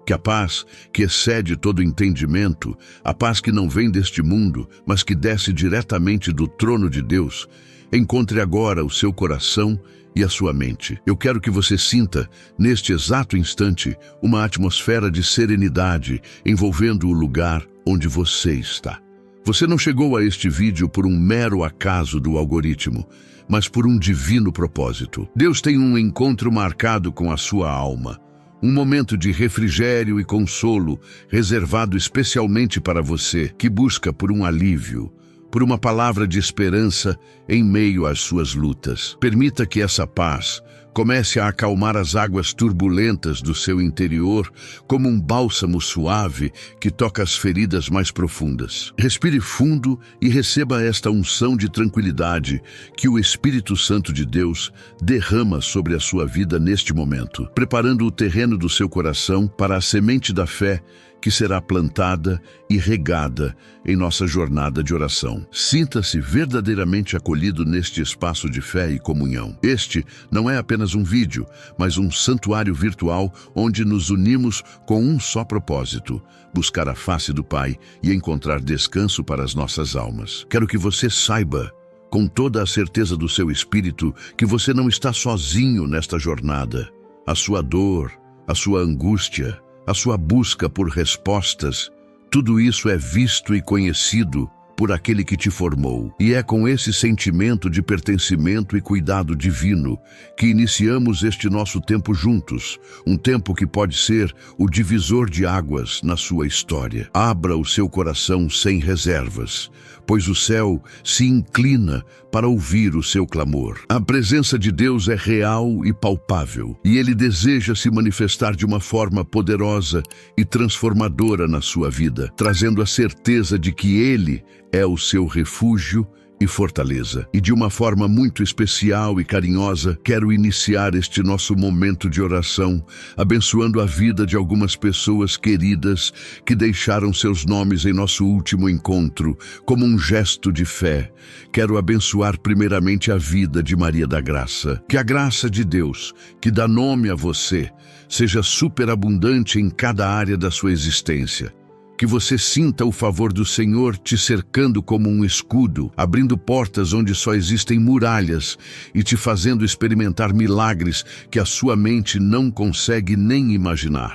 Que a paz, que excede todo entendimento, a paz que não vem deste mundo, mas que desce diretamente do trono de Deus, encontre agora o seu coração e a sua mente. Eu quero que você sinta, neste exato instante, uma atmosfera de serenidade envolvendo o lugar onde você está. Você não chegou a este vídeo por um mero acaso do algoritmo, mas por um divino propósito. Deus tem um encontro marcado com a sua alma. Um momento de refrigério e consolo, reservado especialmente para você, que busca por um alívio, por uma palavra de esperança em meio às suas lutas. Permita que essa paz comece a acalmar as águas turbulentas do seu interior, como um bálsamo suave que toca as feridas mais profundas. Respire fundo e receba esta unção de tranquilidade que o Espírito Santo de Deus derrama sobre a sua vida neste momento, preparando o terreno do seu coração para a semente da fé que será plantada e regada em nossa jornada de oração. Sinta-se verdadeiramente acolhido neste espaço de fé e comunhão. Este não é apenas um vídeo, mas um santuário virtual onde nos unimos com um só propósito: buscar a face do Pai e encontrar descanso para as nossas almas. Quero que você saiba, com toda a certeza do seu espírito, que você não está sozinho nesta jornada. A sua dor, a sua angústia, a sua busca por respostas, tudo isso é visto e conhecido por aquele que te formou. E é com esse sentimento de pertencimento e cuidado divino que iniciamos este nosso tempo juntos, um tempo que pode ser o divisor de águas na sua história. Abra o seu coração sem reservas, pois o céu se inclina para ouvir o seu clamor. A presença de Deus é real e palpável, e Ele deseja se manifestar de uma forma poderosa e transformadora na sua vida, trazendo a certeza de que Ele é o seu refúgio e fortaleza. E de uma forma muito especial e carinhosa, quero iniciar este nosso momento de oração, abençoando a vida de algumas pessoas queridas que deixaram seus nomes em nosso último encontro, como um gesto de fé. Quero abençoar primeiramente a vida de Maria da Graça. Que a graça de Deus, que dá nome a você, seja superabundante em cada área da sua existência. Que você sinta o favor do Senhor te cercando como um escudo, abrindo portas onde só existem muralhas e te fazendo experimentar milagres que a sua mente não consegue nem imaginar.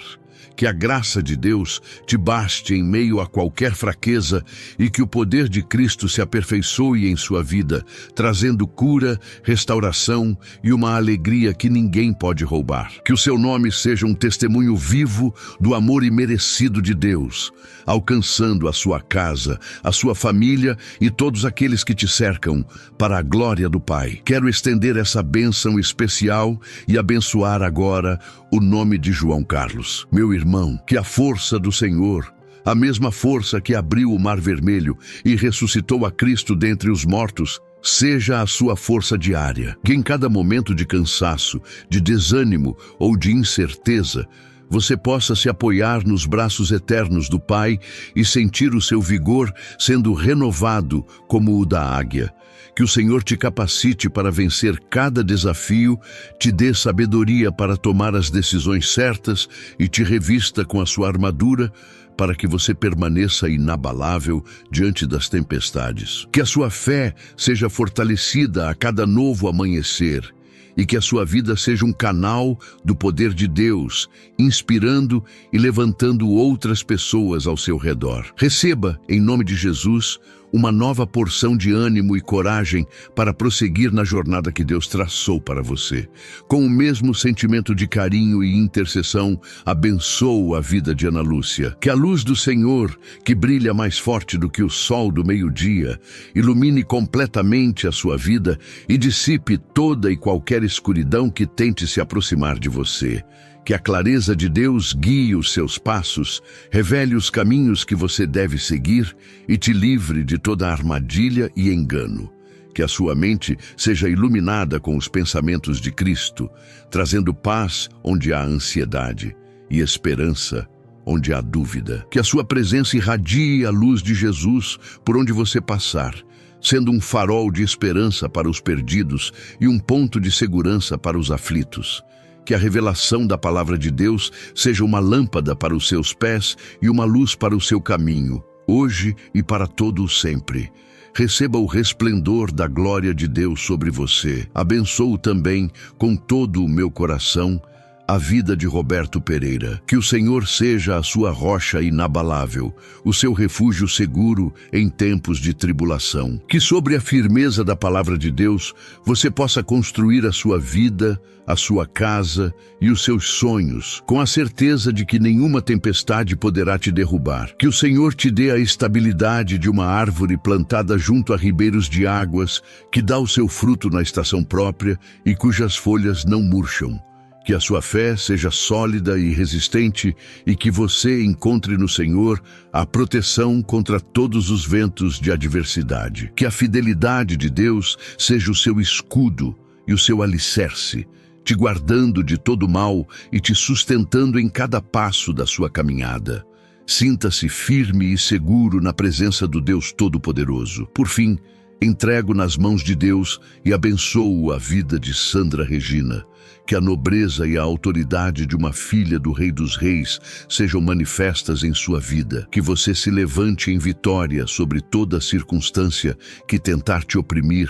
Que a graça de Deus te baste em meio a qualquer fraqueza e que o poder de Cristo se aperfeiçoe em sua vida, trazendo cura, restauração e uma alegria que ninguém pode roubar. Que o seu nome seja um testemunho vivo do amor imerecido de Deus, alcançando a sua casa, a sua família e todos aqueles que te cercam, para a glória do Pai. Quero estender essa bênção especial e abençoar agora o nome de João Carlos. Meu irmão, que a força do Senhor, a mesma força que abriu o Mar Vermelho e ressuscitou a Cristo dentre os mortos, seja a sua força diária. Que em cada momento de cansaço, de desânimo ou de incerteza, você possa se apoiar nos braços eternos do Pai e sentir o seu vigor sendo renovado como o da águia. Que o Senhor te capacite para vencer cada desafio, te dê sabedoria para tomar as decisões certas e te revista com a sua armadura para que você permaneça inabalável diante das tempestades. Que a sua fé seja fortalecida a cada novo amanhecer e que a sua vida seja um canal do poder de Deus, inspirando e levantando outras pessoas ao seu redor. Receba, em nome de Jesus, uma nova porção de ânimo e coragem para prosseguir na jornada que Deus traçou para você. Com o mesmo sentimento de carinho e intercessão, abençoo a vida de Ana Lúcia. Que a luz do Senhor, que brilha mais forte do que o sol do meio-dia, ilumine completamente a sua vida e dissipe toda e qualquer escuridão que tente se aproximar de você. Que a clareza de Deus guie os seus passos, revele os caminhos que você deve seguir e te livre de toda armadilha e engano. Que a sua mente seja iluminada com os pensamentos de Cristo, trazendo paz onde há ansiedade e esperança onde há dúvida. Que a sua presença irradie a luz de Jesus por onde você passar, sendo um farol de esperança para os perdidos e um ponto de segurança para os aflitos. que a revelação da palavra de Deus seja uma lâmpada para os seus pés e uma luz para o seu caminho, hoje e para todo o sempre. Receba o resplendor da glória de Deus sobre você. Abençoo também, com todo o meu coração, a vida de Roberto Pereira. Que o Senhor seja a sua rocha inabalável, o seu refúgio seguro em tempos de tribulação. Que sobre a firmeza da palavra de Deus, você possa construir a sua vida, a sua casa e os seus sonhos, com a certeza de que nenhuma tempestade poderá te derrubar. Que o Senhor te dê a estabilidade de uma árvore plantada junto a ribeiros de águas, que dá o seu fruto na estação própria e cujas folhas não murcham. Que a sua fé seja sólida e resistente e que você encontre no Senhor a proteção contra todos os ventos de adversidade. Que a fidelidade de Deus seja o seu escudo e o seu alicerce, te guardando de todo mal e te sustentando em cada passo da sua caminhada. Sinta-se firme e seguro na presença do Deus Todo-Poderoso. Por fim, entrego nas mãos de Deus e abençoo a vida de Sandra Regina. Que a nobreza e a autoridade de uma filha do Rei dos Reis sejam manifestas em sua vida. Que você se levante em vitória sobre toda circunstância que tentar te oprimir,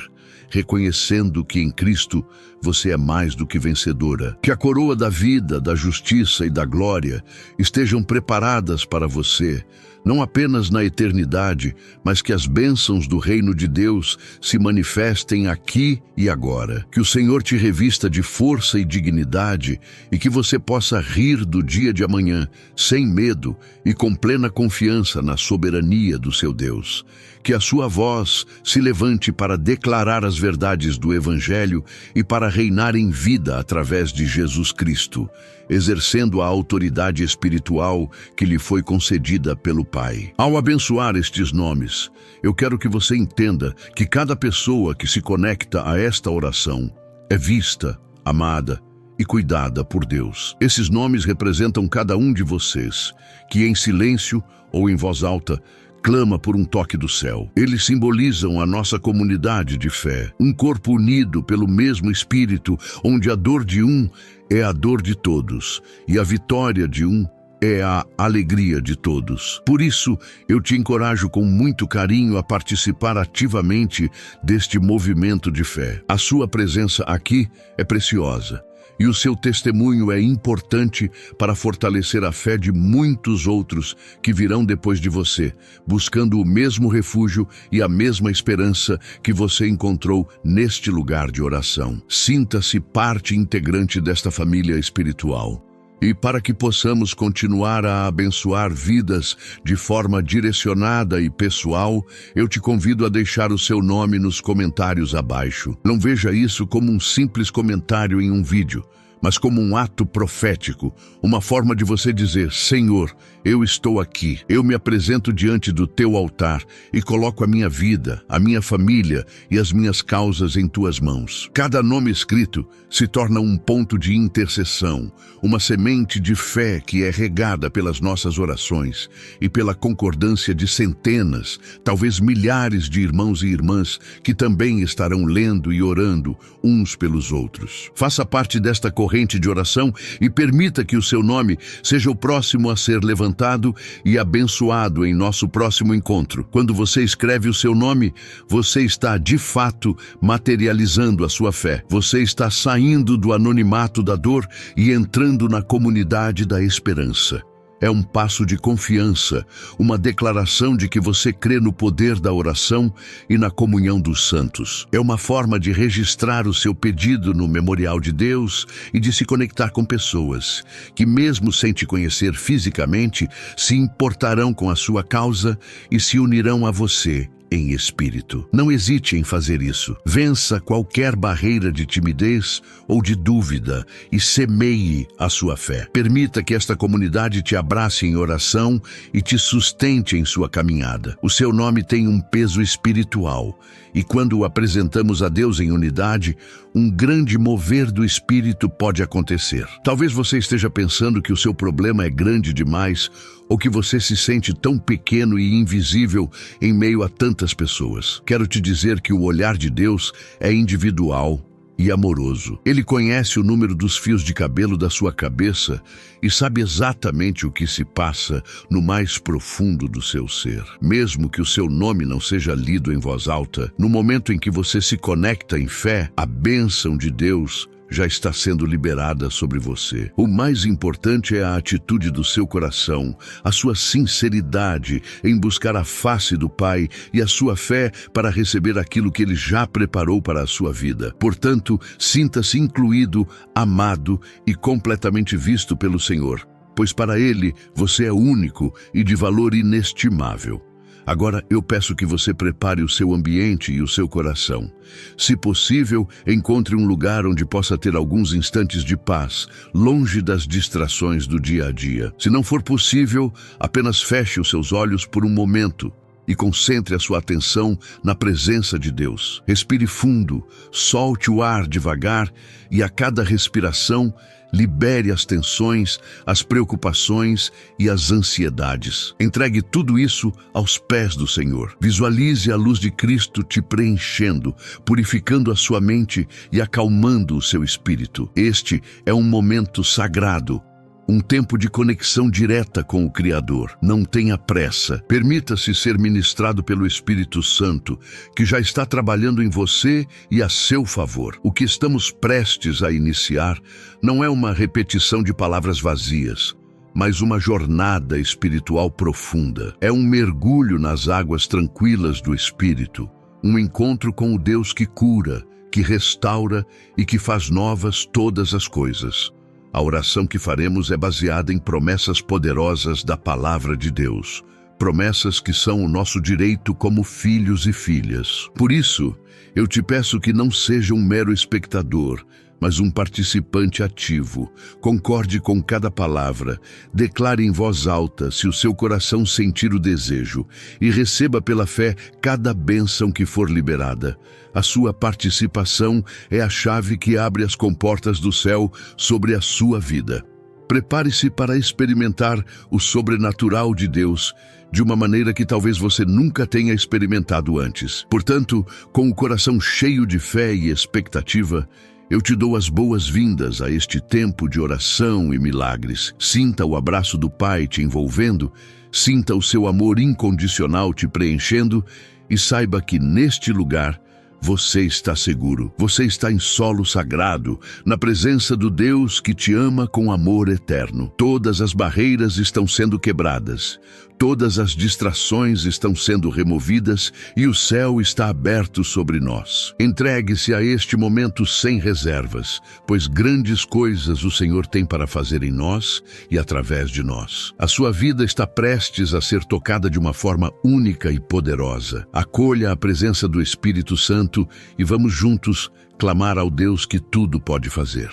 reconhecendo que em Cristo você é mais do que vencedora. Que a coroa da vida, da justiça e da glória estejam preparadas para você, não apenas na eternidade, mas que as bênçãos do reino de Deus se manifestem aqui e agora. Que o Senhor te revista de força e dignidade e que você possa rir do dia de amanhã, sem medo e com plena confiança na soberania do seu Deus. Que a sua voz se levante para declarar as verdades do Evangelho e para reinar em vida através de Jesus Cristo, exercendo a autoridade espiritual que lhe foi concedida pelo Pai. Ao abençoar estes nomes, eu quero que você entenda que cada pessoa que se conecta a esta oração é vista, amada e cuidada por Deus. Esses nomes representam cada um de vocês, que em silêncio ou em voz alta clama por um toque do céu. Eles simbolizam a nossa comunidade de fé, um corpo unido pelo mesmo Espírito, onde a dor de um é a dor de todos e a vitória de um é a alegria de todos. Por isso, eu te encorajo com muito carinho a participar ativamente deste movimento de fé. A sua presença aqui é preciosa. E o seu testemunho é importante para fortalecer a fé de muitos outros que virão depois de você, buscando o mesmo refúgio e a mesma esperança que você encontrou neste lugar de oração. Sinta-se parte integrante desta família espiritual. E para que possamos continuar a abençoar vidas de forma direcionada e pessoal, eu te convido a deixar o seu nome nos comentários abaixo. Não veja isso como um simples comentário em um vídeo, mas como um ato profético, uma forma de você dizer: Senhor, eu estou aqui, eu me apresento diante do teu altar e coloco a minha vida, a minha família e as minhas causas em tuas mãos. Cada nome escrito se torna um ponto de intercessão, uma semente de fé que é regada pelas nossas orações e pela concordância de centenas, talvez milhares de irmãos e irmãs que também estarão lendo e orando uns pelos outros. Faça parte desta corrente de oração e permita que o seu nome seja o próximo a ser levantado e abençoado em nosso próximo encontro. Quando você escreve o seu nome, você está de fato materializando a sua fé. Você está saindo do anonimato da dor e entrando na comunidade da esperança. É um passo de confiança, uma declaração de que você crê no poder da oração e na comunhão dos santos. É uma forma de registrar o seu pedido no memorial de Deus e de se conectar com pessoas que, mesmo sem te conhecer fisicamente, se importarão com a sua causa e se unirão a você em espírito. Não hesite em fazer isso. Vença qualquer barreira de timidez ou de dúvida e semeie a sua fé. Permita que esta comunidade te abrace em oração e te sustente em sua caminhada. O seu nome tem um peso espiritual e quando o apresentamos a Deus em unidade, um grande mover do Espírito pode acontecer. Talvez você esteja pensando que o seu problema é grande demais ou que você se sente tão pequeno e invisível em meio a tantas pessoas. Quero te dizer que o olhar de Deus é individual e amoroso. Ele conhece o número dos fios de cabelo da sua cabeça e sabe exatamente o que se passa no mais profundo do seu ser. Mesmo que o seu nome não seja lido em voz alta, no momento em que você se conecta em fé, a bênção de Deus já está sendo liberada sobre você. O mais importante é a atitude do seu coração, a sua sinceridade em buscar a face do Pai e a sua fé para receber aquilo que Ele já preparou para a sua vida. Portanto, sinta-se incluído, amado e completamente visto pelo Senhor, pois para Ele você é único e de valor inestimável. Agora eu peço que você prepare o seu ambiente e o seu coração. Se possível, encontre um lugar onde possa ter alguns instantes de paz, longe das distrações do dia a dia. Se não for possível, apenas feche os seus olhos por um momento e concentre a sua atenção na presença de Deus. Respire fundo, solte o ar devagar e a cada respiração, libere as tensões, as preocupações e as ansiedades. Entregue tudo isso aos pés do Senhor. Visualize a luz de Cristo te preenchendo, purificando a sua mente e acalmando o seu espírito. Este é um momento sagrado, um tempo de conexão direta com o Criador. Não tenha pressa. Permita-se ser ministrado pelo Espírito Santo, que já está trabalhando em você e a seu favor. O que estamos prestes a iniciar não é uma repetição de palavras vazias, mas uma jornada espiritual profunda. É um mergulho nas águas tranquilas do Espírito, um encontro com o Deus que cura, que restaura e que faz novas todas as coisas. A oração que faremos é baseada em promessas poderosas da Palavra de Deus, promessas que são o nosso direito como filhos e filhas. Por isso, eu te peço que não seja um mero espectador, mas um participante ativo. Concorde com cada palavra, declare em voz alta se o seu coração sentir o desejo e receba pela fé cada bênção que for liberada. A sua participação é a chave que abre as comportas do céu sobre a sua vida. Prepare-se para experimentar o sobrenatural de Deus de uma maneira que talvez você nunca tenha experimentado antes. Portanto, com o coração cheio de fé e expectativa, eu te dou as boas-vindas a este tempo de oração e milagres. Sinta o abraço do Pai te envolvendo, sinta o seu amor incondicional te preenchendo e saiba que neste lugar você está seguro. Você está em solo sagrado, na presença do Deus que te ama com amor eterno. Todas as barreiras estão sendo quebradas. Todas as distrações estão sendo removidas e o céu está aberto sobre nós. Entregue-se a este momento sem reservas, pois grandes coisas o Senhor tem para fazer em nós e através de nós. A sua vida está prestes a ser tocada de uma forma única e poderosa. Acolha a presença do Espírito Santo e vamos juntos clamar ao Deus que tudo pode fazer.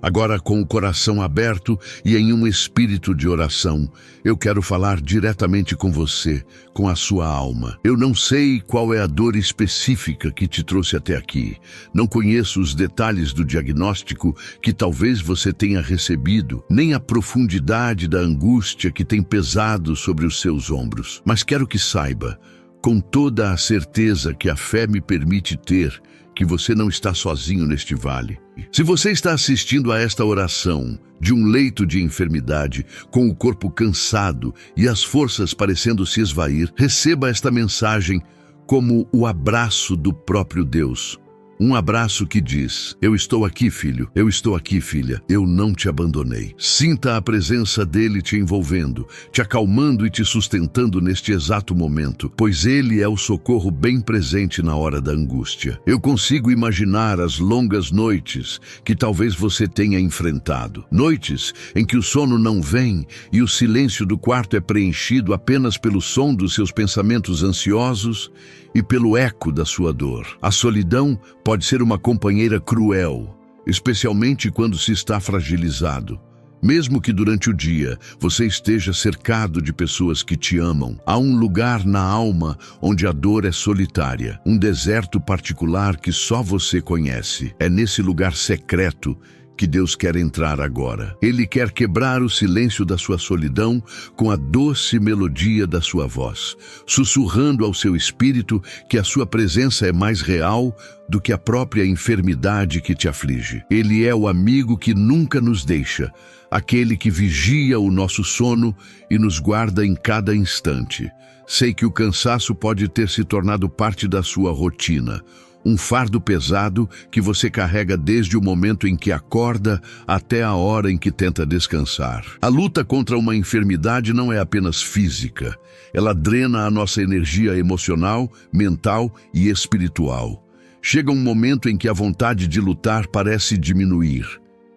Agora, com o coração aberto e em um espírito de oração, eu quero falar diretamente com você, com a sua alma. Eu não sei qual é a dor específica que te trouxe até aqui. Não conheço os detalhes do diagnóstico que talvez você tenha recebido, nem a profundidade da angústia que tem pesado sobre os seus ombros. Mas quero que saiba, com toda a certeza que a fé me permite ter, que você não está sozinho neste vale. Se você está assistindo a esta oração de um leito de enfermidade, com o corpo cansado e as forças parecendo se esvair, receba esta mensagem como o abraço do próprio Deus. Um abraço que diz: eu estou aqui, filho, eu estou aqui, filha, eu não te abandonei. Sinta a presença dele te envolvendo, te acalmando e te sustentando neste exato momento, pois ele é o socorro bem presente na hora da angústia. Eu consigo imaginar as longas noites que talvez você tenha enfrentado. Noites em que o sono não vem e o silêncio do quarto é preenchido apenas pelo som dos seus pensamentos ansiosos e pelo eco da sua dor. A solidão pode ser uma companheira cruel, especialmente quando se está fragilizado. Mesmo que durante o dia você esteja cercado de pessoas que te amam, há um lugar na alma onde a dor é solitária, um deserto particular que só você conhece. É nesse lugar secreto que Deus quer entrar agora. Ele quer quebrar o silêncio da sua solidão com a doce melodia da sua voz, sussurrando ao seu espírito que a sua presença é mais real do que a própria enfermidade que te aflige. Ele é o amigo que nunca nos deixa, aquele que vigia o nosso sono e nos guarda em cada instante. Sei que o cansaço pode ter se tornado parte da sua rotina, um fardo pesado que você carrega desde o momento em que acorda até a hora em que tenta descansar. A luta contra uma enfermidade não é apenas física, ela drena a nossa energia emocional, mental e espiritual. Chega um momento em que a vontade de lutar parece diminuir,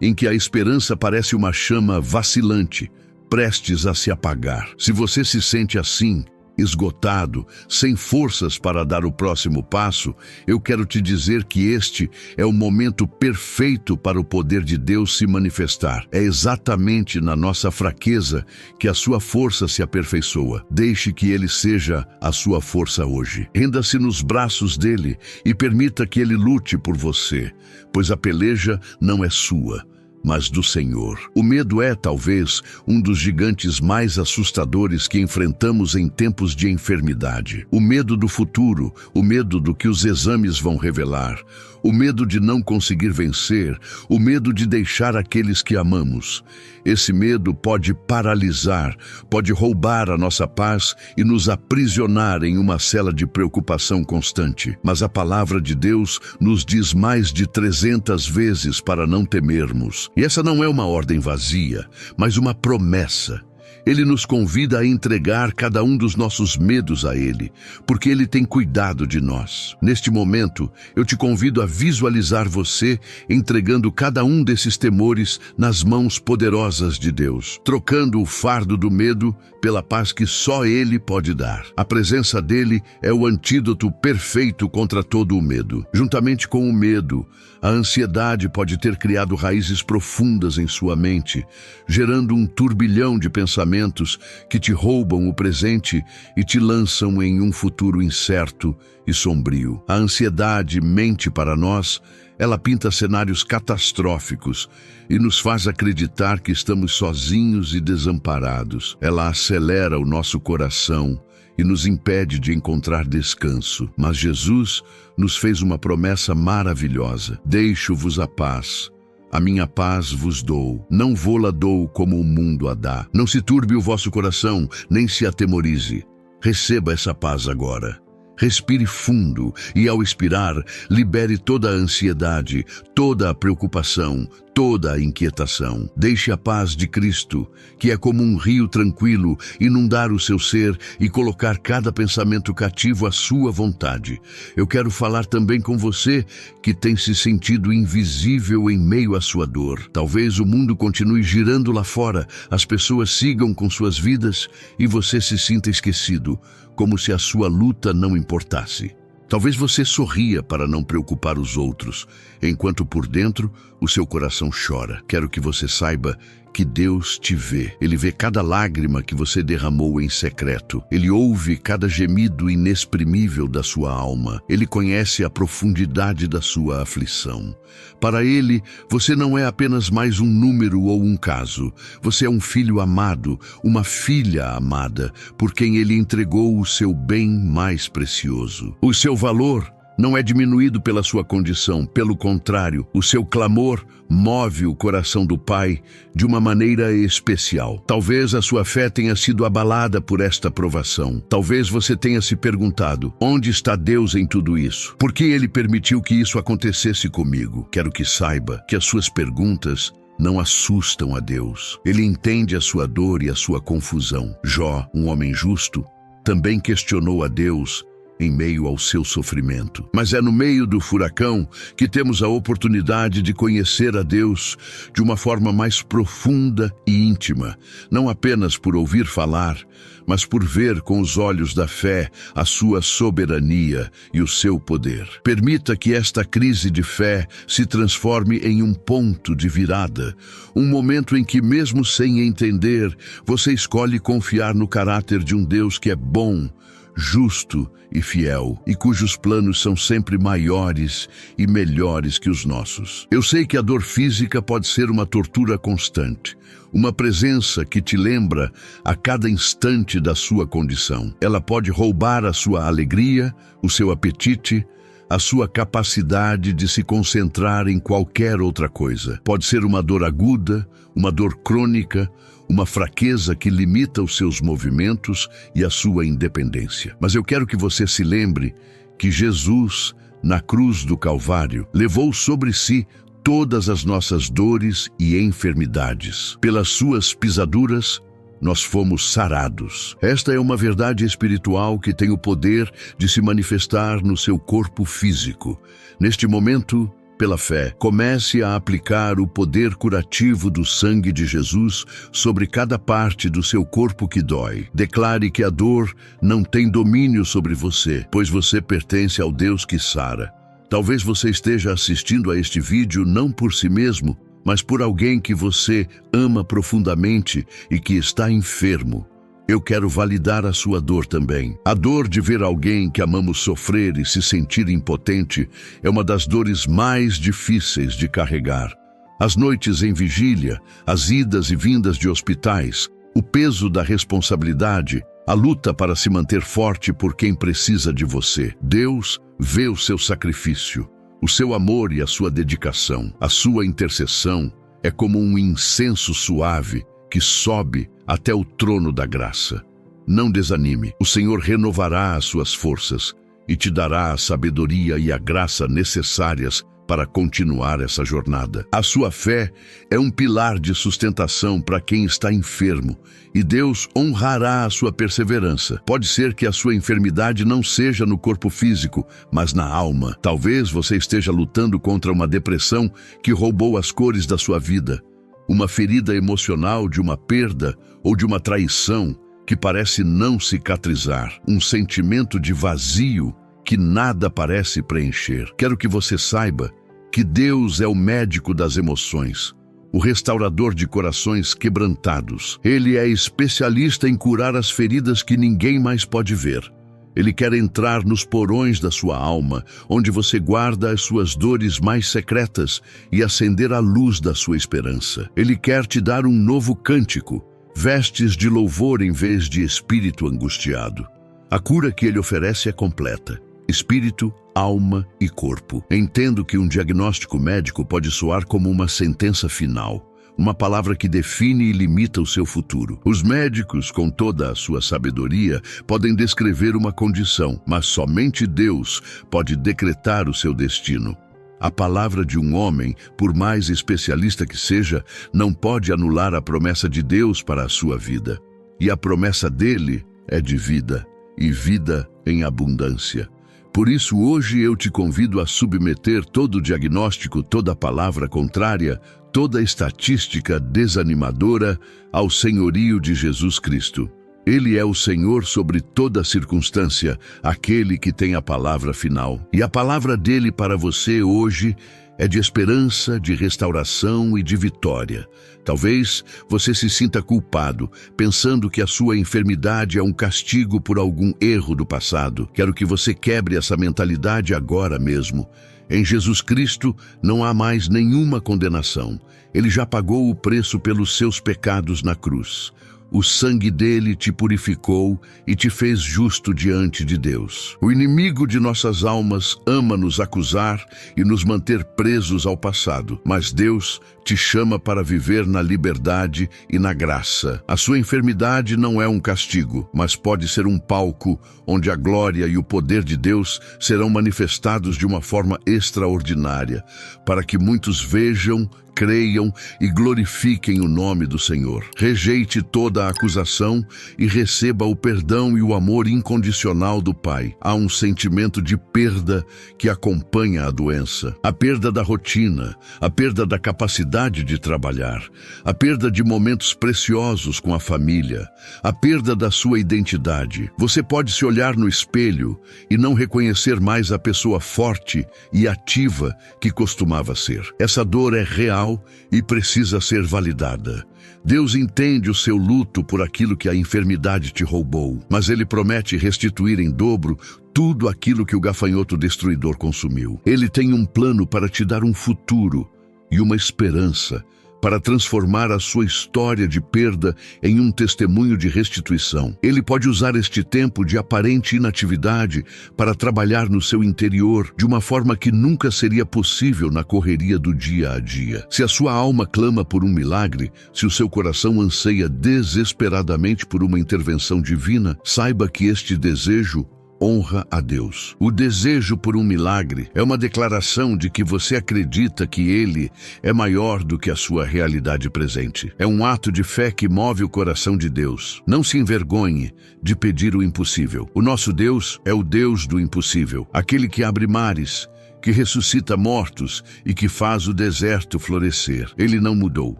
em que a esperança parece uma chama vacilante, prestes a se apagar. Se você se sente assim, esgotado, sem forças para dar o próximo passo, eu quero te dizer que este é o momento perfeito para o poder de Deus se manifestar. É exatamente na nossa fraqueza que a sua força se aperfeiçoa. Deixe que Ele seja a sua força hoje. Renda-se nos braços dele e permita que Ele lute por você, pois a peleja não é sua, mas do Senhor. O medo é, talvez, um dos gigantes mais assustadores que enfrentamos em tempos de enfermidade. O medo do futuro, o medo do que os exames vão revelar, o medo de não conseguir vencer, o medo de deixar aqueles que amamos. Esse medo pode paralisar, pode roubar a nossa paz e nos aprisionar em uma cela de preocupação constante. Mas a palavra de Deus nos diz mais de 300 vezes para não temermos. E essa não é uma ordem vazia, mas uma promessa. Ele nos convida a entregar cada um dos nossos medos a Ele, porque Ele tem cuidado de nós. Neste momento, eu te convido a visualizar você entregando cada um desses temores nas mãos poderosas de Deus, trocando o fardo do medo pela paz que só Ele pode dar. A presença dele é o antídoto perfeito contra todo o medo. Juntamente com o medo, a ansiedade pode ter criado raízes profundas em sua mente, gerando um turbilhão de pensamentos que te roubam o presente e te lançam em um futuro incerto e sombrio. A ansiedade mente para nós, ela pinta cenários catastróficos e nos faz acreditar que estamos sozinhos e desamparados. Ela acelera o nosso coração e nos impede de encontrar descanso. Mas Jesus nos fez uma promessa maravilhosa: deixo-vos a paz. A minha paz vos dou, não vô-la dou como o mundo a dá. Não se turbe o vosso coração, nem se atemorize. Receba essa paz agora. Respire fundo e, ao expirar, libere toda a ansiedade, toda a preocupação, toda a inquietação. Deixe a paz de Cristo, que é como um rio tranquilo, inundar o seu ser e colocar cada pensamento cativo à sua vontade. Eu quero falar também com você que tem se sentido invisível em meio à sua dor. Talvez o mundo continue girando lá fora, as pessoas sigam com suas vidas e você se sinta esquecido, como se a sua luta não importasse. Talvez você sorria para não preocupar os outros, enquanto por dentro o seu coração chora. Quero que você saiba que Deus te vê. Ele vê cada lágrima que você derramou em secreto. Ele ouve cada gemido inexprimível da sua alma. Ele conhece a profundidade da sua aflição. Para Ele, você não é apenas mais um número ou um caso. Você é um filho amado, uma filha amada, por quem Ele entregou o seu bem mais precioso. O seu valor não é diminuído pela sua condição, pelo contrário, o seu clamor move o coração do Pai de uma maneira especial. Talvez a sua fé tenha sido abalada por esta provação. Talvez você tenha se perguntado: onde está Deus em tudo isso? Por que Ele permitiu que isso acontecesse comigo? Quero que saiba que as suas perguntas não assustam a Deus. Ele entende a sua dor e a sua confusão. Jó, um homem justo, também questionou a Deus em meio ao seu sofrimento. Mas é no meio do furacão que temos a oportunidade de conhecer a Deus de uma forma mais profunda e íntima, não apenas por ouvir falar, mas por ver com os olhos da fé a sua soberania e o seu poder. Permita que esta crise de fé se transforme em um ponto de virada, um momento em que, mesmo sem entender, você escolhe confiar no caráter de um Deus que é bom, justo e fiel, e cujos planos são sempre maiores e melhores que os nossos. Eu sei que a dor física pode ser uma tortura constante, uma presença que te lembra a cada instante da sua condição. Ela pode roubar a sua alegria, o seu apetite, a sua capacidade de se concentrar em qualquer outra coisa. Pode ser uma dor aguda, uma dor crônica, uma fraqueza que limita os seus movimentos e a sua independência. Mas eu quero que você se lembre que Jesus, na cruz do Calvário, levou sobre si todas as nossas dores e enfermidades. Pelas suas pisaduras, nós fomos sarados. Esta é uma verdade espiritual que tem o poder de se manifestar no seu corpo físico. Neste momento, pela fé, comece a aplicar o poder curativo do sangue de Jesus sobre cada parte do seu corpo que dói. Declare que a dor não tem domínio sobre você, pois você pertence ao Deus que sara. Talvez você esteja assistindo a este vídeo não por si mesmo, mas por alguém que você ama profundamente e que está enfermo. Eu quero validar a sua dor também. A dor de ver alguém que amamos sofrer e se sentir impotente é uma das dores mais difíceis de carregar. As noites em vigília, as idas e vindas de hospitais, o peso da responsabilidade, a luta para se manter forte por quem precisa de você. Deus vê o seu sacrifício, o seu amor e a sua dedicação. A sua intercessão é como um incenso suave que sobe até o trono da graça. Não desanime. O Senhor renovará as suas forças e te dará a sabedoria e a graça necessárias para continuar essa jornada. A sua fé é um pilar de sustentação para quem está enfermo, e Deus honrará a sua perseverança. Pode ser que a sua enfermidade não seja no corpo físico, mas na alma. Talvez você esteja lutando contra uma depressão que roubou as cores da sua vida, uma ferida emocional de uma perda ou de uma traição que parece não cicatrizar, um sentimento de vazio que nada parece preencher. Quero que você saiba que Deus é o médico das emoções, o restaurador de corações quebrantados. Ele é especialista em curar as feridas que ninguém mais pode ver. Ele quer entrar nos porões da sua alma, onde você guarda as suas dores mais secretas, e acender a luz da sua esperança. Ele quer te dar um novo cântico, vestes de louvor em vez de espírito angustiado. A cura que ele oferece é completa: espírito, alma e corpo. Entendo que um diagnóstico médico pode soar como uma sentença final, uma palavra que define e limita o seu futuro. Os médicos, com toda a sua sabedoria, podem descrever uma condição, mas somente Deus pode decretar o seu destino. A palavra de um homem, por mais especialista que seja, não pode anular a promessa de Deus para a sua vida. E a promessa dele é de vida, e vida em abundância. Por isso, hoje eu te convido a submeter todo diagnóstico, toda palavra contrária, toda estatística desanimadora ao senhorio de Jesus Cristo. Ele é o Senhor sobre toda circunstância, aquele que tem a palavra final. E a palavra dele para você hoje é de esperança, de restauração e de vitória. Talvez você se sinta culpado, pensando que a sua enfermidade é um castigo por algum erro do passado. Quero que você quebre essa mentalidade agora mesmo. Em Jesus Cristo não há mais nenhuma condenação. Ele já pagou o preço pelos seus pecados na cruz. O sangue dele te purificou e te fez justo diante de Deus. O inimigo de nossas almas ama nos acusar e nos manter presos ao passado, mas Deus te chama para viver na liberdade e na graça. A sua enfermidade não é um castigo, mas pode ser um palco onde a glória e o poder de Deus serão manifestados de uma forma extraordinária, para que muitos vejam, creiam e glorifiquem o nome do Senhor. Rejeite toda a acusação e receba o perdão e o amor incondicional do Pai. Há um sentimento de perda que acompanha a doença. A perda da rotina, a perda da capacidade de trabalhar, a perda de momentos preciosos com a família, a perda da sua identidade. Você pode se olhar no espelho e não reconhecer mais a pessoa forte e ativa que costumava ser. Essa dor é real real e precisa ser validada. Deus entende o seu luto por aquilo que a enfermidade te roubou, mas Ele promete restituir em dobro tudo aquilo que o gafanhoto destruidor consumiu. Ele tem um plano para te dar um futuro e uma esperança, para transformar a sua história de perda em um testemunho de restituição. Ele pode usar este tempo de aparente inatividade para trabalhar no seu interior de uma forma que nunca seria possível na correria do dia a dia. Se a sua alma clama por um milagre, se o seu coração anseia desesperadamente por uma intervenção divina, saiba que este desejo honra a Deus. O desejo por um milagre é uma declaração de que você acredita que Ele é maior do que a sua realidade presente. É um ato de fé que move o coração de Deus. Não se envergonhe de pedir o impossível. O nosso Deus é o Deus do impossível, aquele que abre mares, que ressuscita mortos e que faz o deserto florescer. Ele não mudou.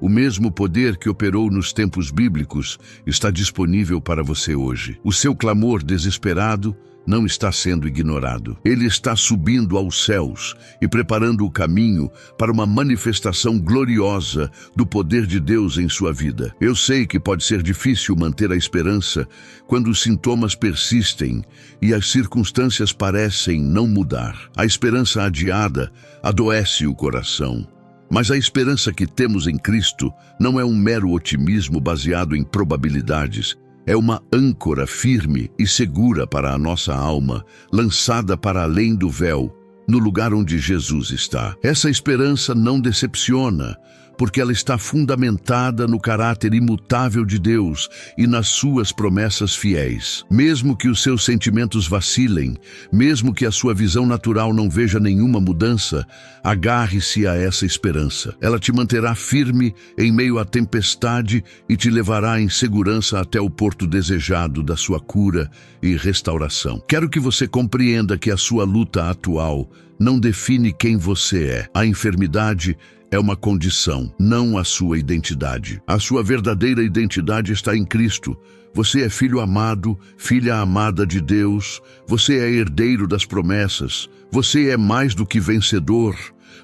O mesmo poder que operou nos tempos bíblicos está disponível para você hoje. O seu clamor desesperado não está sendo ignorado. Ele está subindo aos céus e preparando o caminho para uma manifestação gloriosa do poder de Deus em sua vida. Eu sei que pode ser difícil manter a esperança quando os sintomas persistem e as circunstâncias parecem não mudar. A esperança adiada adoece o coração. Mas a esperança que temos em Cristo não é um mero otimismo baseado em probabilidades. É uma âncora firme e segura para a nossa alma, lançada para além do véu, no lugar onde Jesus está. Essa esperança não decepciona, porque ela está fundamentada no caráter imutável de Deus e nas suas promessas fiéis. Mesmo que os seus sentimentos vacilem, mesmo que a sua visão natural não veja nenhuma mudança, agarre-se a essa esperança. Ela te manterá firme em meio à tempestade e te levará em segurança até o porto desejado da sua cura e restauração. Quero que você compreenda que a sua luta atual não define quem você é. A enfermidade é uma condição, não a sua identidade. A sua verdadeira identidade está em Cristo. Você é filho amado, filha amada de Deus. Você é herdeiro das promessas. Você é mais do que vencedor.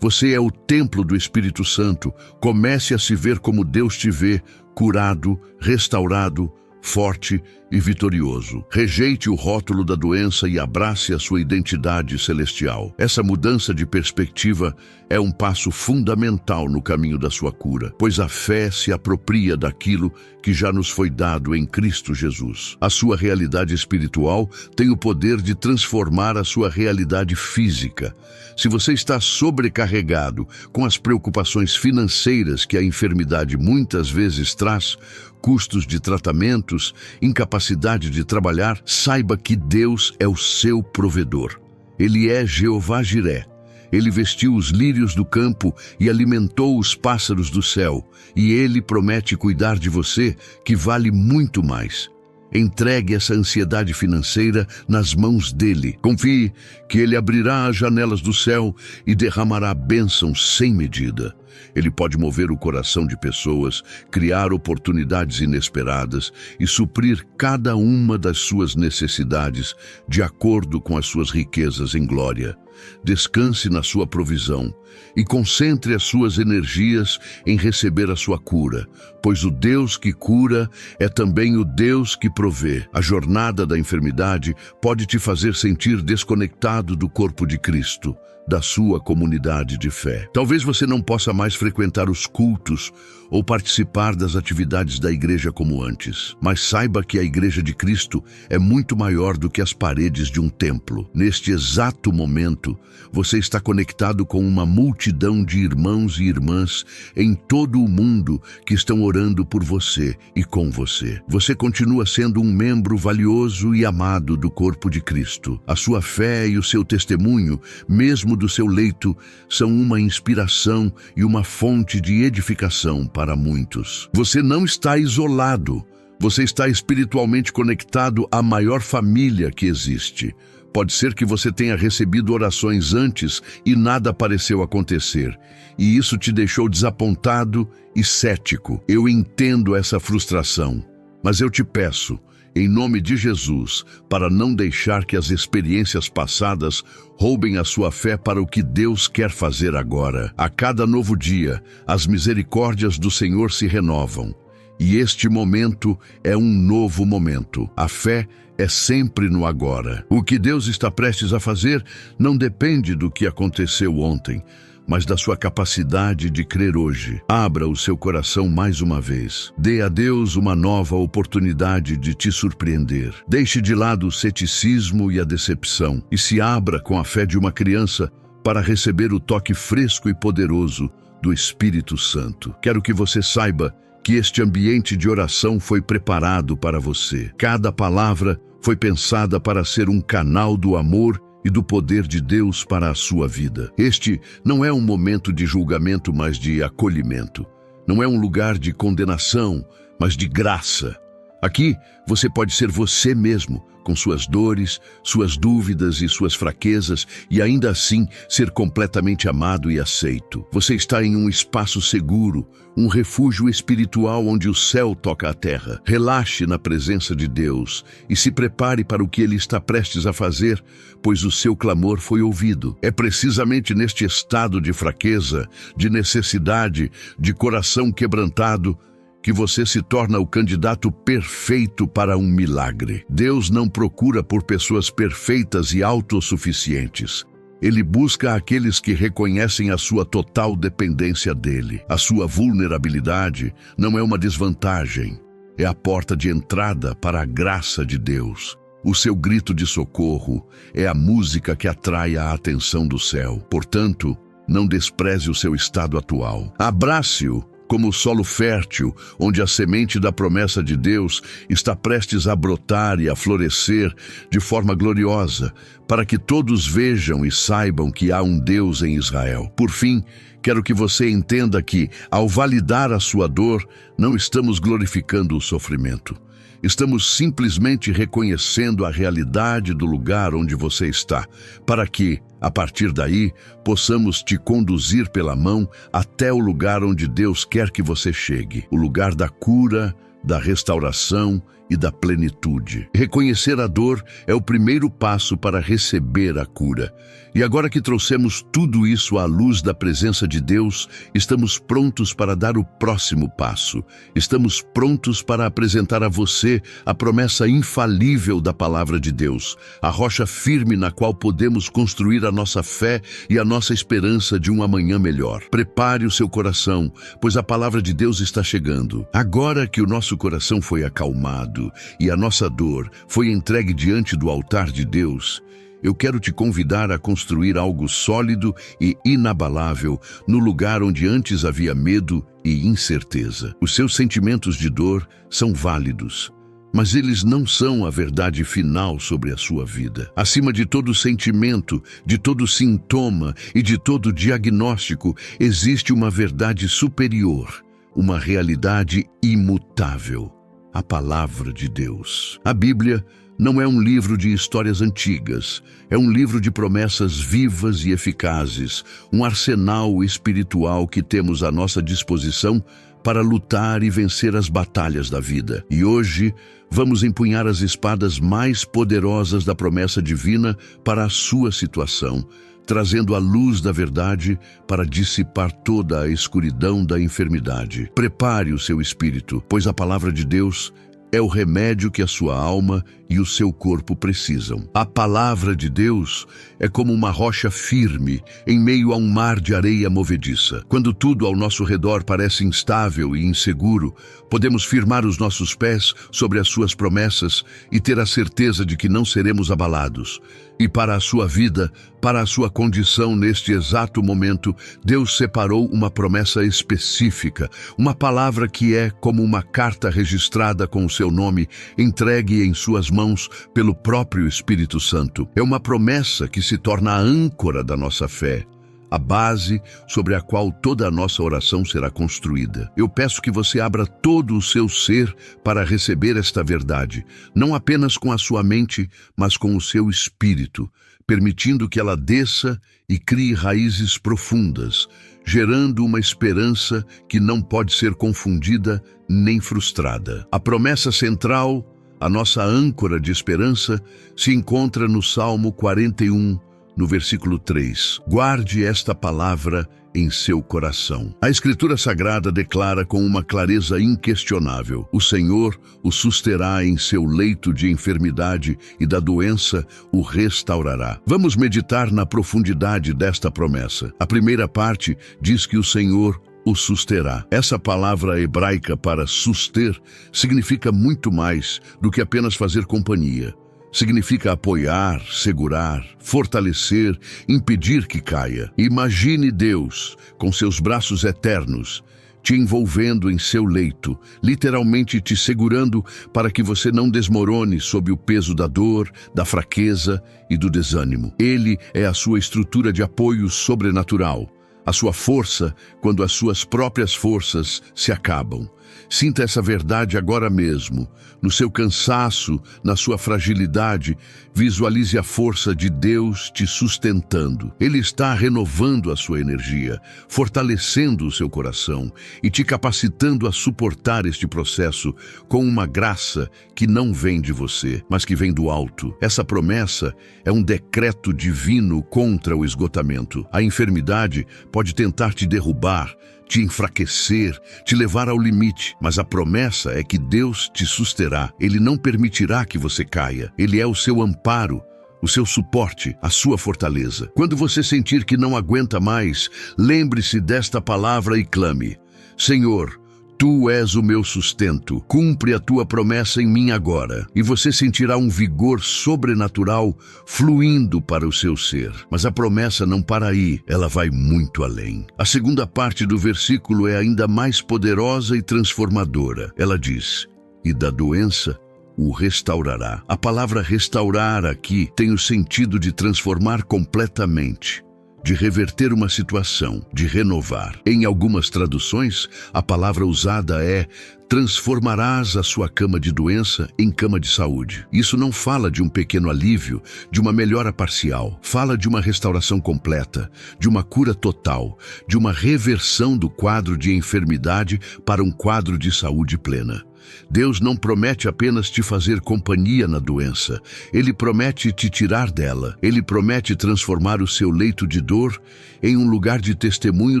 Você é o templo do Espírito Santo. Comece a se ver como Deus te vê, curado, restaurado, forte e vitorioso. Rejeite o rótulo da doença e abrace a sua identidade celestial. Essa mudança de perspectiva é um passo fundamental no caminho da sua cura, pois a fé se apropria daquilo que já nos foi dado em Cristo Jesus. A sua realidade espiritual tem o poder de transformar a sua realidade física. Se você está sobrecarregado com as preocupações financeiras que a enfermidade muitas vezes traz, custos de tratamentos, incapacidade de trabalhar, saiba que Deus é o seu provedor. Ele é Jeová Jiré. Ele vestiu os lírios do campo e alimentou os pássaros do céu. E Ele promete cuidar de você, que vale muito mais. Entregue essa ansiedade financeira nas mãos dele. Confie que ele abrirá as janelas do céu e derramará bênçãos sem medida. Ele pode mover o coração de pessoas, criar oportunidades inesperadas e suprir cada uma das suas necessidades de acordo com as suas riquezas em glória. Descanse na sua provisão e concentre as suas energias em receber a sua cura, pois o Deus que cura é também o Deus que provê. A jornada da enfermidade pode te fazer sentir desconectado do corpo de Cristo, da sua comunidade de fé. Talvez você não possa mais frequentar os cultos ou participar das atividades da igreja como antes, mas saiba que a Igreja de Cristo é muito maior do que as paredes de um templo. Neste exato momento, você está conectado com uma multidão de irmãos e irmãs em todo o mundo que estão orando por você e com você. Você continua sendo um membro valioso e amado do corpo de Cristo. A sua fé e o seu testemunho, mesmo do seu leito, são uma inspiração e uma fonte de edificação para muitos. Você não está isolado. Você está espiritualmente conectado à maior família que existe. Pode ser que você tenha recebido orações antes e nada pareceu acontecer, e isso te deixou desapontado e cético. Eu entendo essa frustração, mas eu te peço, em nome de Jesus, para não deixar que as experiências passadas roubem a sua fé para o que Deus quer fazer agora. A cada novo dia, as misericórdias do Senhor se renovam. E este momento é um novo momento. A fé é sempre no agora. O que Deus está prestes a fazer não depende do que aconteceu ontem, mas da sua capacidade de crer hoje. Abra o seu coração mais uma vez. Dê a Deus uma nova oportunidade de te surpreender. Deixe de lado o ceticismo e a decepção e se abra com a fé de uma criança para receber o toque fresco e poderoso do Espírito Santo. Quero que você saiba que este ambiente de oração foi preparado para você. Cada palavra foi pensada para ser um canal do amor e do poder de Deus para a sua vida. Este não é um momento de julgamento, mas de acolhimento. Não é um lugar de condenação, mas de graça. Aqui você pode ser você mesmo, com suas dores, suas dúvidas e suas fraquezas, e ainda assim ser completamente amado e aceito. Você está em um espaço seguro, um refúgio espiritual onde o céu toca a terra. Relaxe na presença de Deus e se prepare para o que Ele está prestes a fazer, pois o seu clamor foi ouvido. É precisamente neste estado de fraqueza, de necessidade, de coração quebrantado, que você se torna o candidato perfeito para um milagre. Deus não procura por pessoas perfeitas e autossuficientes. Ele busca aqueles que reconhecem a sua total dependência dele. A sua vulnerabilidade não é uma desvantagem, é a porta de entrada para a graça de Deus. O seu grito de socorro é a música que atrai a atenção do céu. Portanto, não despreze o seu estado atual. Abrace-o como o solo fértil, onde a semente da promessa de Deus está prestes a brotar e a florescer de forma gloriosa, para que todos vejam e saibam que há um Deus em Israel. Por fim, quero que você entenda que, ao validar a sua dor, não estamos glorificando o sofrimento. Estamos simplesmente reconhecendo a realidade do lugar onde você está, para que, a partir daí, possamos te conduzir pela mão até o lugar onde Deus quer que você chegue, o lugar da cura, da restauração e da plenitude. Reconhecer a dor é o primeiro passo para receber a cura. E agora que trouxemos tudo isso à luz da presença de Deus, estamos prontos para dar o próximo passo. Estamos prontos para apresentar a você a promessa infalível da palavra de Deus, a rocha firme na qual podemos construir a nossa fé e a nossa esperança de um amanhã melhor. Prepare o seu coração, pois a palavra de Deus está chegando. Agora que o nosso coração foi acalmado e a nossa dor foi entregue diante do altar de Deus, eu quero te convidar a construir algo sólido e inabalável no lugar onde antes havia medo e incerteza. Os seus sentimentos de dor são válidos, mas eles não são a verdade final sobre a sua vida. Acima de todo sentimento, de todo sintoma e de todo diagnóstico, existe uma verdade superior, uma realidade imutável: a palavra de Deus. A Bíblia não é um livro de histórias antigas, é um livro de promessas vivas e eficazes, um arsenal espiritual que temos à nossa disposição para lutar e vencer as batalhas da vida. E hoje, vamos empunhar as espadas mais poderosas da promessa divina para a sua situação, trazendo a luz da verdade para dissipar toda a escuridão da enfermidade. Prepare o seu espírito, pois a palavra de Deus é o remédio que a sua alma e o seu corpo precisam. A palavra de Deus é como uma rocha firme em meio a um mar de areia movediça. Quando tudo ao nosso redor parece instável e inseguro, podemos firmar os nossos pés sobre as suas promessas e ter a certeza de que não seremos abalados. E para a sua vida, para a sua condição neste exato momento, Deus separou uma promessa específica, uma palavra que é como uma carta registrada com o seu nome, entregue em suas mãos pelo próprio Espírito Santo. É uma promessa que se torna a âncora da nossa fé, a base sobre a qual toda a nossa oração será construída. Eu peço que você abra todo o seu ser para receber esta verdade, não apenas com a sua mente, mas com o seu espírito, permitindo que ela desça e crie raízes profundas, gerando uma esperança que não pode ser confundida nem frustrada. A promessa central, A nossa âncora de esperança se encontra no Salmo 41, no versículo 3. Guarde esta palavra em seu coração. A Escritura Sagrada declara com uma clareza inquestionável: o Senhor o susterá em seu leito de enfermidade e da doença o restaurará. Vamos meditar na profundidade desta promessa. A primeira parte diz que o Senhor o susterá. Essa palavra hebraica para suster significa muito mais do que apenas fazer companhia. Significa apoiar, segurar, fortalecer, impedir que caia. Imagine Deus, com seus braços eternos, te envolvendo em seu leito, literalmente te segurando para que você não desmorone sob o peso da dor, da fraqueza e do desânimo. Ele é a sua estrutura de apoio sobrenatural, a sua força quando as suas próprias forças se acabam. Sinta essa verdade agora mesmo. No seu cansaço, na sua fragilidade, visualize a força de Deus te sustentando. Ele está renovando a sua energia, fortalecendo o seu coração e te capacitando a suportar este processo com uma graça que não vem de você, mas que vem do alto. Essa promessa é um decreto divino contra o esgotamento. A enfermidade pode tentar te derrubar, te enfraquecer, te levar ao limite, mas a promessa é que Deus te susterá. Ele não permitirá que você caia. Ele é o seu amparo, o seu suporte, a sua fortaleza. Quando você sentir que não aguenta mais, lembre-se desta palavra e clame: Senhor, Tu és o meu sustento, cumpre a Tua promessa em mim agora. E você sentirá um vigor sobrenatural fluindo para o seu ser. Mas a promessa não para aí, ela vai muito além. A segunda parte do versículo é ainda mais poderosa e transformadora. Ela diz: e da doença o restaurará. A palavra restaurar aqui tem o sentido de transformar completamente, de reverter uma situação, de renovar. Em algumas traduções, a palavra usada é: transformarás a sua cama de doença em cama de saúde. Isso não fala de um pequeno alívio, de uma melhora parcial. Fala de uma restauração completa, de uma cura total, de uma reversão do quadro de enfermidade para um quadro de saúde plena. Deus não promete apenas te fazer companhia na doença. Ele promete te tirar dela. Ele promete transformar o seu leito de dor em um lugar de testemunho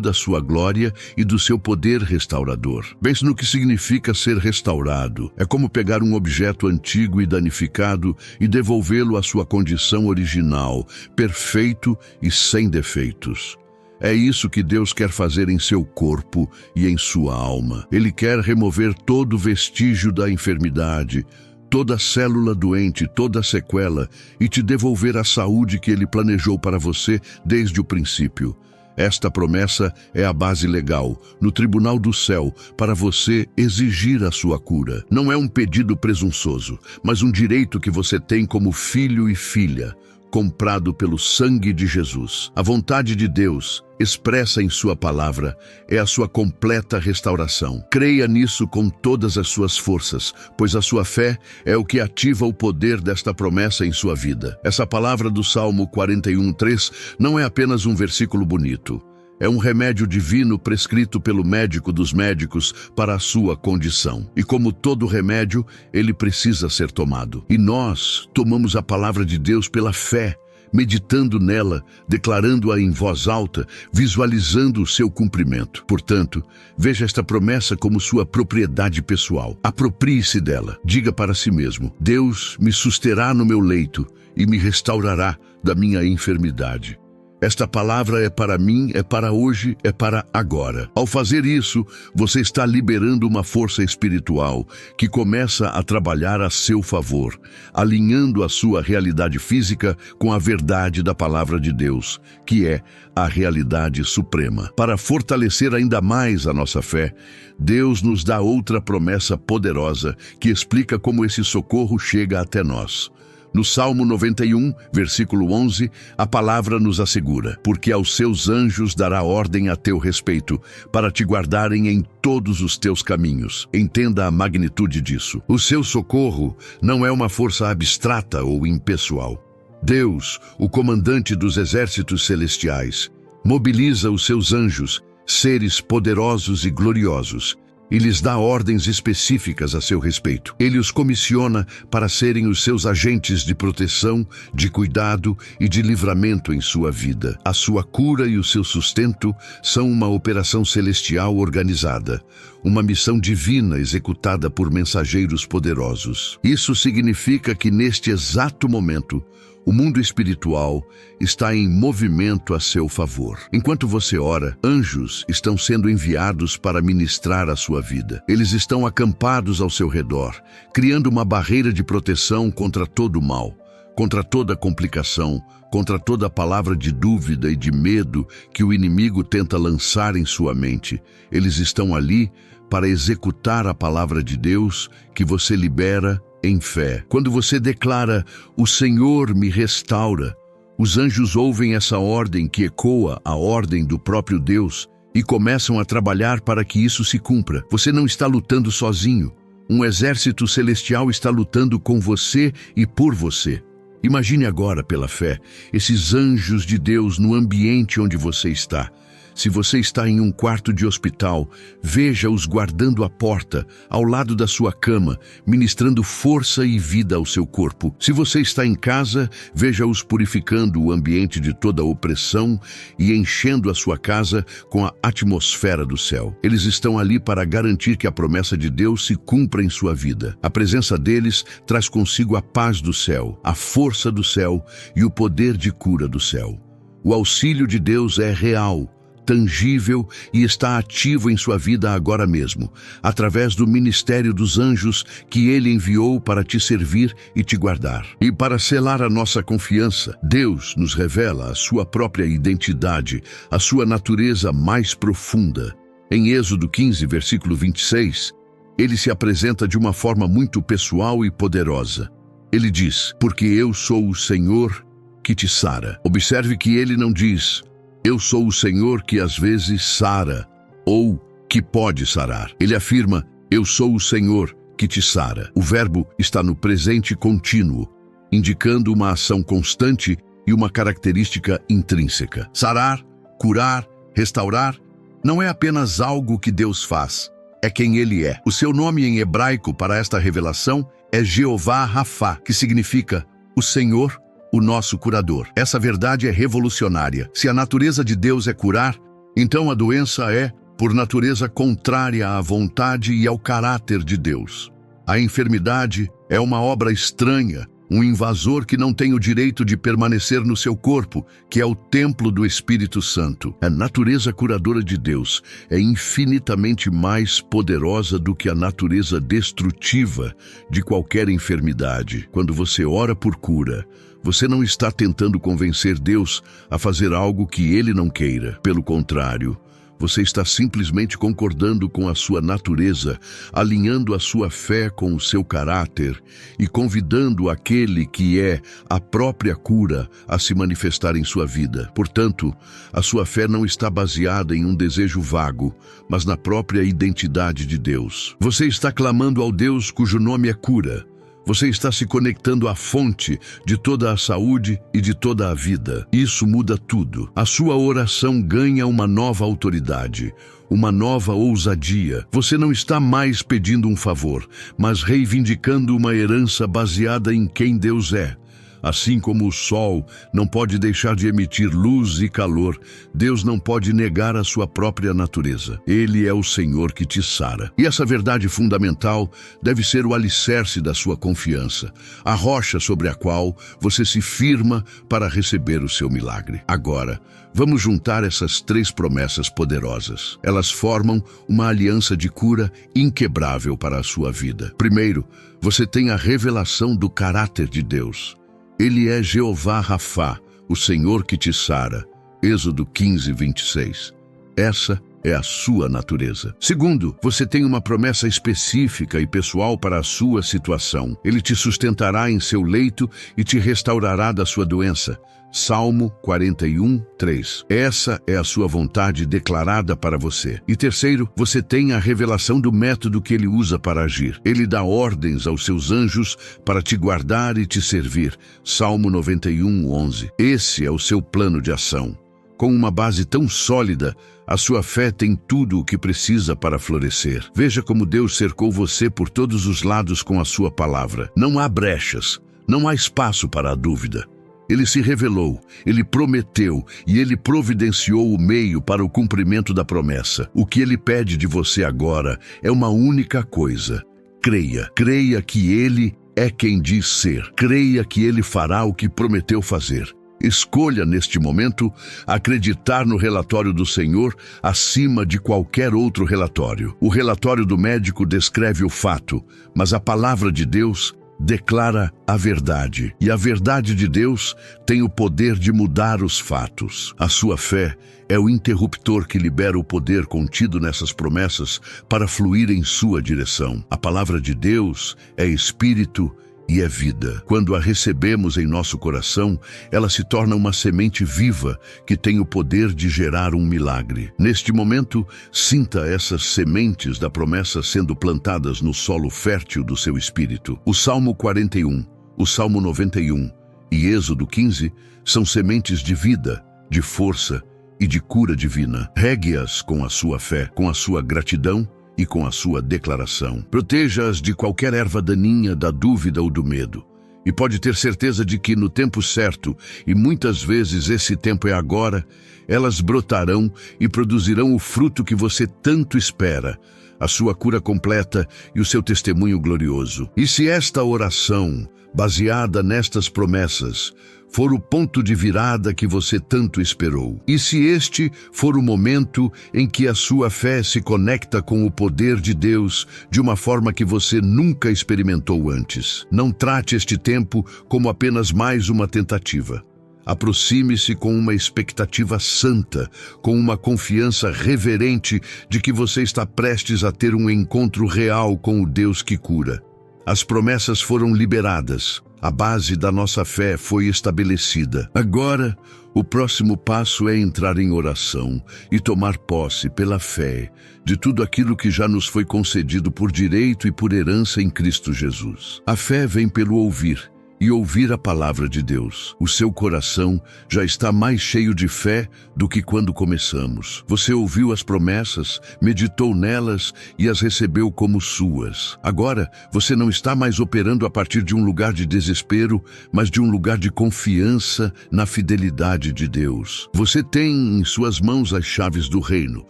da sua glória e do seu poder restaurador. Pense no que significa ser restaurado. É como pegar um objeto antigo e danificado e devolvê-lo à sua condição original, perfeito e sem defeitos. É isso que Deus quer fazer em seu corpo e em sua alma. Ele quer remover todo vestígio da enfermidade, toda célula doente, toda sequela, e te devolver a saúde que Ele planejou para você desde o princípio. Esta promessa é a base legal, no tribunal do céu, para você exigir a sua cura. Não é um pedido presunçoso, mas um direito que você tem como filho e filha, comprado pelo sangue de Jesus. A vontade de Deus, expressa em sua palavra, é a sua completa restauração. Creia nisso com todas as suas forças, pois a sua fé é o que ativa o poder desta promessa em sua vida. Essa palavra do Salmo 41:3 não é apenas um versículo bonito. É um remédio divino prescrito pelo médico dos médicos para a sua condição. E como todo remédio, ele precisa ser tomado. E nós tomamos a palavra de Deus pela fé, meditando nela, declarando-a em voz alta, visualizando o seu cumprimento. Portanto, veja esta promessa como sua propriedade pessoal. Aproprie-se dela. Diga para si mesmo: Deus me susterá no meu leito e me restaurará da minha enfermidade. Esta palavra é para mim, é para hoje, é para agora. Ao fazer isso, você está liberando uma força espiritual que começa a trabalhar a seu favor, alinhando a sua realidade física com a verdade da palavra de Deus, que é a realidade suprema. Para fortalecer ainda mais a nossa fé, Deus nos dá outra promessa poderosa que explica como esse socorro chega até nós. No Salmo 91, versículo 11, a palavra nos assegura: porque aos seus anjos dará ordem a teu respeito, para te guardarem em todos os teus caminhos. Entenda a magnitude disso. O seu socorro não é uma força abstrata ou impessoal. Deus, o comandante dos exércitos celestiais, mobiliza os seus anjos, seres poderosos e gloriosos, e lhes dá ordens específicas a seu respeito. Ele os comissiona para serem os seus agentes de proteção, de cuidado e de livramento em sua vida. A sua cura e o seu sustento são uma operação celestial organizada, uma missão divina executada por mensageiros poderosos. Isso significa que neste exato momento, o mundo espiritual está em movimento a seu favor. Enquanto você ora, anjos estão sendo enviados para ministrar a sua vida. Eles estão acampados ao seu redor, criando uma barreira de proteção contra todo o mal, contra toda complicação, contra toda palavra de dúvida e de medo que o inimigo tenta lançar em sua mente. Eles estão ali para executar a palavra de Deus que você libera em fé. Quando você declara, "O Senhor me restaura", os anjos ouvem essa ordem que ecoa a ordem do próprio Deus e começam a trabalhar para que isso se cumpra. Você não está lutando sozinho. Um exército celestial está lutando com você e por você. Imagine agora, pela fé, esses anjos de Deus no ambiente onde você está. Se você está em um quarto de hospital, veja-os guardando a porta, ao lado da sua cama, ministrando força e vida ao seu corpo. Se você está em casa, veja-os purificando o ambiente de toda opressão e enchendo a sua casa com a atmosfera do céu. Eles estão ali para garantir que a promessa de Deus se cumpra em sua vida. A presença deles traz consigo a paz do céu, a força do céu e o poder de cura do céu. O auxílio de Deus é real, tangível e está ativo em sua vida agora mesmo, através do ministério dos anjos que Ele enviou para te servir e te guardar. E para selar a nossa confiança, Deus nos revela a sua própria identidade, a sua natureza mais profunda. Em Êxodo 15, versículo 26, Ele se apresenta de uma forma muito pessoal e poderosa. Ele diz, "Porque eu sou o Senhor que te sara." Observe que Ele não diz, "Eu sou o Senhor que às vezes sara", ou "que pode sarar". Ele afirma, "Eu sou o Senhor que te sara". O verbo está no presente contínuo, indicando uma ação constante e uma característica intrínseca. Sarar, curar, restaurar, não é apenas algo que Deus faz, é quem Ele é. O seu nome em hebraico para esta revelação é Jeová Rafá, que significa o Senhor, o nosso curador. Essa verdade é revolucionária. Se a natureza de Deus é curar, então a doença é, por natureza, contrária à vontade e ao caráter de Deus. A enfermidade é uma obra estranha, um invasor que não tem o direito de permanecer no seu corpo, que é o templo do Espírito Santo. A natureza curadora de Deus é infinitamente mais poderosa do que a natureza destrutiva de qualquer enfermidade. Quando você ora por cura, você não está tentando convencer Deus a fazer algo que Ele não queira. Pelo contrário, você está simplesmente concordando com a sua natureza, alinhando a sua fé com o seu caráter e convidando aquele que é a própria cura a se manifestar em sua vida. Portanto, a sua fé não está baseada em um desejo vago, mas na própria identidade de Deus. Você está clamando ao Deus cujo nome é cura. Você está se conectando à fonte de toda a saúde e de toda a vida. Isso muda tudo. A sua oração ganha uma nova autoridade, uma nova ousadia. Você não está mais pedindo um favor, mas reivindicando uma herança baseada em quem Deus é. Assim como o sol não pode deixar de emitir luz e calor, Deus não pode negar a sua própria natureza. Ele é o Senhor que te sara. E essa verdade fundamental deve ser o alicerce da sua confiança, a rocha sobre a qual você se firma para receber o seu milagre. Agora, vamos juntar essas 3 promessas poderosas. Elas formam uma aliança de cura inquebrável para a sua vida. Primeiro, você tem a revelação do caráter de Deus. Ele é Jeová Rafá, o Senhor que te sara. Êxodo 15, 26. Essa é a sua natureza. Segundo, você tem uma promessa específica e pessoal para a sua situação. Ele te sustentará em seu leito e te restaurará da sua doença. Salmo 41, 3. Essa é a sua vontade declarada para você. E terceiro, você tem a revelação do método que ele usa para agir. Ele dá ordens aos seus anjos para te guardar e te servir. Salmo 91, 11. Esse é o seu plano de ação. Com uma base tão sólida, a sua fé tem tudo o que precisa para florescer. Veja como Deus cercou você por todos os lados com a sua palavra. Não há brechas, não há espaço para a dúvida. Ele se revelou, ele prometeu e ele providenciou o meio para o cumprimento da promessa. O que ele pede de você agora é uma única coisa. Creia. Creia que ele é quem diz ser. Creia que ele fará o que prometeu fazer. Escolha, neste momento, acreditar no relatório do Senhor acima de qualquer outro relatório. O relatório do médico descreve o fato, mas a palavra de Deus declara a verdade. E a verdade de Deus tem o poder de mudar os fatos. A sua fé é o interruptor que libera o poder contido nessas promessas para fluir em sua direção. A palavra de Deus é espírito e é vida. Quando a recebemos em nosso coração, ela se torna uma semente viva que tem o poder de gerar um milagre. Neste momento, sinta essas sementes da promessa sendo plantadas no solo fértil do seu espírito. O Salmo 41, o Salmo 91 e Êxodo 15 são sementes de vida, de força e de cura divina. Regue-as com a sua fé, com a sua gratidão e com a sua declaração. Proteja-as de qualquer erva daninha da dúvida ou do medo. E pode ter certeza de que no tempo certo, e muitas vezes esse tempo é agora, elas brotarão e produzirão o fruto que você tanto espera, a sua cura completa e o seu testemunho glorioso. E se esta oração, baseada nestas promessas, for o ponto de virada que você tanto esperou. E se este for o momento em que a sua fé se conecta com o poder de Deus de uma forma que você nunca experimentou antes. Não trate este tempo como apenas mais uma tentativa. Aproxime-se com uma expectativa santa, com uma confiança reverente de que você está prestes a ter um encontro real com o Deus que cura. As promessas foram liberadas. A base da nossa fé foi estabelecida. Agora, o próximo passo é entrar em oração e tomar posse pela fé de tudo aquilo que já nos foi concedido por direito e por herança em Cristo Jesus. A fé vem pelo ouvir e ouvir a palavra de Deus. O seu coração já está mais cheio de fé do que quando começamos. Você ouviu as promessas, meditou nelas e as recebeu como suas. Agora, você não está mais operando a partir de um lugar de desespero, mas de um lugar de confiança na fidelidade de Deus. Você tem em suas mãos as chaves do reino,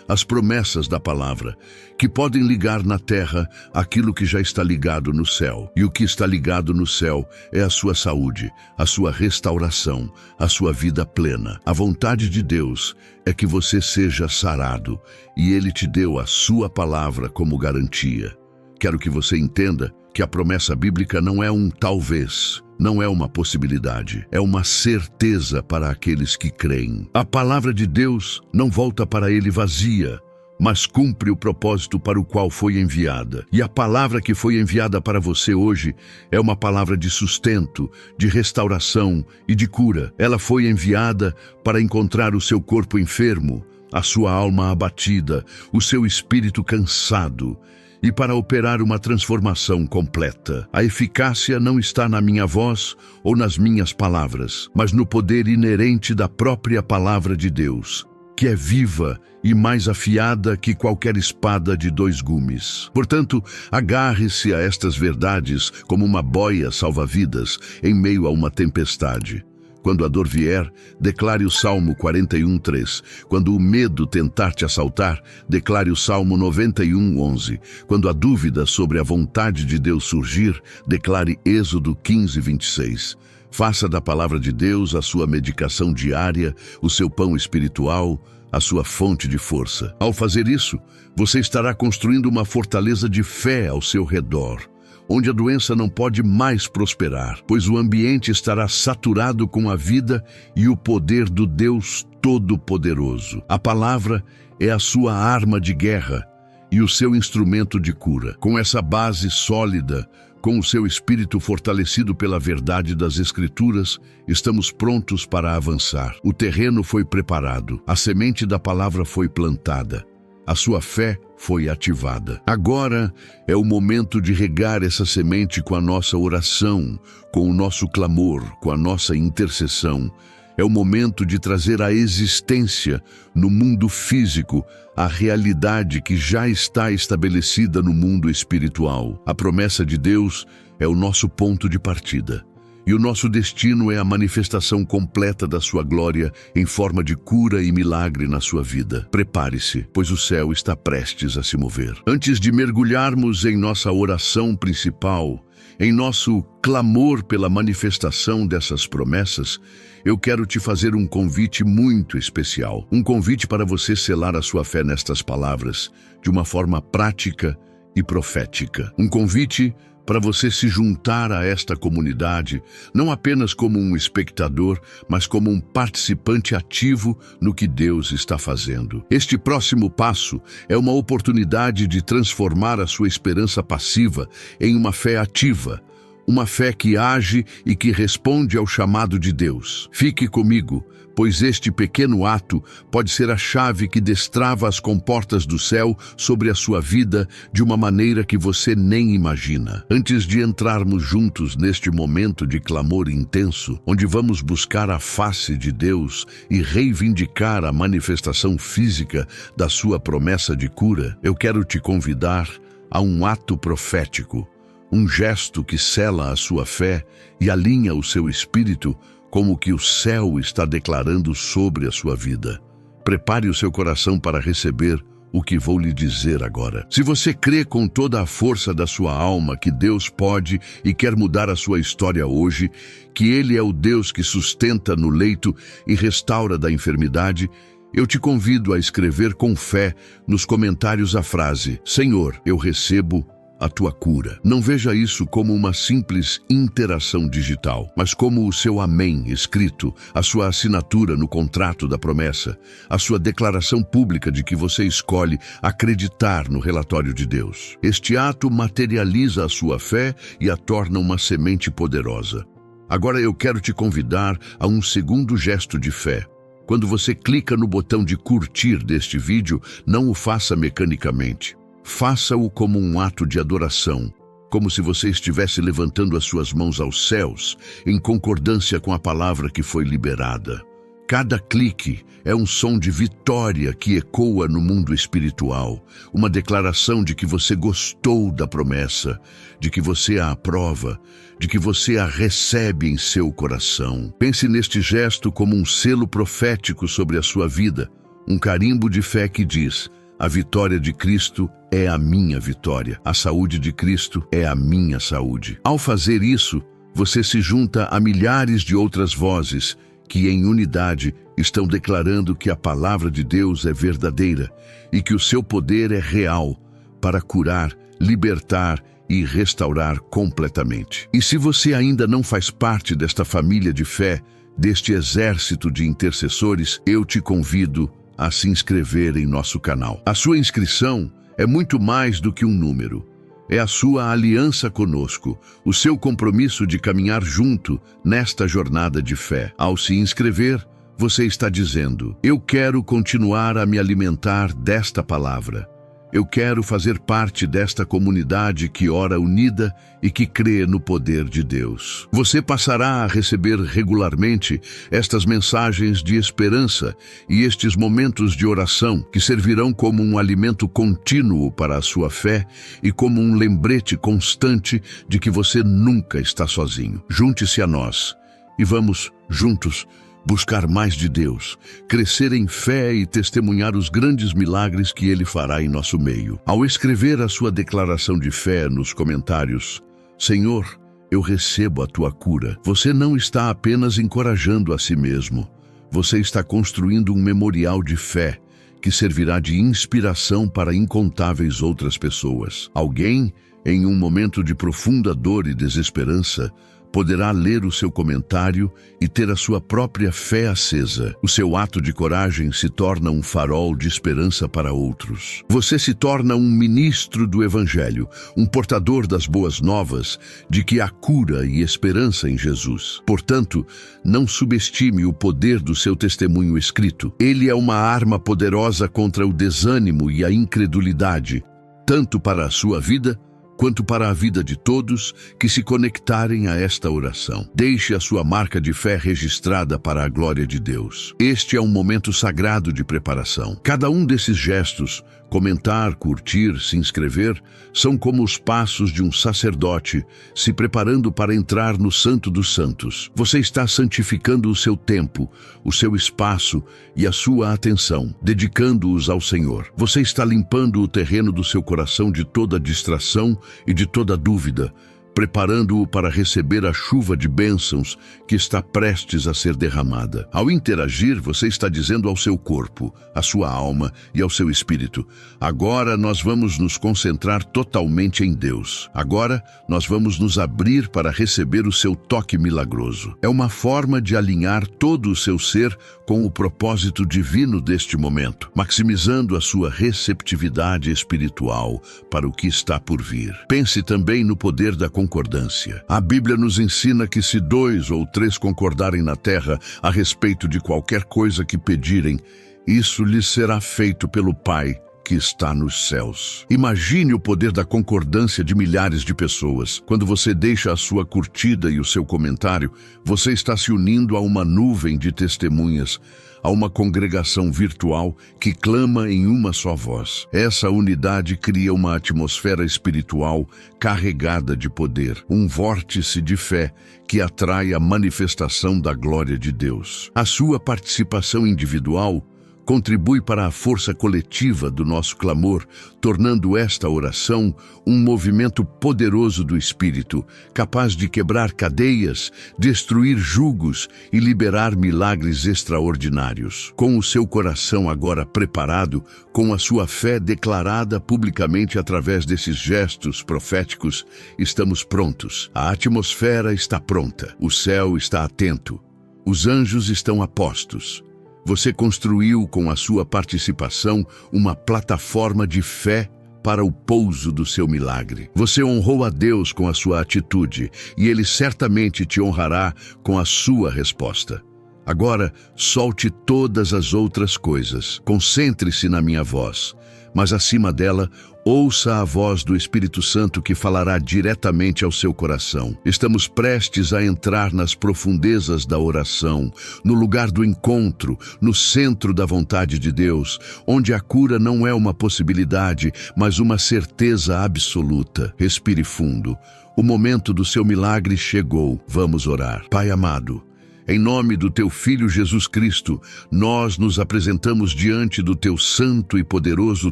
as promessas da palavra, que podem ligar na terra aquilo que já está ligado no céu. E o que está ligado no céu é a sua saúde, a sua restauração, a sua vida plena. A vontade de Deus é que você seja sarado, e Ele te deu a sua palavra como garantia. Quero que você entenda que a promessa bíblica não é um talvez, não é uma possibilidade, é uma certeza para aqueles que creem. A palavra de Deus não volta para Ele vazia, mas cumpre o propósito para o qual foi enviada. E a palavra que foi enviada para você hoje é uma palavra de sustento, de restauração e de cura. Ela foi enviada para encontrar o seu corpo enfermo, a sua alma abatida, o seu espírito cansado, e para operar uma transformação completa. A eficácia não está na minha voz ou nas minhas palavras, mas no poder inerente da própria palavra de Deus, que é viva e mais afiada que qualquer espada de 2 gumes. Portanto, agarre-se a estas verdades como uma boia salva-vidas em meio a uma tempestade. Quando a dor vier, declare o Salmo 41:3. Quando o medo tentar te assaltar, declare o Salmo 91:11. Quando a dúvida sobre a vontade de Deus surgir, declare Êxodo 15:26. Faça da palavra de Deus a sua medicação diária, o seu pão espiritual, a sua fonte de força. Ao fazer isso, você estará construindo uma fortaleza de fé ao seu redor, onde a doença não pode mais prosperar, pois o ambiente estará saturado com a vida e o poder do Deus Todo-Poderoso. A palavra é a sua arma de guerra e o seu instrumento de cura. Com essa base sólida, com o seu espírito fortalecido pela verdade das Escrituras, estamos prontos para avançar. O terreno foi preparado, a semente da palavra foi plantada, a sua fé foi ativada. Agora é o momento de regar essa semente com a nossa oração, com o nosso clamor, com a nossa intercessão É o momento de trazer à existência, no mundo físico, a realidade que já está estabelecida no mundo espiritual. A promessa de Deus é o nosso ponto de partida. E o nosso destino é a manifestação completa da sua glória em forma de cura e milagre na sua vida. Prepare-se, pois o céu está prestes a se mover. Antes de mergulharmos em nossa oração principal, em nosso clamor pela manifestação dessas promessas, eu quero te fazer um convite muito especial. Um convite para você selar a sua fé nestas palavras de uma forma prática e profética. Um convite para você se juntar a esta comunidade, não apenas como um espectador, mas como um participante ativo no que Deus está fazendo. Este próximo passo é uma oportunidade de transformar a sua esperança passiva em uma fé ativa, uma fé que age e que responde ao chamado de Deus. Fique comigo, pois este pequeno ato pode ser a chave que destrava as comportas do céu sobre a sua vida de uma maneira que você nem imagina. Antes de entrarmos juntos neste momento de clamor intenso, onde vamos buscar a face de Deus e reivindicar a manifestação física da sua promessa de cura, eu quero te convidar a um ato profético, um gesto que sela a sua fé e alinha o seu espírito como que o céu está declarando sobre a sua vida. Prepare o seu coração para receber o que vou lhe dizer agora. Se você crê com toda a força da sua alma que Deus pode e quer mudar a sua história hoje, que Ele é o Deus que sustenta no leito e restaura da enfermidade, eu te convido a escrever com fé nos comentários a frase: Senhor, eu recebo a tua cura. Não veja isso como uma simples interação digital, mas como o seu amém escrito, a sua assinatura no contrato da promessa, a sua declaração pública de que você escolhe acreditar no relatório de Deus. Este ato materializa a sua fé e a torna uma semente poderosa. Agora eu quero te convidar a um segundo gesto de fé. Quando você clica no botão de curtir deste vídeo, não o faça mecanicamente. Faça-o como um ato de adoração, como se você estivesse levantando as suas mãos aos céus, em concordância com a palavra que foi liberada. Cada clique é um som de vitória que ecoa no mundo espiritual, uma declaração de que você gostou da promessa, de que você a aprova, de que você a recebe em seu coração. Pense neste gesto como um selo profético sobre a sua vida, um carimbo de fé que diz: a vitória de Cristo é a minha vitória. A saúde de Cristo é a minha saúde. Ao fazer isso, você se junta a milhares de outras vozes que, em unidade, estão declarando que a palavra de Deus é verdadeira e que o seu poder é real para curar, libertar e restaurar completamente. E se você ainda não faz parte desta família de fé, deste exército de intercessores, eu te convido a se inscrever em nosso canal. A sua inscrição é muito mais do que um número. É a sua aliança conosco, o seu compromisso de caminhar junto nesta jornada de fé. Ao se inscrever, você está dizendo: eu quero continuar a me alimentar desta palavra. Eu quero fazer parte desta comunidade que ora unida e que crê no poder de Deus. Você passará a receber regularmente estas mensagens de esperança e estes momentos de oração que servirão como um alimento contínuo para a sua fé e como um lembrete constante de que você nunca está sozinho. Junte-se a nós e vamos, juntos, buscar mais de Deus, crescer em fé e testemunhar os grandes milagres que Ele fará em nosso meio. Ao escrever a sua declaração de fé nos comentários: Senhor, eu recebo a tua cura, você não está apenas encorajando a si mesmo, você está construindo um memorial de fé que servirá de inspiração para incontáveis outras pessoas. Alguém, em um momento de profunda dor e desesperança, poderá ler o seu comentário e ter a sua própria fé acesa. O seu ato de coragem se torna um farol de esperança para outros. Você se torna um ministro do Evangelho, um portador das boas novas de que há cura e esperança em Jesus. Portanto, não subestime o poder do seu testemunho escrito. Ele é uma arma poderosa contra o desânimo e a incredulidade, tanto para a sua vida quanto para a vida de todos que se conectarem a esta oração. Deixe a sua marca de fé registrada para a glória de Deus. Este é um momento sagrado de preparação. Cada um desses gestos, comentar, curtir, se inscrever, são como os passos de um sacerdote se preparando para entrar no Santo dos Santos. Você está santificando o seu tempo, o seu espaço e a sua atenção, dedicando-os ao Senhor. Você está limpando o terreno do seu coração de toda distração e de toda dúvida, preparando-o para receber a chuva de bênçãos que está prestes a ser derramada. Ao interagir, você está dizendo ao seu corpo, à sua alma e ao seu espírito: agora nós vamos nos concentrar totalmente em Deus. Agora nós vamos nos abrir para receber o seu toque milagroso. É uma forma de alinhar todo o seu ser com o propósito divino deste momento, maximizando a sua receptividade espiritual para o que está por vir. Pense também no poder da concordância. A Bíblia nos ensina que se 2 ou 3 concordarem na terra a respeito de qualquer coisa que pedirem, isso lhes será feito pelo Pai que está nos céus. Imagine o poder da concordância de milhares de pessoas. Quando você deixa a sua curtida e o seu comentário, você está se unindo a uma nuvem de testemunhas, a uma congregação virtual que clama em uma só voz. Essa unidade cria uma atmosfera espiritual carregada de poder, um vórtice de fé que atrai a manifestação da glória de Deus. A sua participação individual contribui para a força coletiva do nosso clamor, tornando esta oração um movimento poderoso do Espírito, capaz de quebrar cadeias, destruir jugos e liberar milagres extraordinários. Com o seu coração agora preparado, com a sua fé declarada publicamente através desses gestos proféticos, estamos prontos. A atmosfera está pronta, o céu está atento, os anjos estão a postos. Você construiu com a sua participação uma plataforma de fé para o pouso do seu milagre. Você honrou a Deus com a sua atitude e Ele certamente te honrará com a sua resposta. Agora, solte todas as outras coisas. Concentre-se na minha voz, mas acima dela, ouça a voz do Espírito Santo que falará diretamente ao seu coração. Estamos prestes a entrar nas profundezas da oração, no lugar do encontro, no centro da vontade de Deus, onde a cura não é uma possibilidade, mas uma certeza absoluta. Respire fundo. O momento do seu milagre chegou. Vamos orar. Pai amado, em nome do Teu Filho Jesus Cristo, nós nos apresentamos diante do Teu santo e poderoso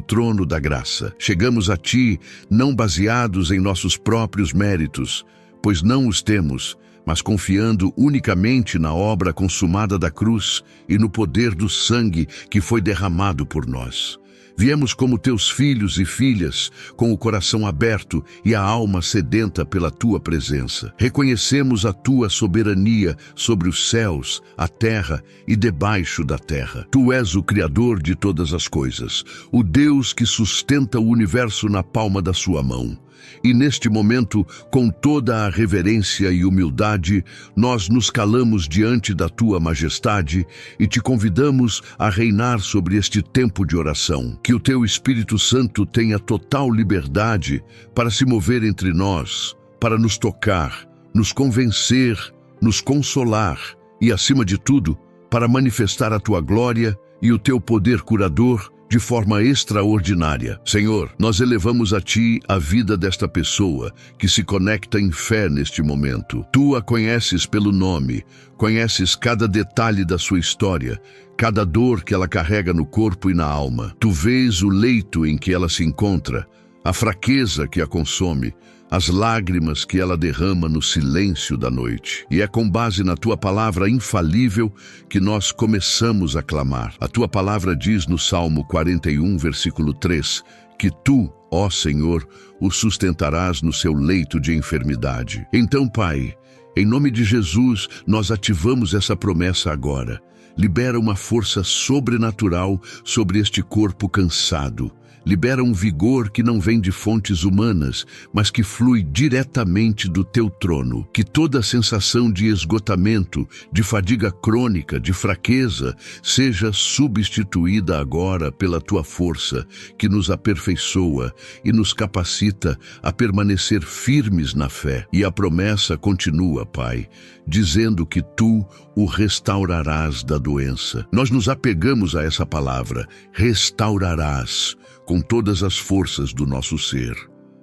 trono da graça. Chegamos a Ti não baseados em nossos próprios méritos, pois não os temos, mas confiando unicamente na obra consumada da cruz e no poder do sangue que foi derramado por nós. Viemos como Teus filhos e filhas, com o coração aberto e a alma sedenta pela Tua presença. Reconhecemos a Tua soberania sobre os céus, a terra e debaixo da terra. Tu és o Criador de todas as coisas, o Deus que sustenta o universo na palma da Sua mão. E neste momento, com toda a reverência e humildade, nós nos calamos diante da Tua majestade e Te convidamos a reinar sobre este tempo de oração. Que o Teu Espírito Santo tenha total liberdade para se mover entre nós, para nos tocar, nos convencer, nos consolar e, acima de tudo, para manifestar a Tua glória e o Teu poder curador de forma extraordinária. Senhor, nós elevamos a Ti a vida desta pessoa que se conecta em fé neste momento. Tu a conheces pelo nome, conheces cada detalhe da sua história, cada dor que ela carrega no corpo e na alma. Tu vês o leito em que ela se encontra, a fraqueza que a consome, as lágrimas que ela derrama no silêncio da noite. E é com base na Tua palavra infalível que nós começamos a clamar. A Tua palavra diz no Salmo 41, versículo 3, que Tu, ó Senhor, o sustentarás no seu leito de enfermidade. Então, Pai, em nome de Jesus, nós ativamos essa promessa agora. Libera uma força sobrenatural sobre este corpo cansado. Libera um vigor que não vem de fontes humanas, mas que flui diretamente do teu trono. Que toda sensação de esgotamento, de fadiga crônica, de fraqueza, seja substituída agora pela tua força, que nos aperfeiçoa e nos capacita a permanecer firmes na fé. E a promessa continua, Pai, dizendo que tu o restaurarás da doença. Nós nos apegamos a essa palavra, restaurarás, com todas as forças do nosso ser.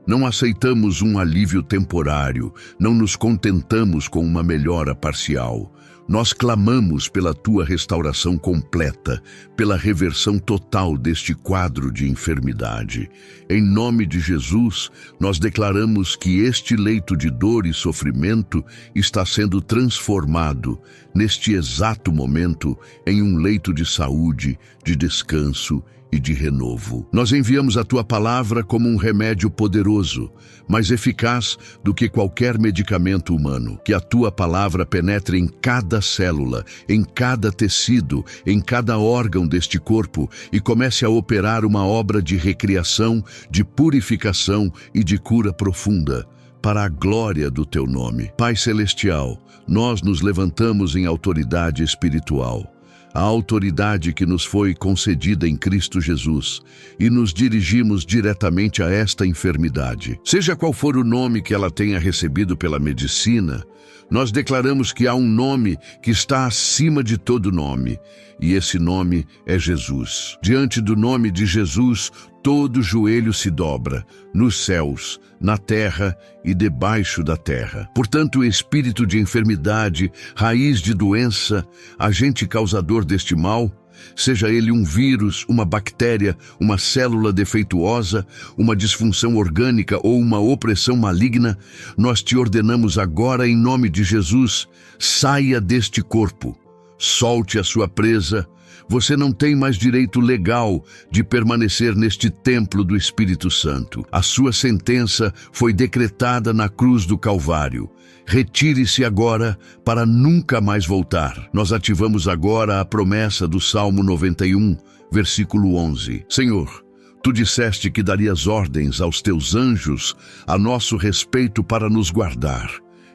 Não aceitamos um alívio temporário, não nos contentamos com uma melhora parcial. Nós clamamos pela tua restauração completa, pela reversão total deste quadro de enfermidade. Em nome de Jesus, nós declaramos que este leito de dor e sofrimento está sendo transformado, neste exato momento, em um leito de saúde, de descanso e de renovo. Nós enviamos a tua palavra como um remédio poderoso, mais eficaz do que qualquer medicamento humano. Que a tua palavra penetre em cada célula, em cada tecido, em cada órgão deste corpo e comece a operar uma obra de recriação, de purificação e de cura profunda, para a glória do teu nome. Pai Celestial, nós nos levantamos em autoridade espiritual, a autoridade que nos foi concedida em Cristo Jesus, e nos dirigimos diretamente a esta enfermidade. Seja qual for o nome que ela tenha recebido pela medicina, nós declaramos que há um nome que está acima de todo nome, e esse nome é Jesus. Diante do nome de Jesus, todo joelho se dobra, nos céus, na terra e debaixo da terra. Portanto, o espírito de enfermidade, raiz de doença, agente causador deste mal, seja ele um vírus, uma bactéria, uma célula defeituosa, uma disfunção orgânica ou uma opressão maligna, nós te ordenamos agora em nome de Jesus, saia deste corpo, solte a sua presa. Você não tem mais direito legal de permanecer neste templo do Espírito Santo. A sua sentença foi decretada na cruz do Calvário. Retire-se agora para nunca mais voltar. Nós ativamos agora a promessa do Salmo 91, versículo 11. Senhor, tu disseste que darias ordens aos teus anjos a nosso respeito para nos guardar.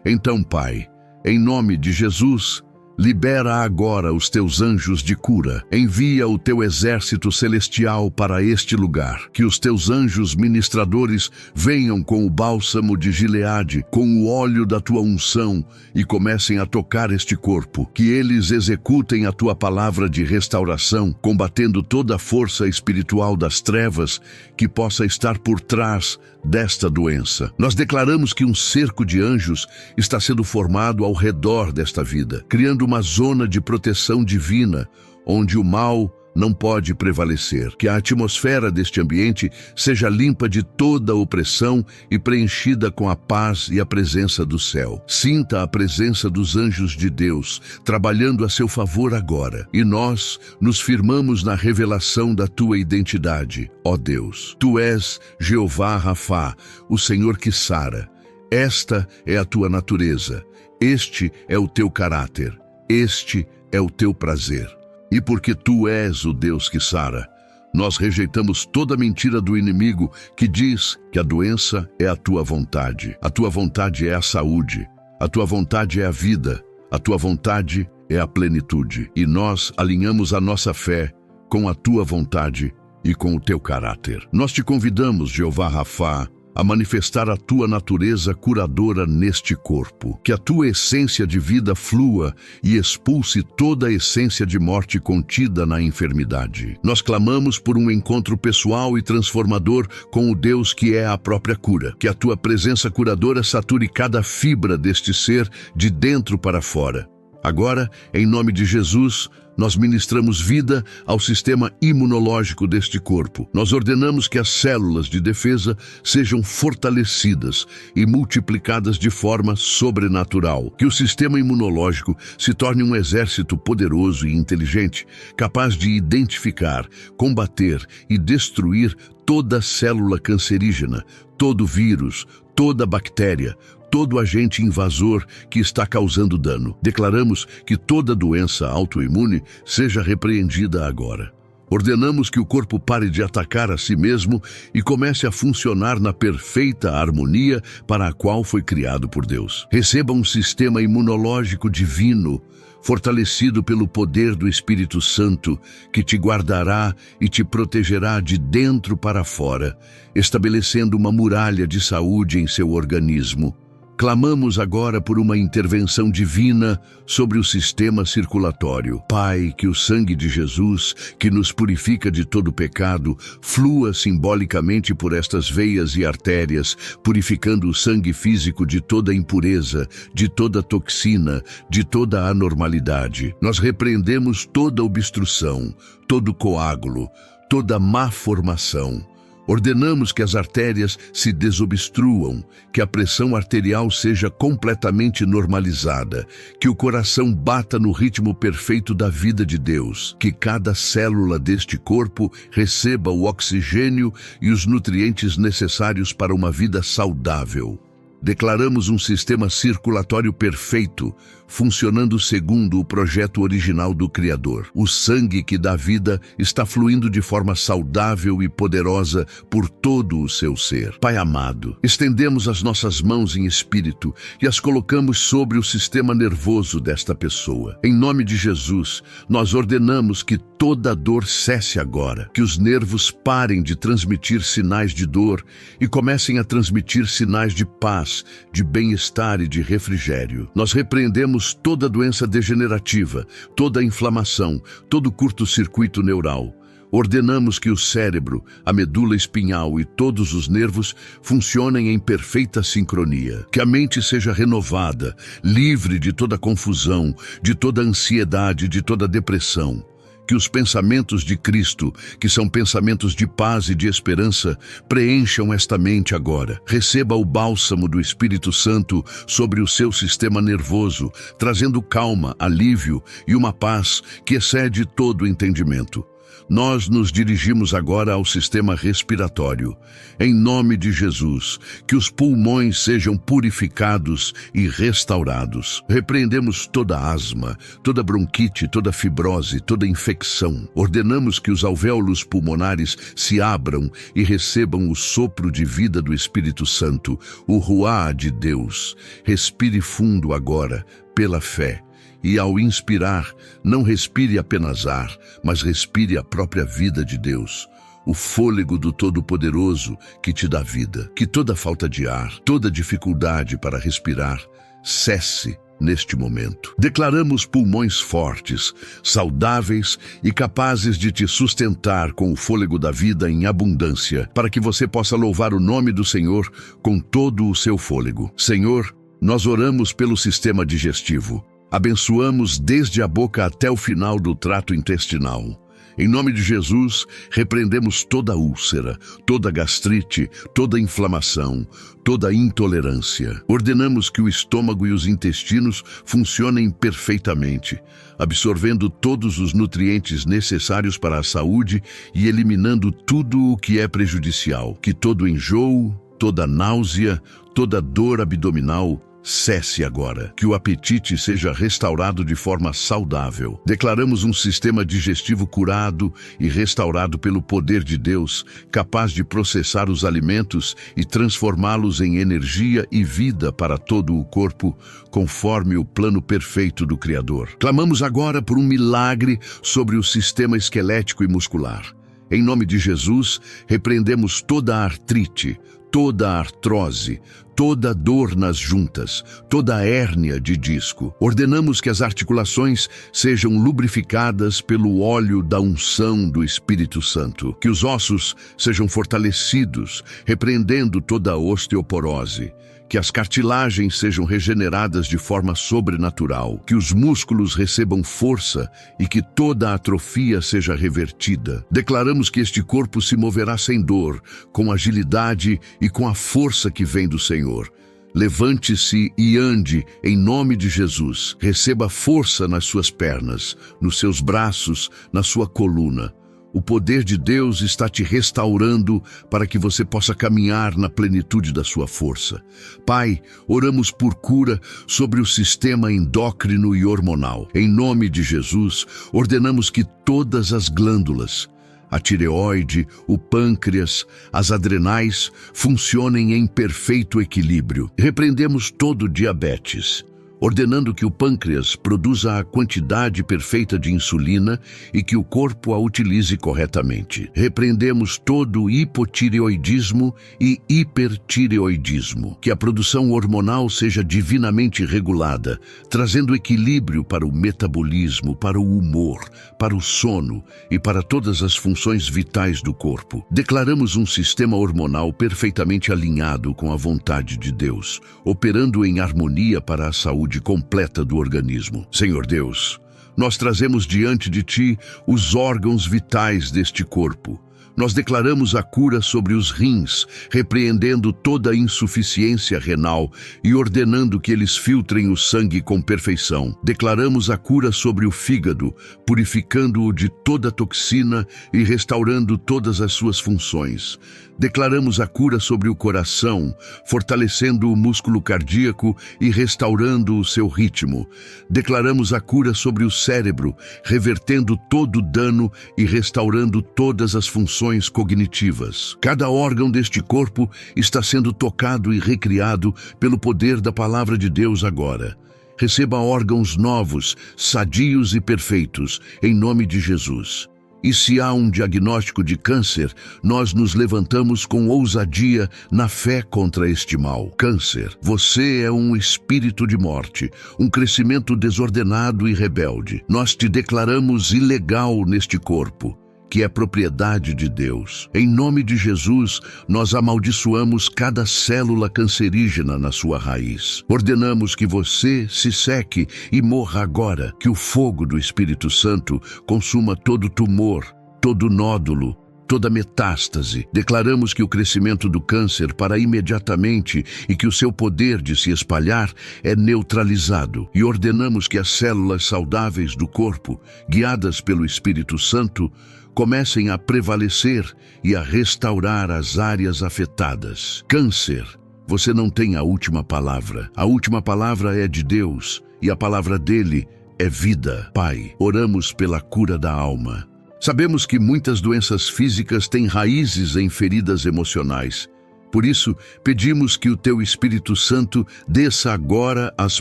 Então, Pai, em nome de Jesus, libera agora os teus anjos de cura. Envia o teu exército celestial para este lugar. Que os teus anjos ministradores venham com o bálsamo de Gileade, com o óleo da tua unção e comecem a tocar este corpo. Que eles executem a tua palavra de restauração, combatendo toda a força espiritual das trevas que possa estar por trás desta doença. Nós declaramos que um cerco de anjos está sendo formado ao redor desta vida, criando uma zona de proteção divina, onde o mal não pode prevalecer. Que a atmosfera deste ambiente seja limpa de toda opressão e preenchida com a paz e a presença do céu. Sinta a presença dos anjos de Deus, trabalhando a seu favor agora. E nós nos firmamos na revelação da tua identidade, ó Deus. Tu és Jeová Rafá, o Senhor que sara. Esta é a tua natureza. Este é o teu caráter. Este é o teu prazer. E porque tu és o Deus que sara, nós rejeitamos toda mentira do inimigo que diz que a doença é a tua vontade. A tua vontade é a saúde, a tua vontade é a vida, a tua vontade é a plenitude. E nós alinhamos a nossa fé com a tua vontade e com o teu caráter. Nós te convidamos, Jeová Rafá, a manifestar a tua natureza curadora neste corpo. Que a tua essência de vida flua e expulse toda a essência de morte contida na enfermidade. Nós clamamos por um encontro pessoal e transformador com o Deus que é a própria cura. Que a tua presença curadora sature cada fibra deste ser de dentro para fora. Agora, em nome de Jesus, nós ministramos vida ao sistema imunológico deste corpo. Nós ordenamos que as células de defesa sejam fortalecidas e multiplicadas de forma sobrenatural. Que o sistema imunológico se torne um exército poderoso e inteligente, capaz de identificar, combater e destruir toda célula cancerígena, todo vírus, toda bactéria, todo agente invasor que está causando dano. Declaramos que toda doença autoimune seja repreendida agora. Ordenamos que o corpo pare de atacar a si mesmo e comece a funcionar na perfeita harmonia para a qual foi criado por Deus. Receba um sistema imunológico divino, fortalecido pelo poder do Espírito Santo, que te guardará e te protegerá de dentro para fora, estabelecendo uma muralha de saúde em seu organismo. Clamamos agora por uma intervenção divina sobre o sistema circulatório. Pai, que o sangue de Jesus, que nos purifica de todo pecado, flua simbolicamente por estas veias e artérias, purificando o sangue físico de toda impureza, de toda toxina, de toda anormalidade. Nós repreendemos toda obstrução, todo coágulo, toda má formação. Ordenamos que as artérias se desobstruam, que a pressão arterial seja completamente normalizada, que o coração bata no ritmo perfeito da vida de Deus, que cada célula deste corpo receba o oxigênio e os nutrientes necessários para uma vida saudável. Declaramos um sistema circulatório perfeito, funcionando segundo o projeto original do Criador. O sangue que dá vida está fluindo de forma saudável e poderosa por todo o seu ser. Pai amado, estendemos as nossas mãos em espírito e as colocamos sobre o sistema nervoso desta pessoa. Em nome de Jesus, nós ordenamos que toda dor cesse agora, que os nervos parem de transmitir sinais de dor e comecem a transmitir sinais de paz, de bem-estar e de refrigério. Nós repreendemos toda doença degenerativa, toda inflamação, todo curto-circuito neural. Ordenamos que o cérebro, a medula espinhal e todos os nervos funcionem em perfeita sincronia. Que a mente seja renovada, livre de toda confusão, de toda ansiedade, de toda depressão. Que os pensamentos de Cristo, que são pensamentos de paz e de esperança, preencham esta mente agora. Receba o bálsamo do Espírito Santo sobre o seu sistema nervoso, trazendo calma, alívio e uma paz que excede todo entendimento. Nós nos dirigimos agora ao sistema respiratório. Em nome de Jesus, que os pulmões sejam purificados e restaurados. Repreendemos toda asma, toda bronquite, toda fibrose, toda infecção. Ordenamos que os alvéolos pulmonares se abram e recebam o sopro de vida do Espírito Santo, o ruá de Deus. Respire fundo agora, pela fé. E ao inspirar, não respire apenas ar, mas respire a própria vida de Deus, o fôlego do Todo-Poderoso que te dá vida. Que toda falta de ar, toda dificuldade para respirar, cesse neste momento. Declaramos pulmões fortes, saudáveis e capazes de te sustentar com o fôlego da vida em abundância, para que você possa louvar o nome do Senhor com todo o seu fôlego. Senhor, nós oramos pelo sistema digestivo. Abençoamos desde a boca até o final do trato intestinal. Em nome de Jesus, repreendemos toda úlcera, toda gastrite, toda inflamação, toda intolerância. Ordenamos que o estômago e os intestinos funcionem perfeitamente, absorvendo todos os nutrientes necessários para a saúde e eliminando tudo o que é prejudicial. Que todo enjoo, toda náusea, toda dor abdominal cesse agora. Que o apetite seja restaurado de forma saudável. Declaramos um sistema digestivo curado e restaurado pelo poder de Deus, capaz de processar os alimentos e transformá-los em energia e vida para todo o corpo, conforme o plano perfeito do Criador. Clamamos agora por um milagre sobre o sistema esquelético e muscular. Em nome de Jesus, repreendemos toda a artrite, toda a artrose, toda dor nas juntas, toda a hérnia de disco. Ordenamos que as articulações sejam lubrificadas pelo óleo da unção do Espírito Santo. Que os ossos sejam fortalecidos, repreendendo toda a osteoporose. Que as cartilagens sejam regeneradas de forma sobrenatural. Que os músculos recebam força e que toda a atrofia seja revertida. Declaramos que este corpo se moverá sem dor, com agilidade e com a força que vem do Senhor. Levante-se e ande em nome de Jesus. Receba força nas suas pernas, nos seus braços, na sua coluna. O poder de Deus está te restaurando para que você possa caminhar na plenitude da sua força. Pai, oramos por cura sobre o sistema endócrino e hormonal. Em nome de Jesus, ordenamos que todas as glândulas, a tireoide, o pâncreas, as adrenais funcionem em perfeito equilíbrio. Repreendemos todo o diabetes, ordenando que o pâncreas produza a quantidade perfeita de insulina e que o corpo a utilize corretamente. Repreendemos todo o hipotireoidismo e hipertireoidismo, que a produção hormonal seja divinamente regulada, trazendo equilíbrio para o metabolismo, para o humor, para o sono e para todas as funções vitais do corpo. Declaramos um sistema hormonal perfeitamente alinhado com a vontade de Deus, operando em harmonia para a saúde completa do organismo. Senhor Deus, nós trazemos diante de Ti os órgãos vitais deste corpo. Nós declaramos a cura sobre os rins, repreendendo toda a insuficiência renal e ordenando que eles filtrem o sangue com perfeição. Declaramos a cura sobre o fígado, purificando-o de toda toxina e restaurando todas as suas funções. Declaramos a cura sobre o coração, fortalecendo o músculo cardíaco e restaurando o seu ritmo. Declaramos a cura sobre o cérebro, revertendo todo o dano e restaurando todas as funções cognitivas. Cada órgão deste corpo está sendo tocado e recriado pelo poder da palavra de Deus agora. Receba órgãos novos, sadios e perfeitos, em nome de Jesus. E se há um diagnóstico de câncer, nós nos levantamos com ousadia na fé contra este mal. Câncer, você é um espírito de morte, um crescimento desordenado e rebelde. Nós te declaramos ilegal neste corpo, que é propriedade de Deus. Em nome de Jesus, nós amaldiçoamos cada célula cancerígena na sua raiz. Ordenamos que você se seque e morra agora, que o fogo do Espírito Santo consuma todo tumor, todo nódulo, toda metástase. Declaramos que o crescimento do câncer para imediatamente e que o seu poder de se espalhar é neutralizado. E ordenamos que as células saudáveis do corpo, guiadas pelo Espírito Santo, comecem a prevalecer e a restaurar as áreas afetadas. Câncer, você não tem a última palavra. A última palavra é de Deus e a palavra dele é vida. Pai, oramos pela cura da alma. Sabemos que muitas doenças físicas têm raízes em feridas emocionais. Por isso, pedimos que o Teu Espírito Santo desça agora às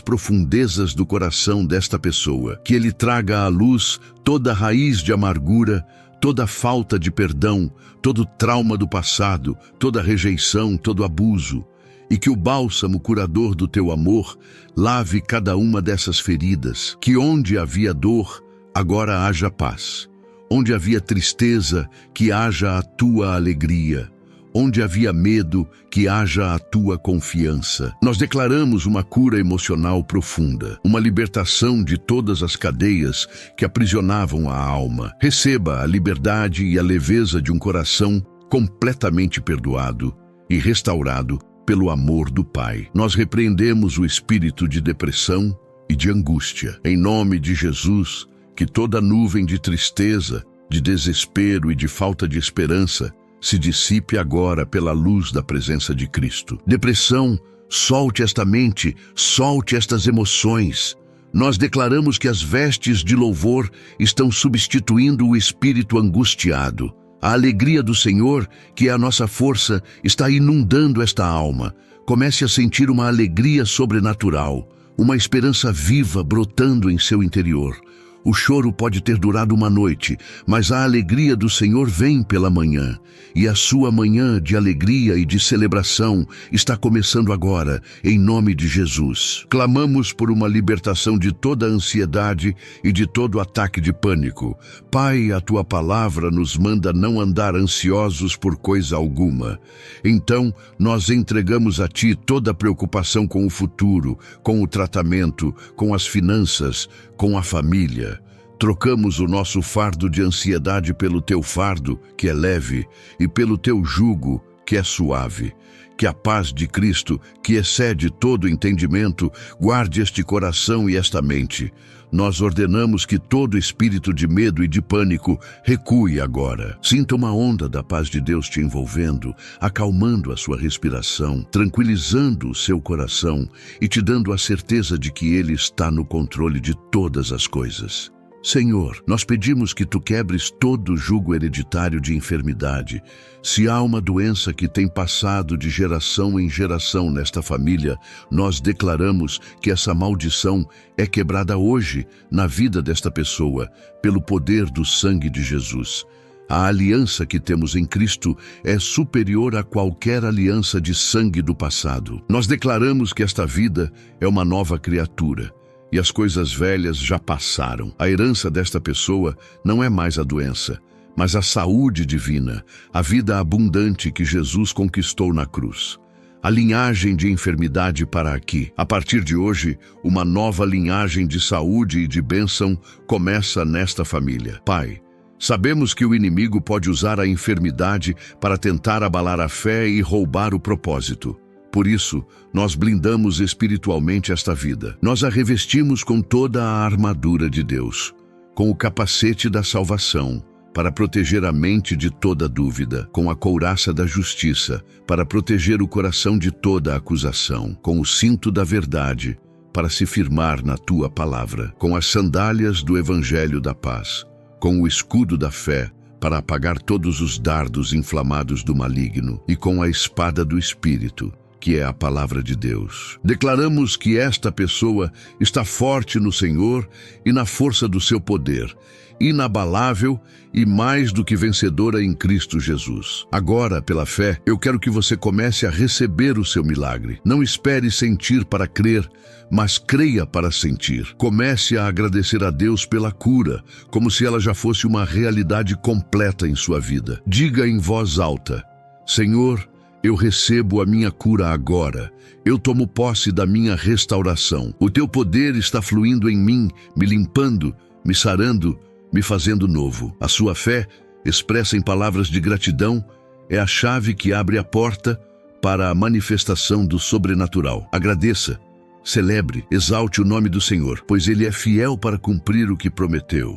profundezas do coração desta pessoa, que ele traga à luz toda a raiz de amargura, toda falta de perdão, todo trauma do passado, toda rejeição, todo abuso, e que o bálsamo curador do Teu amor lave cada uma dessas feridas, que onde havia dor, agora haja paz, onde havia tristeza, que haja a Tua alegria, onde havia medo, que haja a Tua confiança. Nós declaramos uma cura emocional profunda, uma libertação de todas as cadeias que aprisionavam a alma. Receba a liberdade e a leveza de um coração completamente perdoado e restaurado pelo amor do Pai. Nós repreendemos o espírito de depressão e de angústia. Em nome de Jesus, que toda nuvem de tristeza, de desespero e de falta de esperança se dissipe agora pela luz da presença de Cristo. Depressão, solte esta mente, solte estas emoções. Nós declaramos que as vestes de louvor estão substituindo o espírito angustiado. A alegria do Senhor, que é a nossa força, está inundando esta alma. Comece a sentir uma alegria sobrenatural, uma esperança viva brotando em seu interior. O choro pode ter durado uma noite, mas a alegria do Senhor vem pela manhã. E a sua manhã de alegria e de celebração está começando agora, em nome de Jesus. Clamamos por uma libertação de toda a ansiedade e de todo ataque de pânico. Pai, a Tua palavra nos manda não andar ansiosos por coisa alguma. Então, nós entregamos a Ti toda a preocupação com o futuro, com o tratamento, com as finanças, com a família. Trocamos o nosso fardo de ansiedade pelo Teu fardo, que é leve, e pelo Teu jugo, que é suave. Que a paz de Cristo, que excede todo entendimento, guarde este coração e esta mente. Nós ordenamos que todo espírito de medo e de pânico recue agora. Sinta uma onda da paz de Deus te envolvendo, acalmando a sua respiração, tranquilizando o seu coração e te dando a certeza de que Ele está no controle de todas as coisas. Senhor, nós pedimos que Tu quebres todo o jugo hereditário de enfermidade. Se há uma doença que tem passado de geração em geração nesta família, nós declaramos que essa maldição é quebrada hoje na vida desta pessoa, pelo poder do sangue de Jesus. A aliança que temos em Cristo é superior a qualquer aliança de sangue do passado. Nós declaramos que esta vida é uma nova criatura. E as coisas velhas já passaram. A herança desta pessoa não é mais a doença, mas a saúde divina, a vida abundante que Jesus conquistou na cruz. A linhagem de enfermidade para aqui. A partir de hoje, uma nova linhagem de saúde e de bênção começa nesta família. Pai, sabemos que o inimigo pode usar a enfermidade para tentar abalar a fé e roubar o propósito. Por isso, nós blindamos espiritualmente esta vida. Nós a revestimos com toda a armadura de Deus, com o capacete da salvação, para proteger a mente de toda dúvida, com a couraça da justiça, para proteger o coração de toda acusação, com o cinto da verdade, para se firmar na Tua palavra, com as sandálias do Evangelho da paz, com o escudo da fé, para apagar todos os dardos inflamados do maligno, e com a espada do Espírito, que é a palavra de Deus. Declaramos que esta pessoa está forte no Senhor e na força do seu poder, inabalável e mais do que vencedora em Cristo Jesus. Agora, pela fé, eu quero que você comece a receber o seu milagre. Não espere sentir para crer, mas creia para sentir. Comece a agradecer a Deus pela cura, como se ela já fosse uma realidade completa em sua vida. Diga em voz alta: Senhor, eu recebo a minha cura agora. Eu tomo posse da minha restauração. O Teu poder está fluindo em mim, me limpando, me sarando, me fazendo novo. A sua fé, expressa em palavras de gratidão, é a chave que abre a porta para a manifestação do sobrenatural. Agradeça, celebre, exalte o nome do Senhor, pois Ele é fiel para cumprir o que prometeu.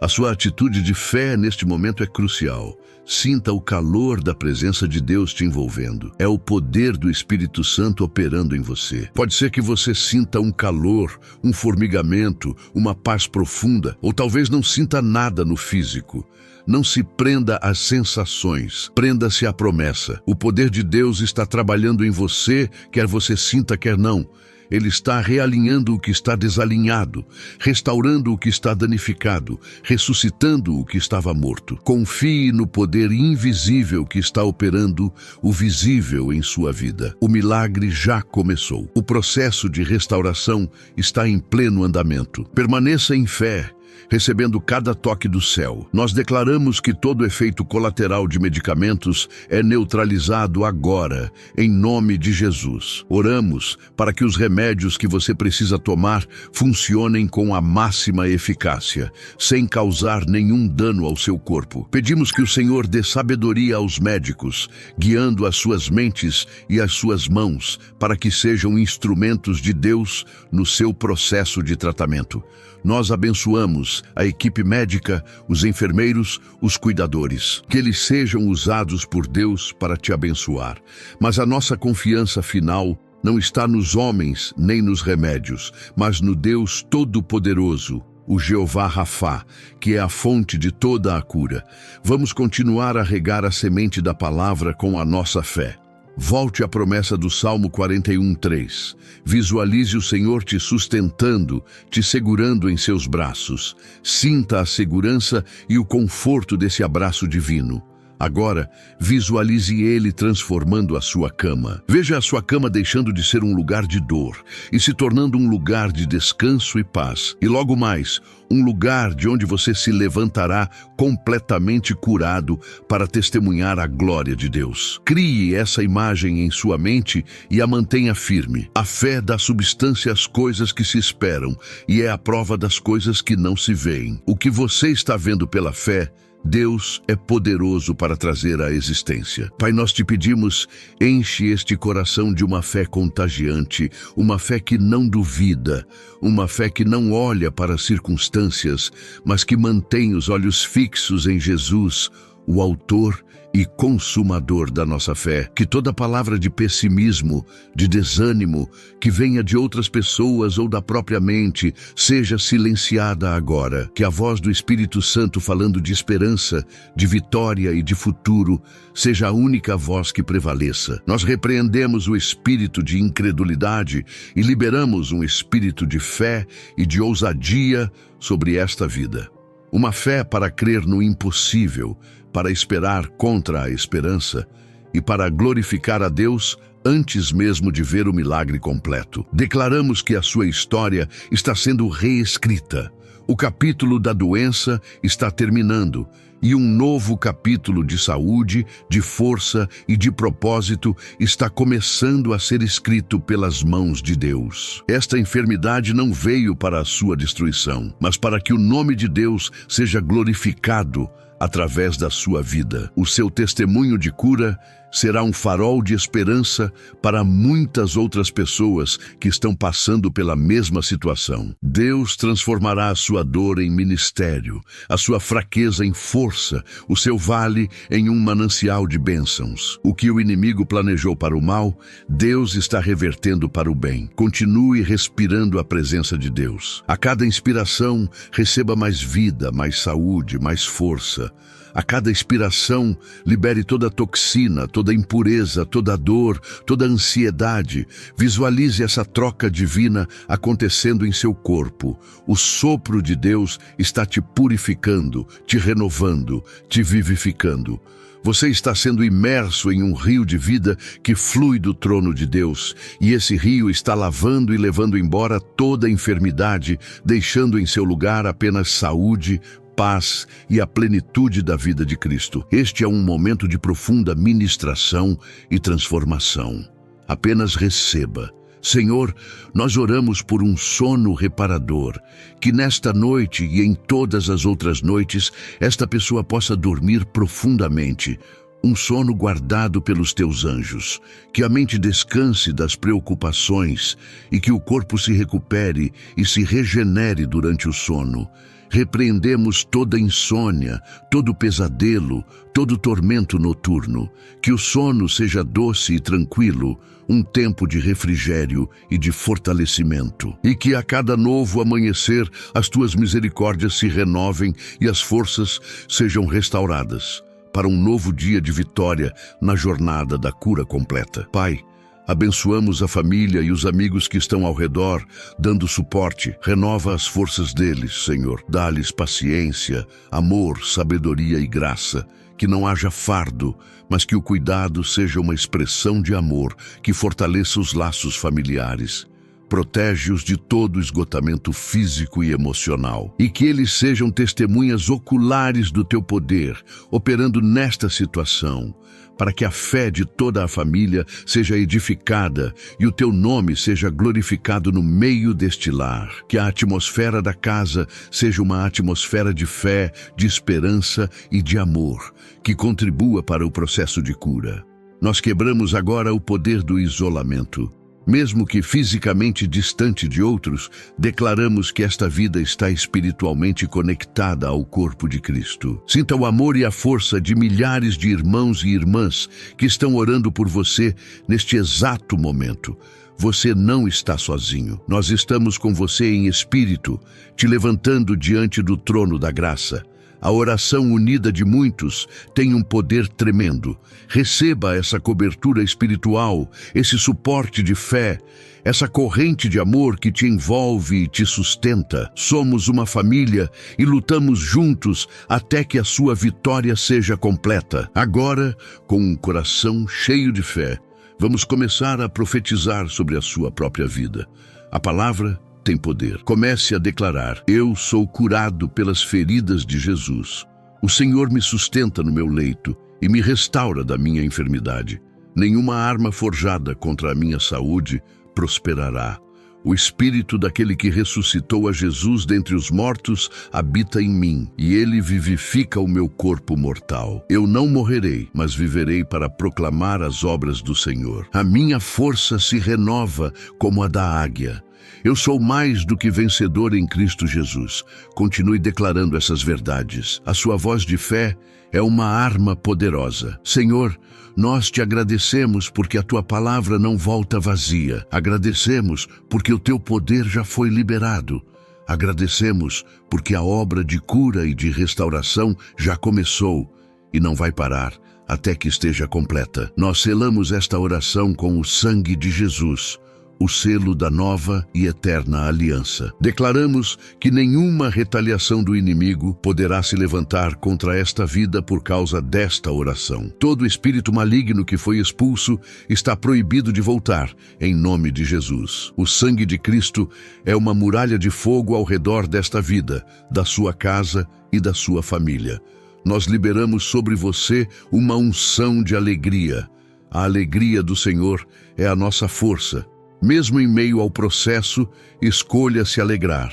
A sua atitude de fé neste momento é crucial. Sinta o calor da presença de Deus te envolvendo. É o poder do Espírito Santo operando em você. Pode ser que você sinta um calor, um formigamento, uma paz profunda, ou talvez não sinta nada no físico. Não se prenda às sensações, prenda-se à promessa. O poder de Deus está trabalhando em você, quer você sinta, quer não. Ele está realinhando o que está desalinhado, restaurando o que está danificado, ressuscitando o que estava morto. Confie no poder invisível que está operando o visível em sua vida. O milagre já começou. O processo de restauração está em pleno andamento. Permaneça em fé, recebendo cada toque do céu. Nós declaramos que todo efeito colateral de medicamentos é neutralizado agora, em nome de Jesus. Oramos para que os remédios que você precisa tomar funcionem com a máxima eficácia, sem causar nenhum dano ao seu corpo. Pedimos que o Senhor dê sabedoria aos médicos, guiando as suas mentes e as suas mãos, para que sejam instrumentos de Deus no seu processo de tratamento. Nós abençoamos a equipe médica, os enfermeiros, os cuidadores. Que eles sejam usados por Deus para te abençoar. Mas a nossa confiança final não está nos homens nem nos remédios, mas no Deus Todo-Poderoso, o Jeová Rafá, que é a fonte de toda a cura. Vamos continuar a regar a semente da palavra com a nossa fé. Volte à promessa do Salmo 41:3. Visualize o Senhor te sustentando, te segurando em seus braços. Sinta a segurança e o conforto desse abraço divino. Agora, visualize Ele transformando a sua cama. Veja a sua cama deixando de ser um lugar de dor e se tornando um lugar de descanso e paz. E logo mais, um lugar de onde você se levantará completamente curado para testemunhar a glória de Deus. Crie essa imagem em sua mente e a mantenha firme. A fé dá substância às coisas que se esperam e é a prova das coisas que não se veem. O que você está vendo pela fé, Deus é poderoso para trazer à existência. Pai, nós te pedimos, enche este coração de uma fé contagiante, uma fé que não duvida, uma fé que não olha para as circunstâncias, mas que mantém os olhos fixos em Jesus, o autor e consumador da nossa fé. Que toda palavra de pessimismo, de desânimo, que venha de outras pessoas ou da própria mente, seja silenciada agora. Que a voz do Espírito Santo falando de esperança, de vitória e de futuro, seja a única voz que prevaleça. Nós repreendemos o espírito de incredulidade e liberamos um espírito de fé e de ousadia sobre esta vida. Uma fé para crer no impossível, para esperar contra a esperança e para glorificar a Deus antes mesmo de ver o milagre completo. Declaramos que a sua história está sendo reescrita. O capítulo da doença está terminando e um novo capítulo de saúde, de força e de propósito está começando a ser escrito pelas mãos de Deus. Esta enfermidade não veio para a sua destruição, mas para que o nome de Deus seja glorificado através da sua vida. O seu testemunho de cura será um farol de esperança para muitas outras pessoas que estão passando pela mesma situação. Deus transformará a sua dor em ministério, a sua fraqueza em força, o seu vale em um manancial de bênçãos. O que o inimigo planejou para o mal, Deus está revertendo para o bem. Continue respirando a presença de Deus. A cada inspiração, receba mais vida, mais saúde, mais força. A cada expiração, libere toda toxina, toda impureza, toda dor, toda ansiedade. Visualize essa troca divina acontecendo em seu corpo. O sopro de Deus está te purificando, te renovando, te vivificando. Você está sendo imerso em um rio de vida que flui do trono de Deus, e esse rio está lavando e levando embora toda a enfermidade, deixando em seu lugar apenas saúde, paz e a plenitude da vida de Cristo. Este é um momento de profunda ministração e transformação. Apenas receba. Senhor, nós oramos por um sono reparador, que nesta noite e em todas as outras noites, esta pessoa possa dormir profundamente, um sono guardado pelos teus anjos, que a mente descanse das preocupações e que o corpo se recupere e se regenere durante o sono. Repreendemos toda insônia, todo pesadelo, todo tormento noturno. Que o sono seja doce e tranquilo, um tempo de refrigério e de fortalecimento. E que a cada novo amanhecer as tuas misericórdias se renovem e as forças sejam restauradas para um novo dia de vitória na jornada da cura completa. Pai, abençoamos a família e os amigos que estão ao redor, dando suporte. Renova as forças deles, Senhor. Dá-lhes paciência, amor, sabedoria e graça. Que não haja fardo, mas que o cuidado seja uma expressão de amor que fortaleça os laços familiares. Protege-os de todo esgotamento físico e emocional. E que eles sejam testemunhas oculares do teu poder, operando nesta situação, para que a fé de toda a família seja edificada e o teu nome seja glorificado no meio deste lar. Que a atmosfera da casa seja uma atmosfera de fé, de esperança e de amor, que contribua para o processo de cura. Nós quebramos agora o poder do isolamento. Mesmo que fisicamente distante de outros, declaramos que esta vida está espiritualmente conectada ao corpo de Cristo. Sinta o amor e a força de milhares de irmãos e irmãs que estão orando por você neste exato momento. Você não está sozinho. Nós estamos com você em espírito, te levantando diante do trono da graça. A oração unida de muitos tem um poder tremendo. Receba essa cobertura espiritual, esse suporte de fé, essa corrente de amor que te envolve e te sustenta. Somos uma família e lutamos juntos até que a sua vitória seja completa. Agora, com um coração cheio de fé, vamos começar a profetizar sobre a sua própria vida. A palavra tem poder. Comece a declarar: eu sou curado pelas feridas de Jesus. O Senhor me sustenta no meu leito e me restaura da minha enfermidade. Nenhuma arma forjada contra a minha saúde prosperará. O Espírito daquele que ressuscitou a Jesus dentre os mortos habita em mim, e ele vivifica o meu corpo mortal. Eu não morrerei, mas viverei para proclamar as obras do Senhor. A minha força se renova como a da águia. Eu sou mais do que vencedor em Cristo Jesus. Continue declarando essas verdades. A sua voz de fé é uma arma poderosa. Senhor, nós te agradecemos porque a tua palavra não volta vazia. Agradecemos porque o teu poder já foi liberado. Agradecemos porque a obra de cura e de restauração já começou e não vai parar até que esteja completa. Nós selamos esta oração com o sangue de Jesus, o selo da nova e eterna aliança. Declaramos que nenhuma retaliação do inimigo poderá se levantar contra esta vida por causa desta oração. Todo espírito maligno que foi expulso está proibido de voltar, em nome de Jesus. O sangue de Cristo é uma muralha de fogo ao redor desta vida, da sua casa e da sua família. Nós liberamos sobre você uma unção de alegria. A alegria do Senhor é a nossa força. Mesmo em meio ao processo, escolha se alegrar.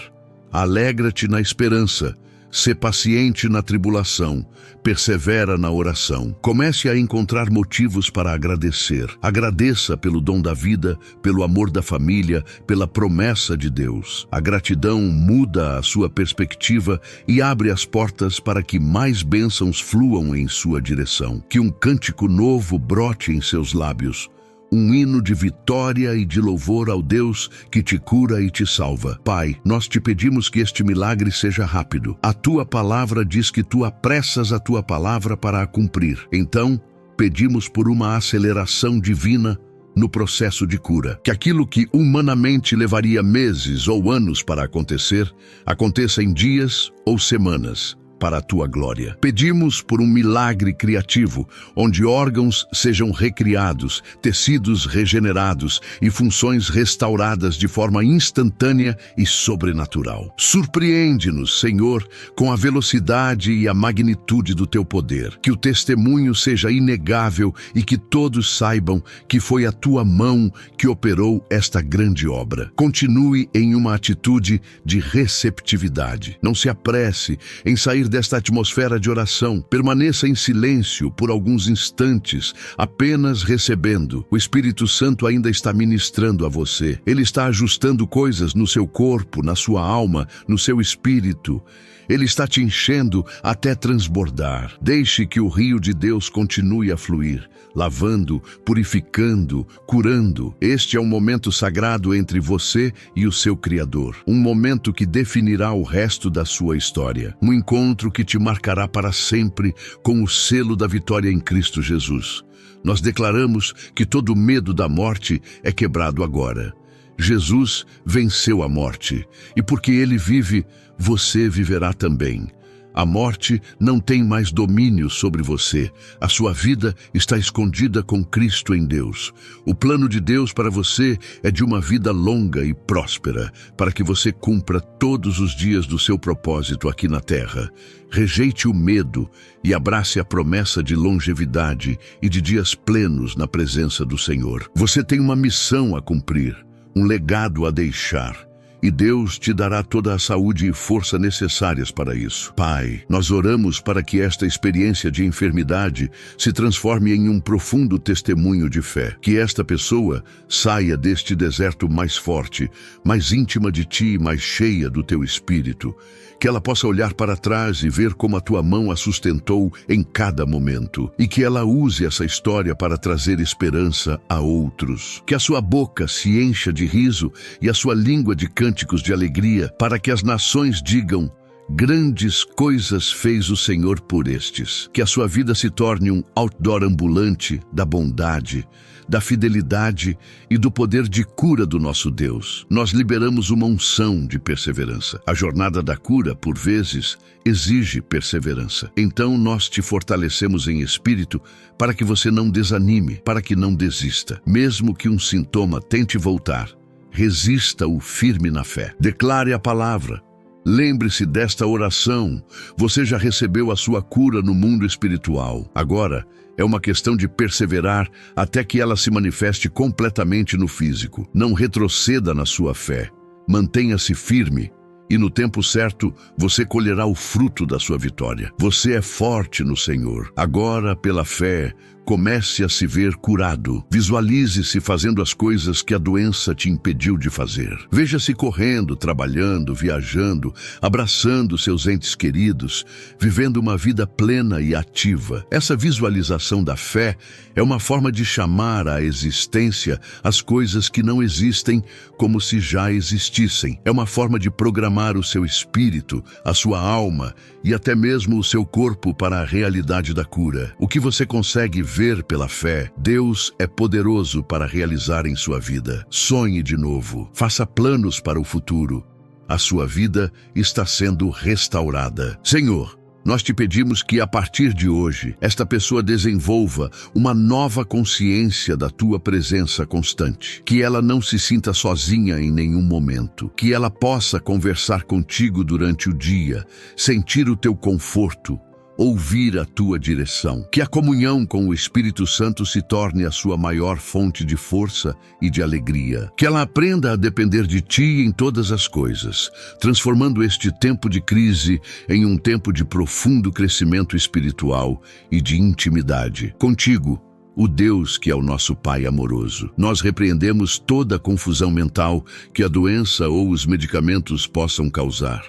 Alegra-te na esperança. Sê paciente na tribulação. Persevera na oração. Comece a encontrar motivos para agradecer. Agradeça pelo dom da vida, pelo amor da família, pela promessa de Deus. A gratidão muda a sua perspectiva e abre as portas para que mais bênçãos fluam em sua direção. Que um cântico novo brote em seus lábios. Um hino de vitória e de louvor ao Deus que te cura e te salva. Pai, nós te pedimos que este milagre seja rápido. A tua palavra diz que tu apressas a tua palavra para a cumprir. Então, pedimos por uma aceleração divina no processo de cura. Que aquilo que humanamente levaria meses ou anos para acontecer, aconteça em dias ou semanas, para a tua glória. Pedimos por um milagre criativo, onde órgãos sejam recriados, tecidos regenerados e funções restauradas de forma instantânea e sobrenatural. Surpreende-nos, Senhor, com a velocidade e a magnitude do teu poder. Que o testemunho seja inegável e que todos saibam que foi a tua mão que operou esta grande obra. Continue em uma atitude de receptividade. Não se apresse em sair desta atmosfera de oração. Permaneça em silêncio por alguns instantes, apenas recebendo. O Espírito Santo ainda está ministrando a você. Ele está ajustando coisas no seu corpo, na sua alma, no seu espírito. Ele está te enchendo até transbordar. Deixe que o rio de Deus continue a fluir, lavando, purificando, curando. Este é um momento sagrado entre você e o seu Criador. Um momento que definirá o resto da sua história. Um encontro que te marcará para sempre com o selo da vitória em Cristo Jesus. Nós declaramos que todo medo da morte é quebrado agora. Jesus venceu a morte, e porque ele vive, você viverá também. A morte não tem mais domínio sobre você. A sua vida está escondida com Cristo em Deus. O plano de Deus para você é de uma vida longa e próspera, para que você cumpra todos os dias do seu propósito aqui na terra. Rejeite o medo e abrace a promessa de longevidade e de dias plenos na presença do Senhor. Você tem uma missão a cumprir, um legado a deixar. E Deus te dará toda a saúde e força necessárias para isso. Pai, nós oramos para que esta experiência de enfermidade se transforme em um profundo testemunho de fé. Que esta pessoa saia deste deserto mais forte, mais íntima de ti e mais cheia do teu espírito. Que ela possa olhar para trás e ver como a tua mão a sustentou em cada momento. E que ela use essa história para trazer esperança a outros. Que a sua boca se encha de riso e a sua língua de cânticos de alegria, para que as nações digam: grandes coisas fez o Senhor por estes. Que a sua vida se torne um outdoor ambulante da bondade, da fidelidade e do poder de cura do nosso Deus. Nós liberamos uma unção de perseverança. A jornada da cura, por vezes, exige perseverança. Então nós te fortalecemos em espírito para que você não desanime, para que não desista. Mesmo que um sintoma tente voltar, resista-o firme na fé. Declare a palavra. Lembre-se desta oração. Você já recebeu a sua cura no mundo espiritual. Agora, é uma questão de perseverar até que ela se manifeste completamente no físico. Não retroceda na sua fé. Mantenha-se firme e no tempo certo você colherá o fruto da sua vitória. Você é forte no Senhor. Agora, pela fé, Comece a se ver curado. Visualize-se fazendo as coisas que a doença te impediu de fazer. Veja-se correndo, trabalhando, viajando, abraçando seus entes queridos, vivendo uma vida plena e ativa. Essa visualização da fé é uma forma de chamar à existência as coisas que não existem como se já existissem. É uma forma de programar o seu espírito, a sua alma e até mesmo o seu corpo para a realidade da cura. O que você consegue ver pela fé, Deus é poderoso para realizar em sua vida. Sonhe de novo, faça planos para o futuro. A sua vida está sendo restaurada. Senhor, nós te pedimos que, a partir de hoje, esta pessoa desenvolva uma nova consciência da tua presença constante. Que ela não se sinta sozinha em nenhum momento. Que ela possa conversar contigo durante o dia, sentir o teu conforto, ouvir a tua direção. Que a comunhão com o Espírito Santo se torne a sua maior fonte de força e de alegria. Que ela aprenda a depender de ti em todas as coisas, transformando este tempo de crise em um tempo de profundo crescimento espiritual e de intimidade contigo, o Deus que é o nosso Pai amoroso. Nós repreendemos toda a confusão mental que a doença ou os medicamentos possam causar.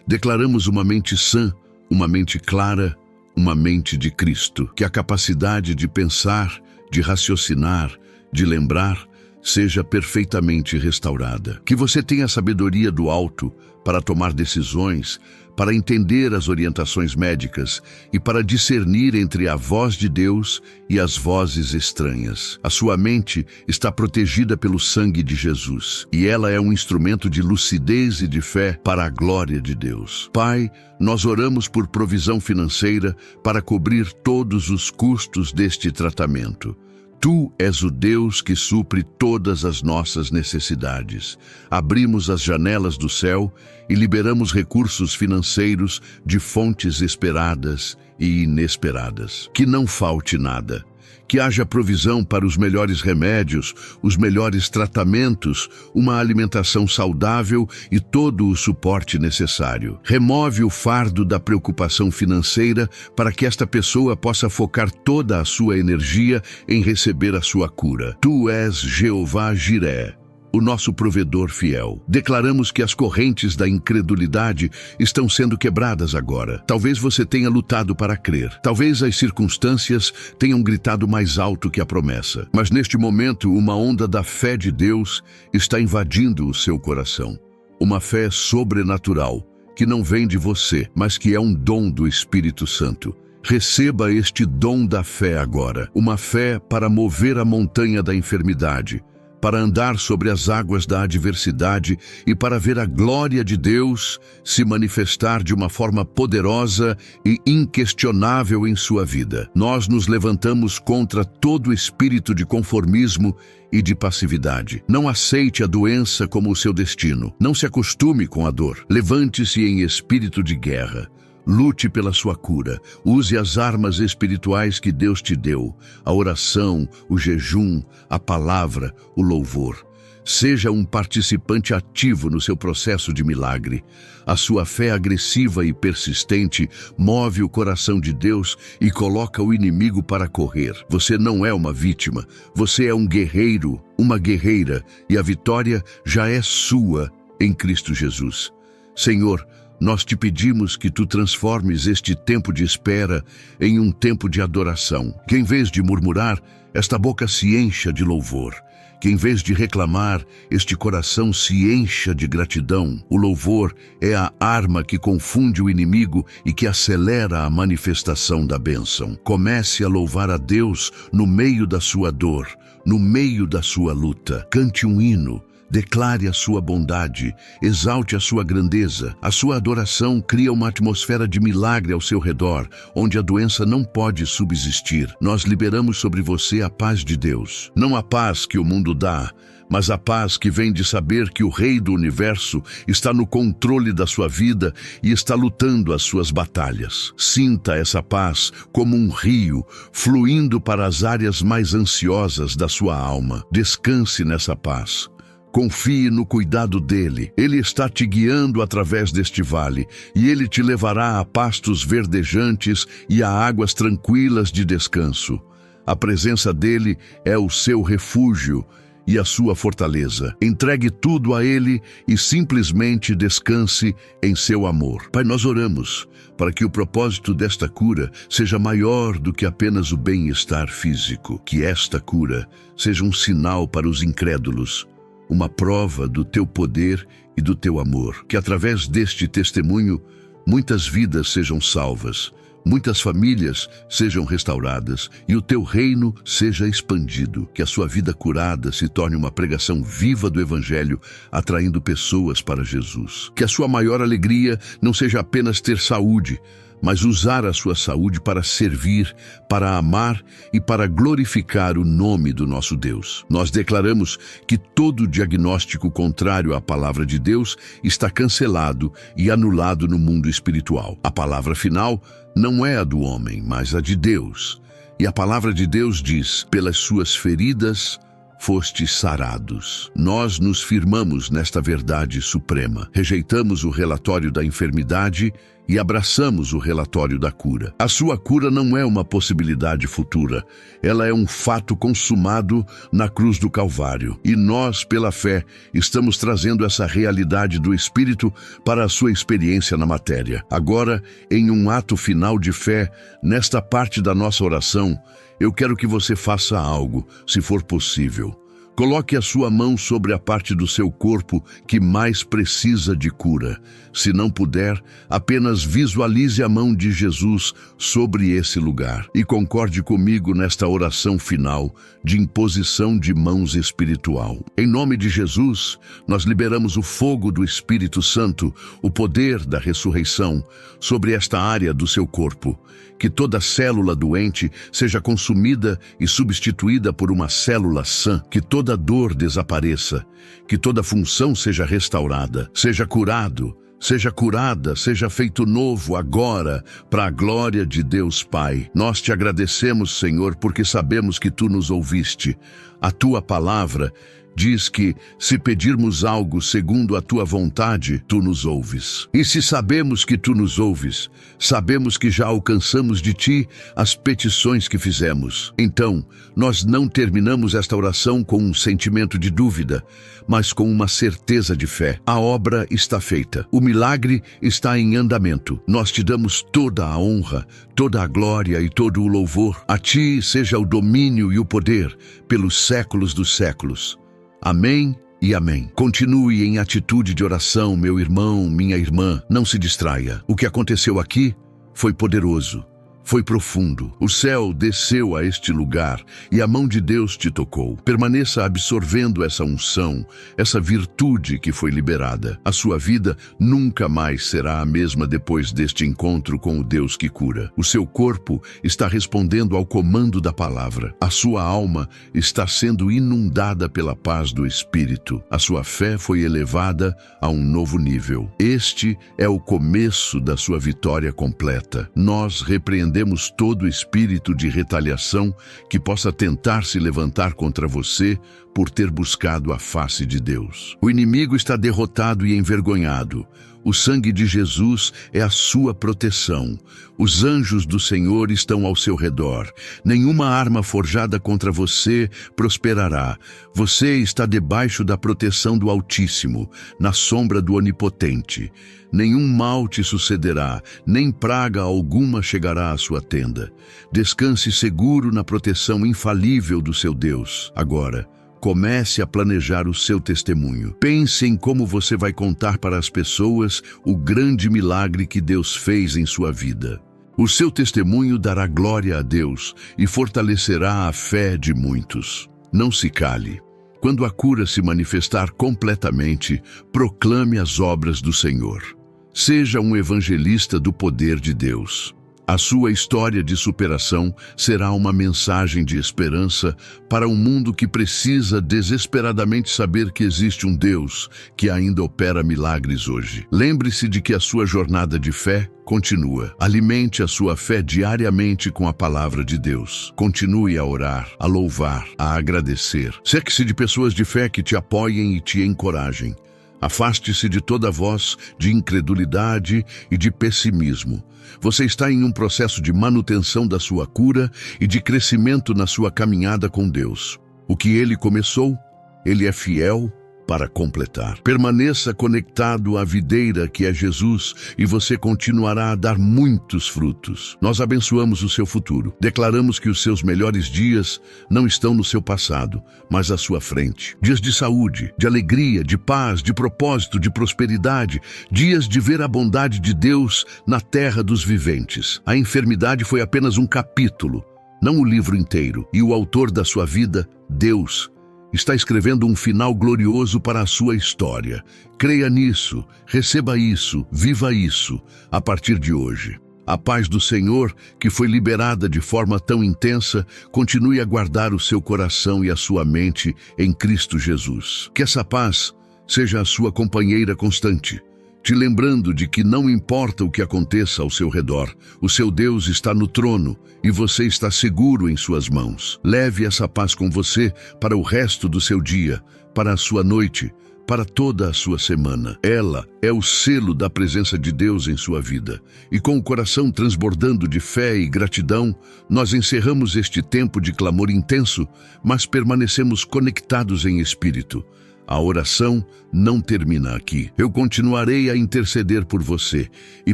Declaramos uma mente sã, uma mente clara, uma mente de Cristo. Que a capacidade de pensar, de raciocinar, de lembrar, seja perfeitamente restaurada. Que você tenha a sabedoria do alto para tomar decisões, para entender as orientações médicas e para discernir entre a voz de Deus e as vozes estranhas. A sua mente está protegida pelo sangue de Jesus e ela é um instrumento de lucidez e de fé para a glória de Deus. Pai, nós oramos por provisão financeira para cobrir todos os custos deste tratamento. Tu és o Deus que supre todas as nossas necessidades. Abrimos as janelas do céu e liberamos recursos financeiros de fontes esperadas e inesperadas. Que não falte nada. Que haja provisão para os melhores remédios, os melhores tratamentos, uma alimentação saudável e todo o suporte necessário. Remove o fardo da preocupação financeira para que esta pessoa possa focar toda a sua energia em receber a sua cura. Tu és Jeová Jiré, o nosso provedor fiel. Declaramos que as correntes da incredulidade estão sendo quebradas agora. Talvez você tenha lutado para crer. Talvez as circunstâncias tenham gritado mais alto que a promessa. Mas neste momento, uma onda da fé de Deus está invadindo o seu coração. Uma fé sobrenatural, que não vem de você, mas que é um dom do Espírito Santo. Receba este dom da fé agora. Uma fé para mover a montanha da enfermidade, para andar sobre as águas da adversidade e para ver a glória de Deus se manifestar de uma forma poderosa e inquestionável em sua vida. Nós nos levantamos contra todo espírito de conformismo e de passividade. Não aceite a doença como o seu destino. Não se acostume com a dor. Levante-se em espírito de guerra. Lute pela sua cura. Use as armas espirituais que Deus te deu: a oração, o jejum, a palavra, o louvor. Seja um participante ativo no seu processo de milagre. A sua fé agressiva e persistente move o coração de Deus e coloca o inimigo para correr. Você não é uma vítima. Você é um guerreiro, uma guerreira, e a vitória já é sua em Cristo Jesus. Senhor, nós te pedimos que tu transformes este tempo de espera em um tempo de adoração. Que em vez de murmurar, esta boca se encha de louvor. Que em vez de reclamar, este coração se encha de gratidão. O louvor é a arma que confunde o inimigo e que acelera a manifestação da bênção. Comece a louvar a Deus no meio da sua dor, no meio da sua luta. Cante um hino. Declare a sua bondade, exalte a sua grandeza. A sua adoração cria uma atmosfera de milagre ao seu redor, onde a doença não pode subsistir. Nós liberamos sobre você a paz de Deus. Não a paz que o mundo dá, mas a paz que vem de saber que o Rei do Universo está no controle da sua vida e está lutando as suas batalhas. Sinta essa paz como um rio, fluindo para as áreas mais ansiosas da sua alma. Descanse nessa paz. Confie no cuidado dele. Ele está te guiando através deste vale e ele te levará a pastos verdejantes e a águas tranquilas de descanso. A presença dele é o seu refúgio e a sua fortaleza. Entregue tudo a Ele e simplesmente descanse em seu amor. Pai, nós oramos para que o propósito desta cura seja maior do que apenas o bem-estar físico. Que esta cura seja um sinal para os incrédulos, uma prova do teu poder e do teu amor. Que através deste testemunho, muitas vidas sejam salvas, muitas famílias sejam restauradas e o teu reino seja expandido. Que a sua vida curada se torne uma pregação viva do Evangelho, atraindo pessoas para Jesus. Que a sua maior alegria não seja apenas ter saúde, mas usar a sua saúde para servir, para amar e para glorificar o nome do nosso Deus. Nós declaramos que todo diagnóstico contrário à palavra de Deus está cancelado e anulado no mundo espiritual. A palavra final não é a do homem, mas a de Deus. E a palavra de Deus diz: pelas suas feridas fostes sarados. Nós nos firmamos nesta verdade suprema. Rejeitamos o relatório da enfermidade e abraçamos o relatório da cura. A sua cura não é uma possibilidade futura. Ela é um fato consumado na cruz do Calvário. E nós, pela fé, estamos trazendo essa realidade do Espírito para a sua experiência na matéria. Agora, em um ato final de fé, nesta parte da nossa oração, eu quero que você faça algo, se for possível. Coloque a sua mão sobre a parte do seu corpo que mais precisa de cura. Se não puder, apenas visualize a mão de Jesus sobre esse lugar. E concorde comigo nesta oração final de imposição de mãos espiritual. Em nome de Jesus, nós liberamos o fogo do Espírito Santo, o poder da ressurreição, sobre esta área do seu corpo. Que toda célula doente seja consumida e substituída por uma célula sã. Que toda dor desapareça. Que toda função seja restaurada. Seja curado, seja curada, seja feito novo agora, para a glória de Deus Pai. Nós te agradecemos, Senhor, porque sabemos que Tu nos ouviste. A Tua palavra diz que, se pedirmos algo segundo a Tua vontade, Tu nos ouves. E se sabemos que Tu nos ouves, sabemos que já alcançamos de Ti as petições que fizemos. Então, nós não terminamos esta oração com um sentimento de dúvida, mas com uma certeza de fé. A obra está feita. O milagre está em andamento. Nós Te damos toda a honra, toda a glória e todo o louvor. A Ti seja o domínio e o poder pelos séculos dos séculos. Amém e amém. Continue em atitude de oração, meu irmão, minha irmã. Não se distraia. O que aconteceu aqui foi poderoso, foi profundo. O céu desceu a este lugar e a mão de Deus te tocou. Permaneça absorvendo essa unção, essa virtude que foi liberada. A sua vida nunca mais será a mesma depois deste encontro com o Deus que cura. O seu corpo está respondendo ao comando da palavra. A sua alma está sendo inundada pela paz do Espírito. A sua fé foi elevada a um novo nível. Este é o começo da sua vitória completa. Nós repreendemos todo espírito de retaliação que possa tentar se levantar contra você por ter buscado a face de Deus. O inimigo está derrotado e envergonhado. O sangue de Jesus é a sua proteção. Os anjos do Senhor estão ao seu redor. Nenhuma arma forjada contra você prosperará. Você está debaixo da proteção do Altíssimo, na sombra do Onipotente. Nenhum mal te sucederá, nem praga alguma chegará à sua tenda. Descanse seguro na proteção infalível do seu Deus. Agora, comece a planejar o seu testemunho. Pense em como você vai contar para as pessoas o grande milagre que Deus fez em sua vida. O seu testemunho dará glória a Deus e fortalecerá a fé de muitos. Não se cale. Quando a cura se manifestar completamente, proclame as obras do Senhor. Seja um evangelista do poder de Deus. A sua história de superação será uma mensagem de esperança para um mundo que precisa desesperadamente saber que existe um Deus que ainda opera milagres hoje. Lembre-se de que a sua jornada de fé continua. Alimente a sua fé diariamente com a palavra de Deus. Continue a orar, a louvar, a agradecer. Cerque-se de pessoas de fé que te apoiem e te encorajem. Afaste-se de toda voz de incredulidade e de pessimismo. Você está em um processo de manutenção da sua cura e de crescimento na sua caminhada com Deus. O que Ele começou, Ele é fiel para completar. Permaneça conectado à videira que é Jesus e você continuará a dar muitos frutos. Nós abençoamos o seu futuro. Declaramos que os seus melhores dias não estão no seu passado, mas à sua frente. Dias de saúde, de alegria, de paz, de propósito, de prosperidade. Dias de ver a bondade de Deus na terra dos viventes. A enfermidade foi apenas um capítulo, não o livro inteiro. E o autor da sua vida, Deus, está escrevendo um final glorioso para a sua história. Creia nisso, receba isso, viva isso, a partir de hoje. A paz do Senhor, que foi liberada de forma tão intensa, continue a guardar o seu coração e a sua mente em Cristo Jesus. Que essa paz seja a sua companheira constante, te lembrando de que não importa o que aconteça ao seu redor, o seu Deus está no trono e você está seguro em suas mãos. Leve essa paz com você para o resto do seu dia, para a sua noite, para toda a sua semana. Ela é o selo da presença de Deus em sua vida. E com o coração transbordando de fé e gratidão, nós encerramos este tempo de clamor intenso, mas permanecemos conectados em espírito. A oração não termina aqui. Eu continuarei a interceder por você e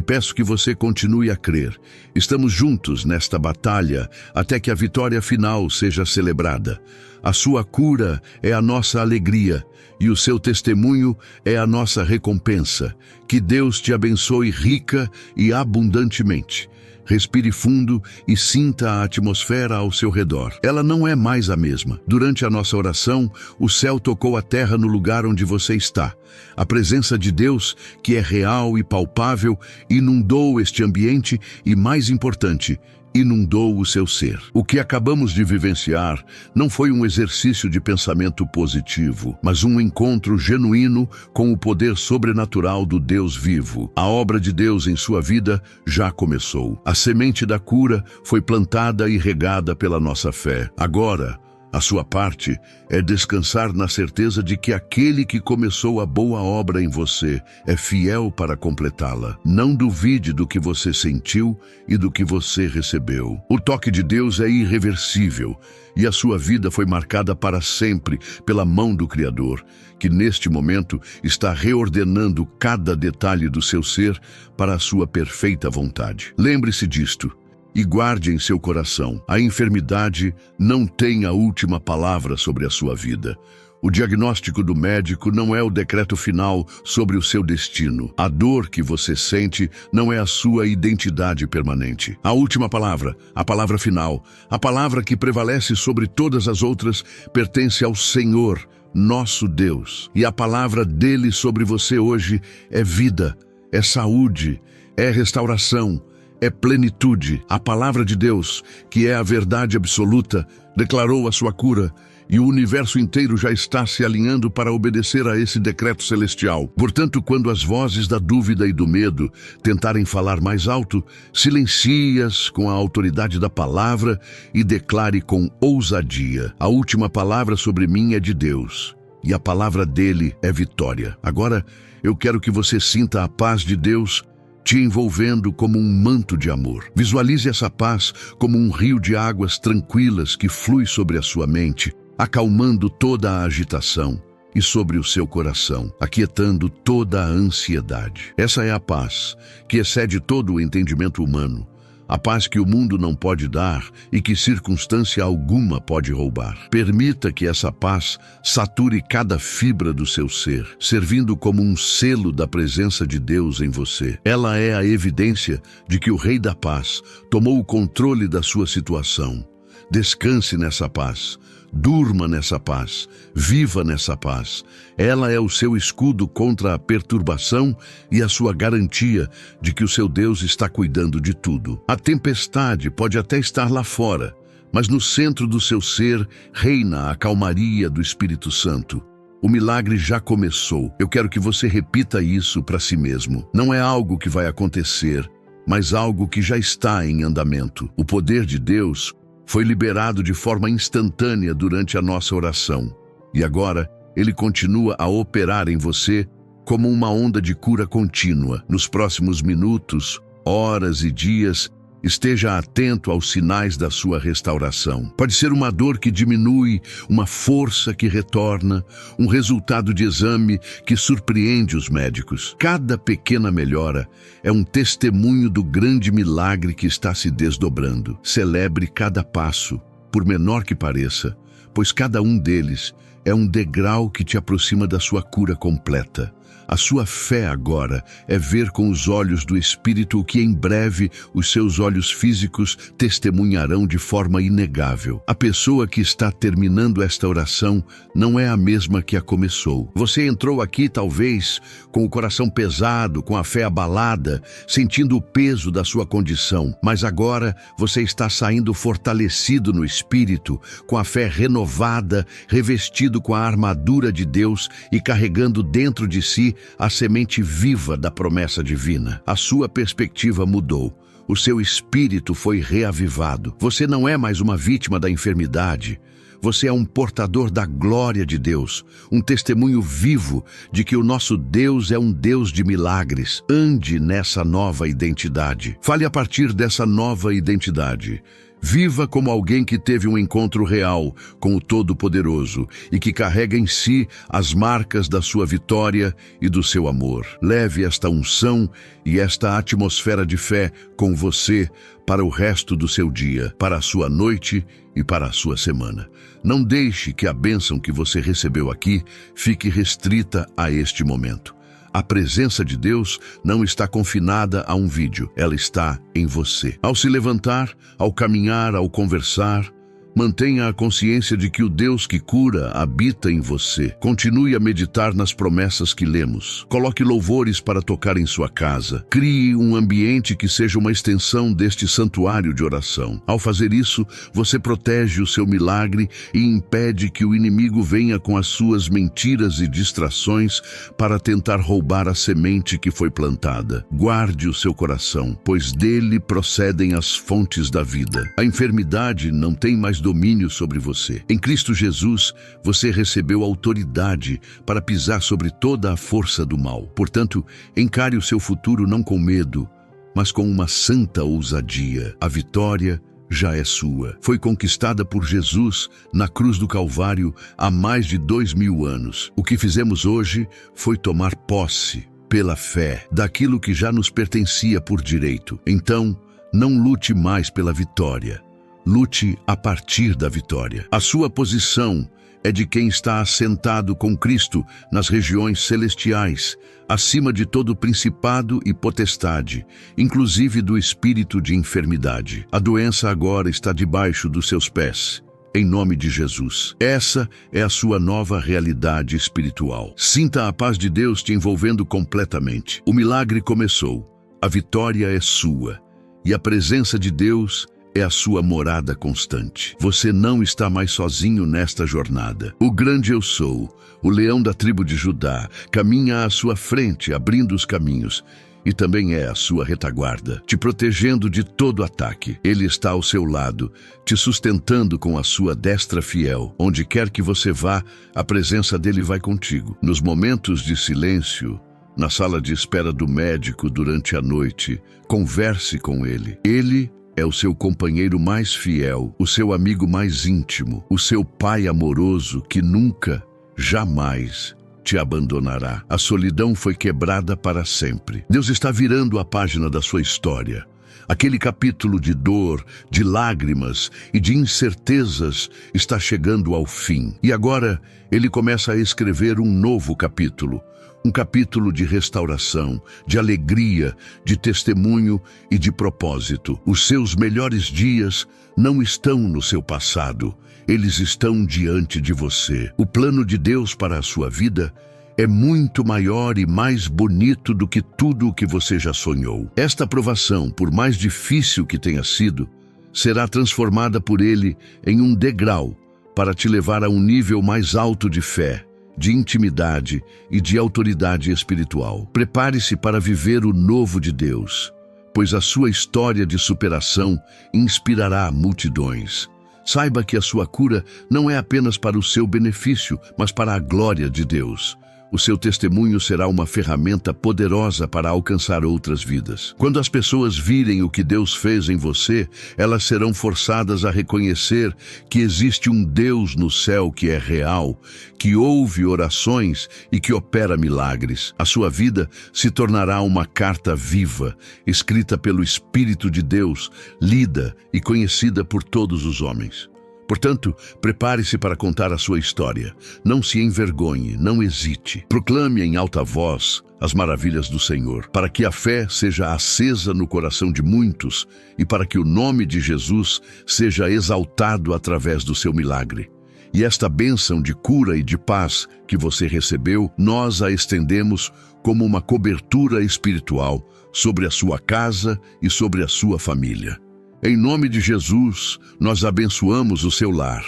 peço que você continue a crer. Estamos juntos nesta batalha até que a vitória final seja celebrada. A sua cura é a nossa alegria e o seu testemunho é a nossa recompensa. Que Deus te abençoe rica e abundantemente. Respire fundo e sinta a atmosfera ao seu redor. Ela não é mais a mesma. Durante a nossa oração, o céu tocou a terra no lugar onde você está. A presença de Deus, que é real e palpável, inundou este ambiente e, mais importante, inundou o seu ser. O que acabamos de vivenciar não foi um exercício de pensamento positivo, mas um encontro genuíno com o poder sobrenatural do Deus vivo. A obra de Deus em sua vida já começou. A semente da cura foi plantada e regada pela nossa fé. Agora, a sua parte é descansar na certeza de que aquele que começou a boa obra em você é fiel para completá-la. Não duvide do que você sentiu e do que você recebeu. O toque de Deus é irreversível e a sua vida foi marcada para sempre pela mão do Criador, que neste momento está reordenando cada detalhe do seu ser para a sua perfeita vontade. Lembre-se disto. E guarde em seu coração, a enfermidade não tem a última palavra sobre a sua vida. O diagnóstico do médico não é o decreto final sobre o seu destino. A dor que você sente não é a sua identidade permanente. A última palavra, a palavra final, a palavra que prevalece sobre todas as outras, pertence ao Senhor, nosso Deus. E a palavra dele sobre você hoje é vida, é saúde, é restauração, é plenitude. A palavra de Deus, que é a verdade absoluta, declarou a sua cura e o universo inteiro já está se alinhando para obedecer a esse decreto celestial. Portanto, quando as vozes da dúvida e do medo tentarem falar mais alto, silencie-as com a autoridade da palavra e declare com ousadia: a última palavra sobre mim é de Deus e a palavra dele é vitória. Agora, eu quero que você sinta a paz de Deus te envolvendo como um manto de amor. Visualize essa paz como um rio de águas tranquilas que flui sobre a sua mente, acalmando toda a agitação, e sobre o seu coração, aquietando toda a ansiedade. Essa é a paz que excede todo o entendimento humano, a paz que o mundo não pode dar e que circunstância alguma pode roubar. Permita que essa paz sature cada fibra do seu ser, servindo como um selo da presença de Deus em você. Ela é a evidência de que o Rei da Paz tomou o controle da sua situação. Descanse nessa paz. Durma nessa paz, viva nessa paz. Ela é o seu escudo contra a perturbação e a sua garantia de que o seu Deus está cuidando de tudo. A tempestade pode até estar lá fora, mas no centro do seu ser reina a calmaria do Espírito Santo. O milagre já começou. Eu quero que você repita isso para si mesmo. Não é algo que vai acontecer, mas algo que já está em andamento. O poder de Deus foi liberado de forma instantânea durante a nossa oração. E agora, ele continua a operar em você como uma onda de cura contínua. Nos próximos minutos, horas e dias, esteja atento aos sinais da sua restauração. Pode ser uma dor que diminui, uma força que retorna, um resultado de exame que surpreende os médicos. Cada pequena melhora é um testemunho do grande milagre que está se desdobrando. Celebre cada passo, por menor que pareça, pois cada um deles é um degrau que te aproxima da sua cura completa. A sua fé agora é ver com os olhos do Espírito o que em breve os seus olhos físicos testemunharão de forma inegável. A pessoa que está terminando esta oração não é a mesma que a começou. Você entrou aqui talvez com o coração pesado, com a fé abalada, sentindo o peso da sua condição, mas agora você está saindo fortalecido no Espírito, com a fé renovada, revestido com a armadura de Deus e carregando dentro de si a semente viva da promessa divina. A sua perspectiva mudou. O seu espírito foi reavivado. Você não é mais uma vítima da enfermidade. Você é um portador da glória de Deus, um testemunho vivo de que o nosso Deus é um Deus de milagres. Ande nessa nova identidade. Fale a partir dessa nova identidade. Viva como alguém que teve um encontro real com o Todo-Poderoso e que carrega em si as marcas da sua vitória e do seu amor. Leve esta unção e esta atmosfera de fé com você para o resto do seu dia, para a sua noite e para a sua semana. Não deixe que a bênção que você recebeu aqui fique restrita a este momento. A presença de Deus não está confinada a um vídeo, ela está em você. Ao se levantar, ao caminhar, ao conversar, mantenha a consciência de que o Deus que cura habita em você. Continue a meditar nas promessas que lemos. Coloque louvores para tocar em sua casa. Crie um ambiente que seja uma extensão deste santuário de oração. Ao fazer isso, você protege o seu milagre e impede que o inimigo venha com as suas mentiras e distrações para tentar roubar a semente que foi plantada. Guarde o seu coração, pois dele procedem as fontes da vida. A enfermidade não tem mais domínio sobre você. Em Cristo Jesus, você recebeu autoridade para pisar sobre toda a força do mal. Portanto, encare o seu futuro não com medo, mas com uma santa ousadia. A vitória já é sua. Foi conquistada por Jesus na cruz do Calvário há mais de 2000 anos. O que fizemos hoje foi tomar posse, pela fé, daquilo que já nos pertencia por direito. Então, não lute mais pela vitória. Lute a partir da vitória. A sua posição é de quem está assentado com Cristo nas regiões celestiais, acima de todo principado e potestade, inclusive do espírito de enfermidade. A doença agora está debaixo dos seus pés, em nome de Jesus. Essa é a sua nova realidade espiritual. Sinta a paz de Deus te envolvendo completamente. O milagre começou, a vitória é sua, e a presença de Deus é a sua morada constante. Você não está mais sozinho nesta jornada. O grande eu sou, o leão da tribo de Judá, caminha à sua frente, abrindo os caminhos, e também é a sua retaguarda, te protegendo de todo ataque. Ele está ao seu lado, te sustentando com a sua destra fiel. Onde quer que você vá, a presença dele vai contigo. Nos momentos de silêncio, na sala de espera do médico durante a noite, converse com ele. Ele é o seu companheiro mais fiel, o seu amigo mais íntimo, o seu pai amoroso que nunca, jamais te abandonará. A solidão foi quebrada para sempre. Deus está virando a página da sua história. Aquele capítulo de dor, de lágrimas e de incertezas está chegando ao fim. E agora ele começa a escrever um novo capítulo. Um capítulo de restauração, de alegria, de testemunho e de propósito. Os seus melhores dias não estão no seu passado, eles estão diante de você. O plano de Deus para a sua vida é muito maior e mais bonito do que tudo o que você já sonhou. Esta provação, por mais difícil que tenha sido, será transformada por Ele em um degrau para te levar a um nível mais alto de fé, de intimidade e de autoridade espiritual. Prepare-se para viver o novo de Deus, pois a sua história de superação inspirará multidões. Saiba que a sua cura não é apenas para o seu benefício, mas para a glória de Deus. O seu testemunho será uma ferramenta poderosa para alcançar outras vidas. Quando as pessoas virem o que Deus fez em você, elas serão forçadas a reconhecer que existe um Deus no céu que é real, que ouve orações e que opera milagres. A sua vida se tornará uma carta viva, escrita pelo Espírito de Deus, lida e conhecida por todos os homens. Portanto, prepare-se para contar a sua história. Não se envergonhe, não hesite. Proclame em alta voz as maravilhas do Senhor, para que a fé seja acesa no coração de muitos e para que o nome de Jesus seja exaltado através do seu milagre. E esta bênção de cura e de paz que você recebeu, nós a estendemos como uma cobertura espiritual sobre a sua casa e sobre a sua família. Em nome de Jesus, nós abençoamos o seu lar,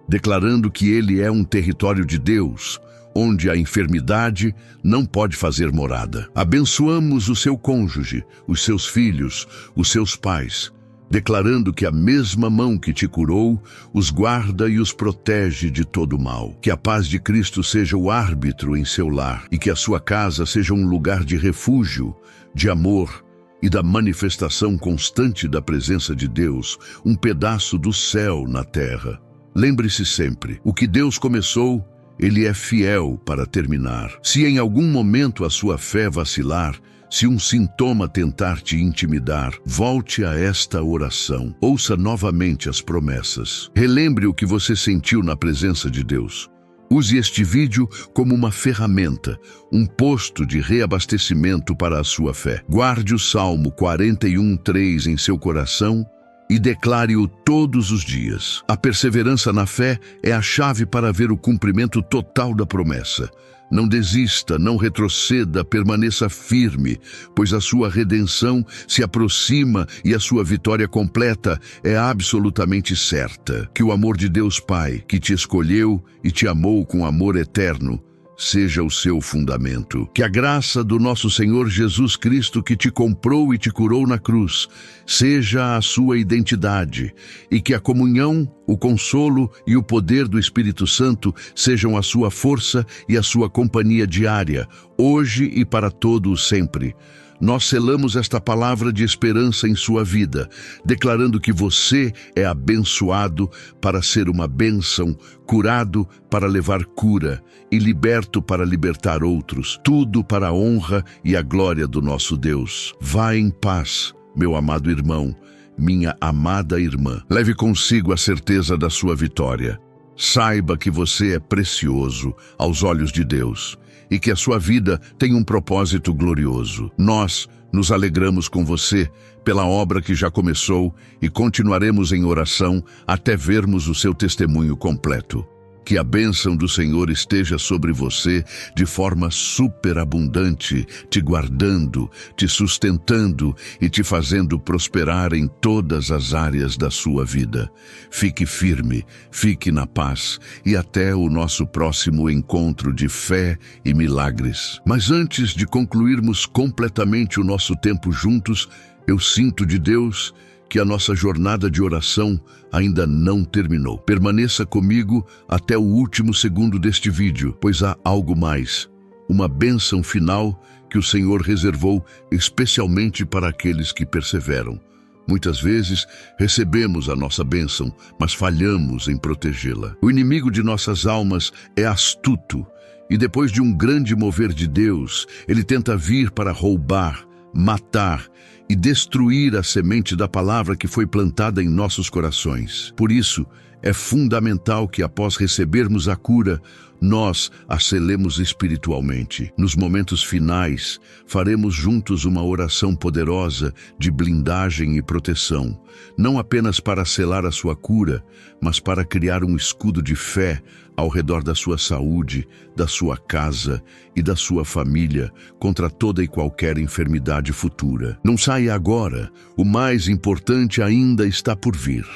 declarando que ele é um território de Deus, onde a enfermidade não pode fazer morada. Abençoamos o seu cônjuge, os seus filhos, os seus pais, declarando que a mesma mão que te curou os guarda e os protege de todo mal. Que a paz de Cristo seja o árbitro em seu lar e que a sua casa seja um lugar de refúgio, de amor e da manifestação constante da presença de Deus, um pedaço do céu na terra. Lembre-se sempre, o que Deus começou, Ele é fiel para terminar. Se em algum momento a sua fé vacilar, se um sintoma tentar te intimidar, volte a esta oração. Ouça novamente as promessas. Relembre o que você sentiu na presença de Deus. Use este vídeo como uma ferramenta, um posto de reabastecimento para a sua fé. Guarde o Salmo 41:3 em seu coração e declare-o todos os dias. A perseverança na fé é a chave para ver o cumprimento total da promessa. Não desista, não retroceda, permaneça firme, pois a sua redenção se aproxima e a sua vitória completa é absolutamente certa. Que o amor de Deus Pai, que te escolheu e te amou com amor eterno, seja o seu fundamento. Que a graça do nosso Senhor Jesus Cristo, que te comprou e te curou na cruz, seja a sua identidade, e que a comunhão, o consolo e o poder do Espírito Santo sejam a sua força e a sua companhia diária, hoje e para todo o sempre. Nós selamos esta palavra de esperança em sua vida, declarando que você é abençoado para ser uma bênção, curado para levar cura e liberto para libertar outros, tudo para a honra e a glória do nosso Deus. Vá em paz, meu amado irmão, minha amada irmã. Leve consigo a certeza da sua vitória. Saiba que você é precioso aos olhos de Deus e que a sua vida tem um propósito glorioso. Nós nos alegramos com você pela obra que já começou e continuaremos em oração até vermos o seu testemunho completo. Que a bênção do Senhor esteja sobre você de forma superabundante, te guardando, te sustentando e te fazendo prosperar em todas as áreas da sua vida. Fique firme, fique na paz e até o nosso próximo encontro de fé e milagres. Mas antes de concluirmos completamente o nosso tempo juntos, eu sinto de Deus que a nossa jornada de oração ainda não terminou. Permaneça comigo até o último segundo deste vídeo, pois há algo mais, uma bênção final que o Senhor reservou especialmente para aqueles que perseveram. Muitas vezes recebemos a nossa bênção, mas falhamos em protegê-la. O inimigo de nossas almas é astuto, e depois de um grande mover de Deus, ele tenta vir para roubar, matar e destruir a semente da palavra que foi plantada em nossos corações. Por isso, é fundamental que após recebermos a cura, nós a selemos espiritualmente. Nos momentos finais, faremos juntos uma oração poderosa de blindagem e proteção, não apenas para selar a sua cura, mas para criar um escudo de fé ao redor da sua saúde, da sua casa e da sua família contra toda e qualquer enfermidade futura. Não saia agora, o mais importante ainda está por vir.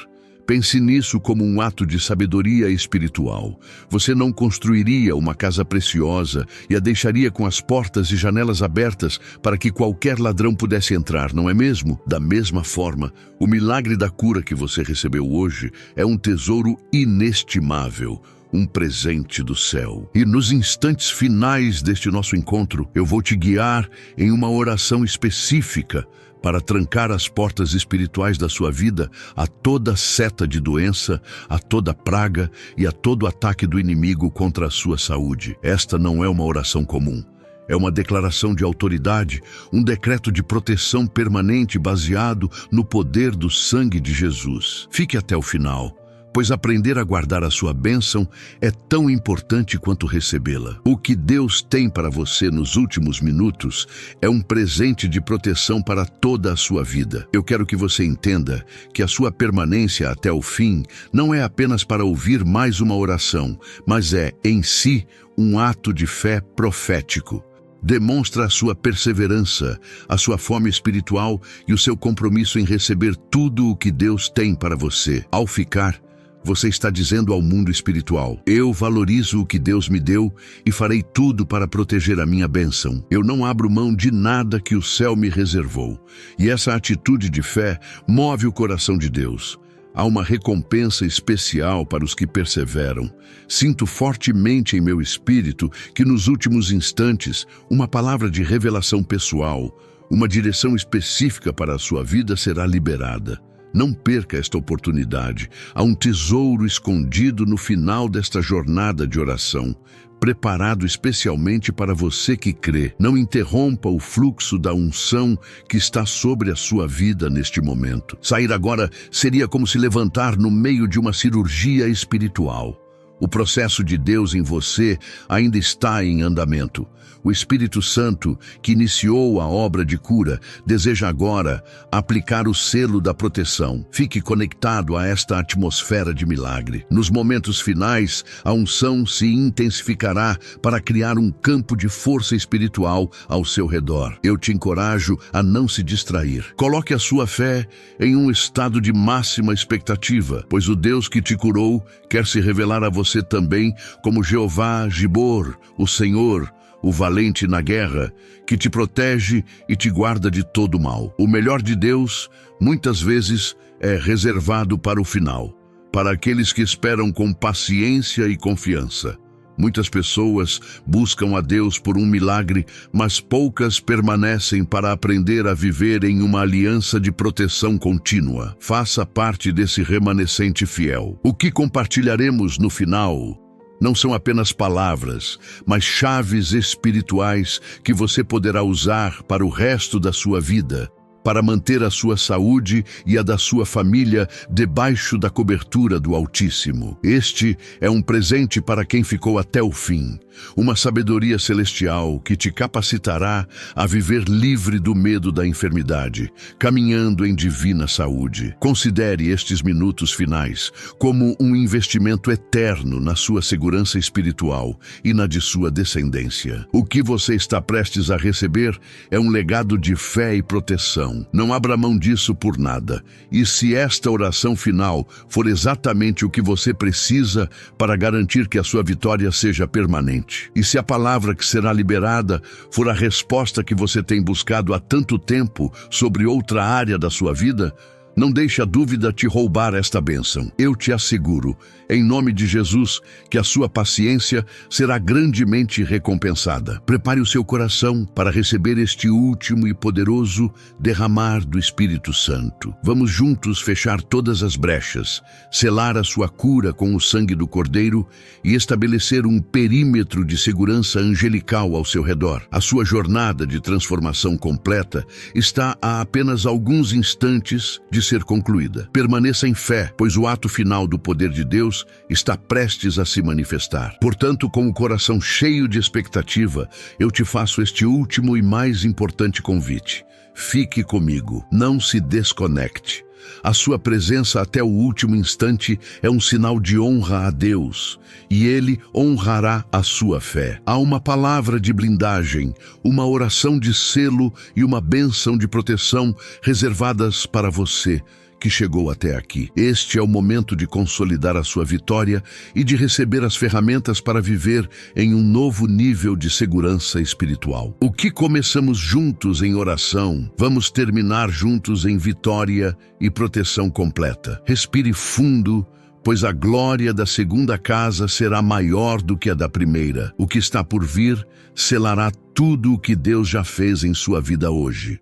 Pense nisso como um ato de sabedoria espiritual. Você não construiria uma casa preciosa e a deixaria com as portas e janelas abertas para que qualquer ladrão pudesse entrar, não é mesmo? Da mesma forma, o milagre da cura que você recebeu hoje é um tesouro inestimável, um presente do céu. E nos instantes finais deste nosso encontro, eu vou te guiar em uma oração específica para trancar as portas espirituais da sua vida a toda seta de doença, a toda praga e a todo ataque do inimigo contra a sua saúde. Esta não é uma oração comum. É uma declaração de autoridade, um decreto de proteção permanente baseado no poder do sangue de Jesus. Fique até o final, pois aprender a guardar a sua bênção é tão importante quanto recebê-la. O que Deus tem para você nos últimos minutos é um presente de proteção para toda a sua vida. Eu quero que você entenda que a sua permanência até o fim não é apenas para ouvir mais uma oração, mas é, em si, um ato de fé profético. Demonstra a sua perseverança, a sua fome espiritual e o seu compromisso em receber tudo o que Deus tem para você. Ao ficar, você está dizendo ao mundo espiritual: eu valorizo o que Deus me deu e farei tudo para proteger a minha bênção. Eu não abro mão de nada que o céu me reservou. E essa atitude de fé move o coração de Deus. Há uma recompensa especial para os que perseveram. Sinto fortemente em meu espírito que nos últimos instantes, uma palavra de revelação pessoal, uma direção específica para a sua vida será liberada. Não perca esta oportunidade. Há um tesouro escondido no final desta jornada de oração, preparado especialmente para você que crê. Não interrompa o fluxo da unção que está sobre a sua vida neste momento. Sair agora seria como se levantar no meio de uma cirurgia espiritual. O processo de Deus em você ainda está em andamento. O Espírito Santo, que iniciou a obra de cura, deseja agora aplicar o selo da proteção. Fique conectado a esta atmosfera de milagre. Nos momentos finais, a unção se intensificará para criar um campo de força espiritual ao seu redor. Eu te encorajo a não se distrair. Coloque a sua fé em um estado de máxima expectativa, pois o Deus que te curou quer se revelar a você também como Jeová Gibor, o Senhor, o valente na guerra, que te protege e te guarda de todo mal. O melhor de Deus, muitas vezes, é reservado para o final, para aqueles que esperam com paciência e confiança. Muitas pessoas buscam a Deus por um milagre, mas poucas permanecem para aprender a viver em uma aliança de proteção contínua. Faça parte desse remanescente fiel. O que compartilharemos no final não são apenas palavras, mas chaves espirituais que você poderá usar para o resto da sua vida, para manter a sua saúde e a da sua família debaixo da cobertura do Altíssimo. Este é um presente para quem ficou até o fim, uma sabedoria celestial que te capacitará a viver livre do medo da enfermidade, caminhando em divina saúde. Considere estes minutos finais como um investimento eterno na sua segurança espiritual e na de sua descendência. O que você está prestes a receber é um legado de fé e proteção. Não abra mão disso por nada. E se esta oração final for exatamente o que você precisa para garantir que a sua vitória seja permanente, e se a palavra que será liberada for a resposta que você tem buscado há tanto tempo sobre outra área da sua vida, não deixe a dúvida te roubar esta bênção. Eu te asseguro, em nome de Jesus, que a sua paciência será grandemente recompensada. Prepare o seu coração para receber este último e poderoso derramar do Espírito Santo. Vamos juntos fechar todas as brechas, selar a sua cura com o sangue do Cordeiro e estabelecer um perímetro de segurança angelical ao seu redor. A sua jornada de transformação completa está a apenas alguns instantes de ser concluída. Permaneça em fé, pois o ato final do poder de Deus está prestes a se manifestar. Portanto, com o coração cheio de expectativa, eu te faço este último e mais importante convite. Fique comigo, não se desconecte. A sua presença até o último instante é um sinal de honra a Deus, e Ele honrará a sua fé. Há uma palavra de blindagem, uma oração de selo e uma bênção de proteção reservadas para você que chegou até aqui. Este é o momento de consolidar a sua vitória e de receber as ferramentas para viver em um novo nível de segurança espiritual. O que começamos juntos em oração, vamos terminar juntos em vitória e proteção completa. Respire fundo, pois a glória da segunda casa será maior do que a da primeira. O que está por vir selará tudo o que Deus já fez em sua vida hoje.